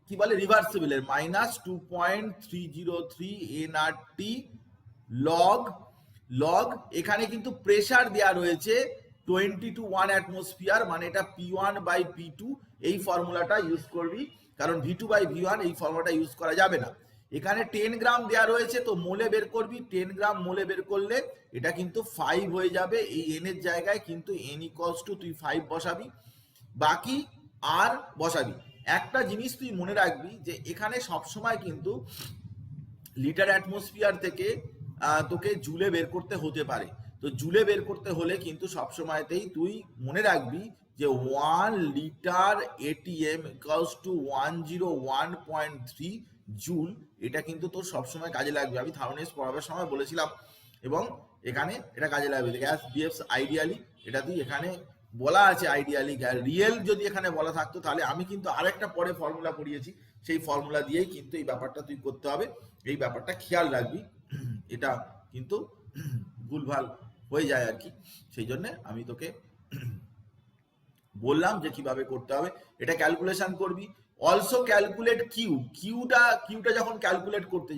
কি বলে রিভার্সিবলের -2.303 এনআরটি লগ লগ, এখানে কিন্তু প্রেসার দেওয়া রয়েছে 20 to 1 অ্যাটমসফিয়ার, মানে এটা P1/P2, এই ফর্মুলাটা ইউজ করবি, কারণ V2/V1 এই ফর্মুলাটা ইউজ করা যাবে না। এখানে 10 গ্রাম দেওয়া রয়েছে, তো মোলে বের করবি, 10 গ্রাম মোলে বের করলে এটা কিন্তু 5 হয়ে যাবে, এই n এর জায়গায় কিন্তু n = তুই 5 বসাবি, বাকি আর বসাবি। একটা জিনিস তুই মনে রাখবি যে এখানে সবসময় কিন্তু লিটার অ্যাটমসফিয়ার থেকে তোকে জুলে বের করতে হতে পারে, তো জুলে বের করতে হলে কিন্তু সবসময়তেই তুই মনে রাখবি যে 1 লিটার এটিএম = 101.3 জুল, এটা কিন্তু তোর সবসময় কাজে লাগবে। আমি থার্মোডাইনামিক্স পড়াবার সময় বলেছিলাম, এবং এখানে এটা কাজে লাগবে। গ্যাস বিহেভস আইডিয়ালি, এটা তুই এখানে বলা আছে আইডিয়ালি, রিয়েল যদি এখানে বলা থাকতো তাহলে আমি কিন্তু আরেকটা পরে ফর্মুলা পড়িয়েছি, সেই ফর্মুলা দিয়েই কিন্তু এই ব্যাপারটা তুই করতে হবে, এই ব্যাপারটা খেয়াল রাখবি, এটা কিন্তু ভুলভাল হয়ে যায় আর কি, সেই জন্য আমি তোকে বললাম যে কিভাবে করতে হবে। এটা ক্যালকুলেশন করবি, অলসো ক্যালকুলেট কিউটা যখন ক্যালকুলেট করতে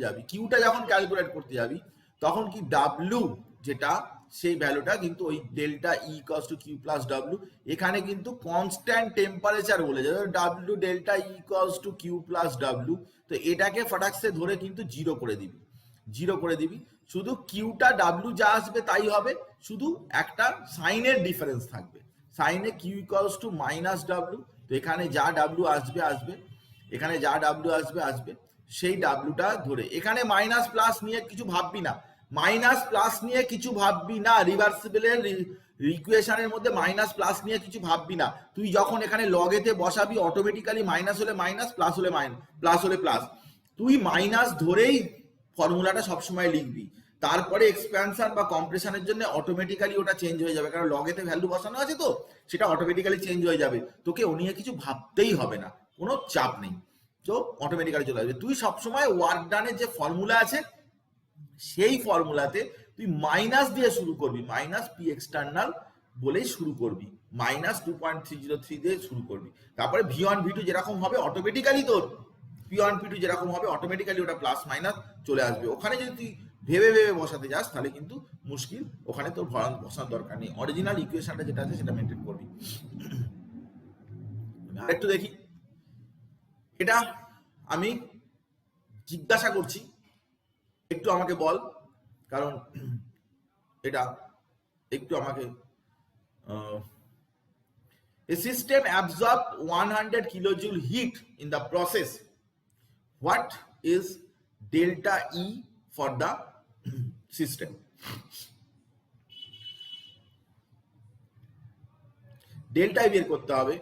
যাবি তখন কি ডাব্লিউ যেটা সেই ভ্যালুটা কিন্তু ওই ডেল্টা ই = Q + W, এখানে কিন্তু কনস্ট্যান্ট টেম্পারেচার বলে যাবে, ডাব্লিউ ডেল্টা ই = Q + W, তো এটাকে ফটাকসে ধরে কিন্তু জিরো করে দিবি, শুধু কিউটা ডাব্লিউ যা আসবে তাই হবে, শুধু একটা সাইনের ডিফারেন্স থাকবে, সাইনে Q = -W, তো এখানে যা ডাব্লিউ আসবে এখানে যা ডাব্লিউ আসবে সেই ডাব্লিউটা ধরে, এখানে মাইনাস প্লাস নিয়ে কিছু ভাববি না, রিভার্সিবলের ইকুয়েশনের মধ্যে মাইনাস প্লাস নিয়ে কিছু ভাববি না, তুই যখন এখানে লগেতে বসাবি অটোমেটিক্যালি মাইনাস হলে মাইনাস, প্লাস হলে প্লাস, তুই মাইনাস ধরেই ফর্মুলাটা সবসময় লিখবি, তারপরে এক্সপ্যানশন বা কম্প্রেশনের জন্য অটোমেটিক্যালি ওটা চেঞ্জ হয়ে যাবে, কারণ লগেতে ভ্যালু বসানো আছে, তো সেটা অটোমেটিক্যালি চেঞ্জ হয়ে যাবে, তোকে ও নিয়ে কিছু ভাবতেই হবে না, কোনো চাপ নেই, তো অটোমেটিক্যালি চলে আসবে। তুই সবসময় ওয়ার্ক ডানের যে ফর্মুলা আছে সেই ফর্মুলাতে তুই মাইনাস দিয়ে শুরু করবি, মাইনাস পি এক্সটার্নাল বলেই শুরু করবি, -2.303 দিয়ে শুরু করবি, তারপরে V1 V2 যেরকম হবে অটোমেটিক্যালি তোর P1 P2 যেরকম হবে অটোমেটিক্যালি ওটা প্লাস মাইনাস চলে আসবে। ওখানে যদি তুই ভেবে বসাতে যাস তাহলে কিন্তু মুশকিল, ওখানে তোর বসানোর দরকার নেই, অরিজিনাল ইকুয়েশনটা যেটা আছে সেটা মেনটেন করবি। আরেকটু দেখি, এটা আমি জিজ্ঞাসা করছি, একটু আমাকে বল, কারণ এটা একটু আমাকে a system absorb 100 kilojoule heat in the process, what is delta E for the system? Delta বের করতে হবে,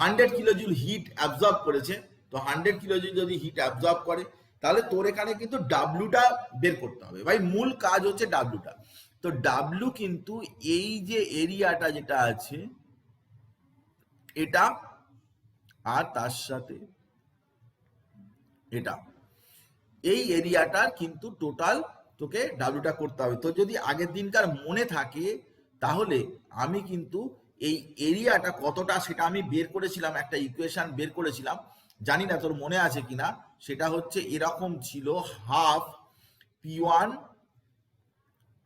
100 কিলোজুল হিট অ্যাবজর্ব করেছে, তো 100 কিলোজুল যদি হিট অ্যাবজর্ব করে তাহলে তোর এখানে কিন্তু ডাব্লুটা বের করতে হবে, ভাই মূল কাজ হচ্ছে ডাব্লুটা, তো ডাব্লু কিন্তু এই যে এরিয়াটা যেটা আছে এটা আর তার সাথে এটা, এই এরিয়াটার কিন্তু টোটাল তোকে ডাব্লুটা করতে হবে। তো যদি আগের দিনকার মনে থাকে তাহলে আমি কিন্তু এই এরিয়াটা কতটা সেটা আমি বের করেছিলাম, একটা ইকুয়েশন বের করেছিলাম, জানি না তোর মনে আছে কিনা, সেটা হচ্ছে এরকম ছিল, half P1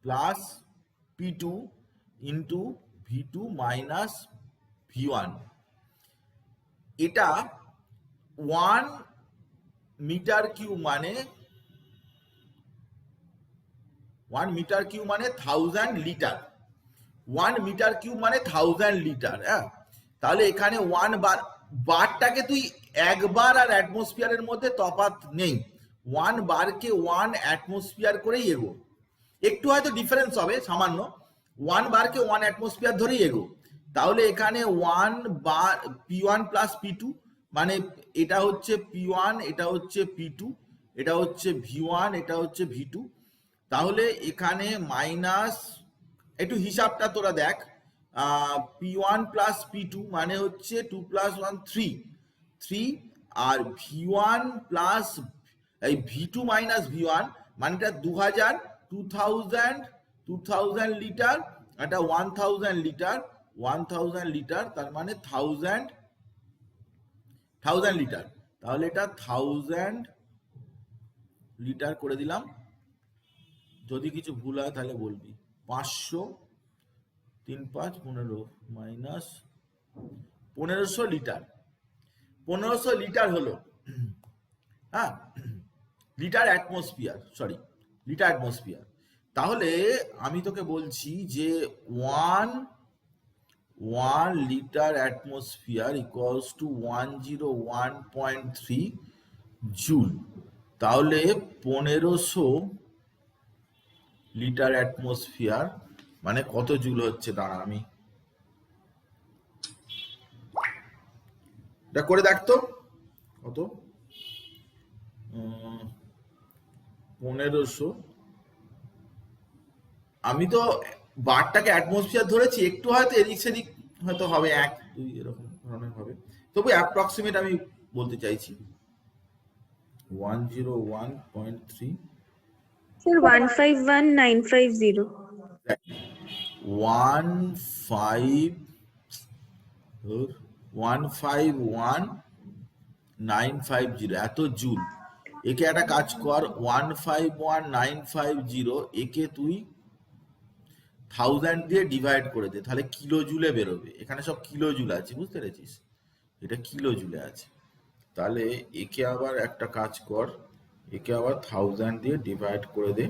plus P2 into V2 minus V1, এটা 1 মিটার কিউব মানে 1000 লিটার, 1 মিটার কিউব মানে 1000 লিটার, হ্যাঁ, তাহলে এখানে 1 বারটাকে তুই একবার আর অ্যাটমসফিয়ারের মধ্যে তফাৎ নেই, 1 বারকে 1 অ্যাটমসফিয়ার করেই এগো, একটু হয়তো ডিফারেন্স হবে সামান্য, 1 বারকে 1 অ্যাটমসফিয়ার ধরেই এগো, তাহলে এখানে 1 বার P1 প্লাস P2 মানে এটা হচ্ছে P1, এটা হচ্ছে P2, এটা হচ্ছে V1, এটা হচ্ছে V2, তাহলে এখানে মাইনাস, একটু হিসাবটা তোরা দেখ, P1 প্লাস P2 মানে হচ্ছে 2 + 1 3, আর V1 প্লাস এই V2 মাইনাস V1 মানেটা 2000, 2000 লিটার, এটা 1000 লিটার, 1000 লিটার, তার মানে 1000 লিটার। তাহলে এটা 1000 লিটার করে দিলাম। যদি কিছু ভুল হয় তাহলে বলবি। 500, 3 5 15 মাইনাস 1500 লিটার। 1500 লিটার হলো, হ্যাঁ, litre atmosphere, sorry, litre atmosphere. তাহলে আমি তোকে বলছি যে 1 litre atmosphere equals to 101.3 joule. তাহলে 1500 লিটার অ্যাটমসফিয়ার মানে কত জুল হচ্ছে? দাঁড়া, আমি এটা করে দেখতো কত। 1500, আমি তো বারটাকে অ্যাটমসফিয়ার ধরেছি, একটু হয়তো এদিক সেদিক হয়তো হবে, 1 2 এরকম ধরনের হবে, তবু অ্যাপ্রক্সিমেট আমি বলতে চাইছি 101.3। Sir, 151950. 151,950 এত জুল। একে একটা কাজ কর, 151,950 একে তুই 1000 দিয়ে ডিভাইড করে দে, তাহলে কিলো জুলে বেরোবে। এখানে সব কিলো জুল আছে, বুঝতে পেরেছিস? এটা কিলো জুলে আছে। তাহলে একে আবার একটা কাজ কর, একে আবার 1000 দিয়ে ডিভাইড করে দে,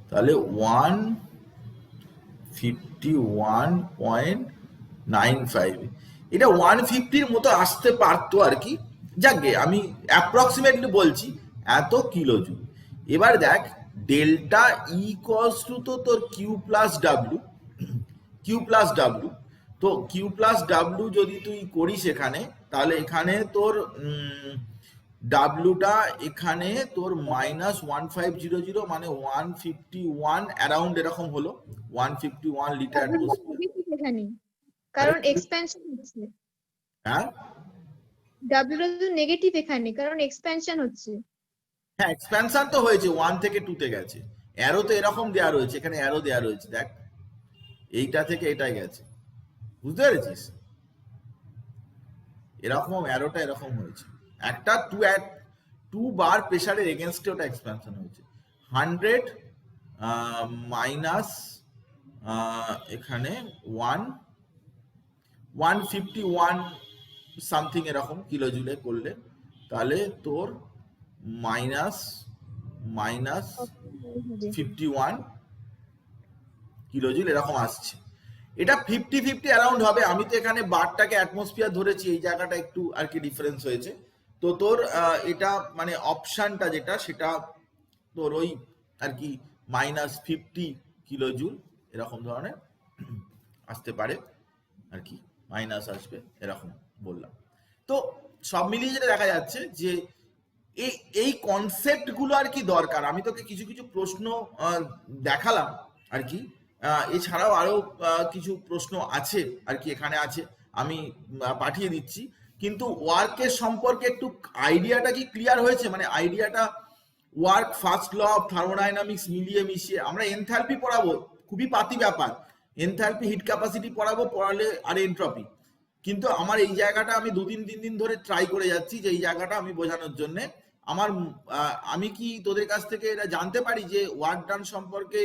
তাহলে 151.95। এটা 150-র মতো আসতে পারতো আর কি, যাকে আমি অ্যাপ্রক্সিমেটলি বলছি এত কিলো জুল। এবার দেখ ডেল্টা ইকুয়ালস টু তো তোর কিউ প্লাস ডাব্লিউ, তো কিউ প্লাস ডাব্লিউ যদি তুই করিস এখানে, তাহলে এখানে তোর ডাব্লিউটা এখানে তোর -1500 মানে 151 অ্যারাউন্ড এরকম হলো, 151 লিটার। এখানে কারণ এক্সপেনশন হচ্ছে, হ্যাঁ ডাব্লিউ তো নেগেটিভ এখানে কারণ এক্সপেনশন হচ্ছে। হ্যাঁ, এক্সপ্যানশন তো হয়েছে, 1 থেকে 2 তে গেছে। অ্যারো তো এরকম দেয়া রয়েছে, এখানে অ্যারো দেয়া রয়েছে, দেখ এইটা থেকে এটাই গেছে, বুঝতে পেরেছিস? এরকম অ্যারোটা এরকম হয়েছে, একটা 2 বার প্রেসারের এগেনস্টে ওটা এক্সপ্যানশন হয়েছে। 100 মাইনাস এখানে 151 সামথিং এরকম কিলো জুলে করলে, তাহলে তোর মাইনাস 51 কিলো জুল এরকম আসছে। এটা 50-50 অ্যারাউন্ড হবে। আমি তো এখানে বারটাকে অ্যাটমসফিয়ার ধরেছি, এই জায়গাটা একটু আর কি ডিফারেন্স হয়েছে। তো তোর এটা মানে অপশনটা যেটা, সেটা তোর ওই আর কি -50 কিলো জুল এরকম ধরনের আসতে পারে আর কি, মাইনাস আসবে এরকম বললাম। তো সব মিলিয়ে যেটা দেখা যাচ্ছে যে এই কনসেপ্ট গুলো আর কি দরকার। আমি তোকে কিছু কিছু প্রশ্ন দেখালাম আর কি, এছাড়াও আরো কিছু প্রশ্ন আছে আর কি, এখানে আছে, আমি পাঠিয়ে দিচ্ছি। কিন্তু ওয়ার্কের সম্পর্কে একটু আইডিয়াটা কি ক্লিয়ার হয়েছে? মানে আইডিয়াটা, work, first law of thermodynamics মিলিয়ে মিশিয়ে আমরা এনথালপি পড়াবো, খুবই পাতি ব্যাপার। এনথালপি, হিট ক্যাপাসিটি পড়ালে আর এন্ট্রপি। কিন্তু আমার এই জায়গাটা আমি 2-3 দিন ধরে ট্রাই করে যাচ্ছি যে এই জায়গাটা আমি বোঝানোর জন্য। আমি কি তোদের কাছ থেকে এটা জানতে পারি যে ওয়ার্ক ডান সম্পর্কে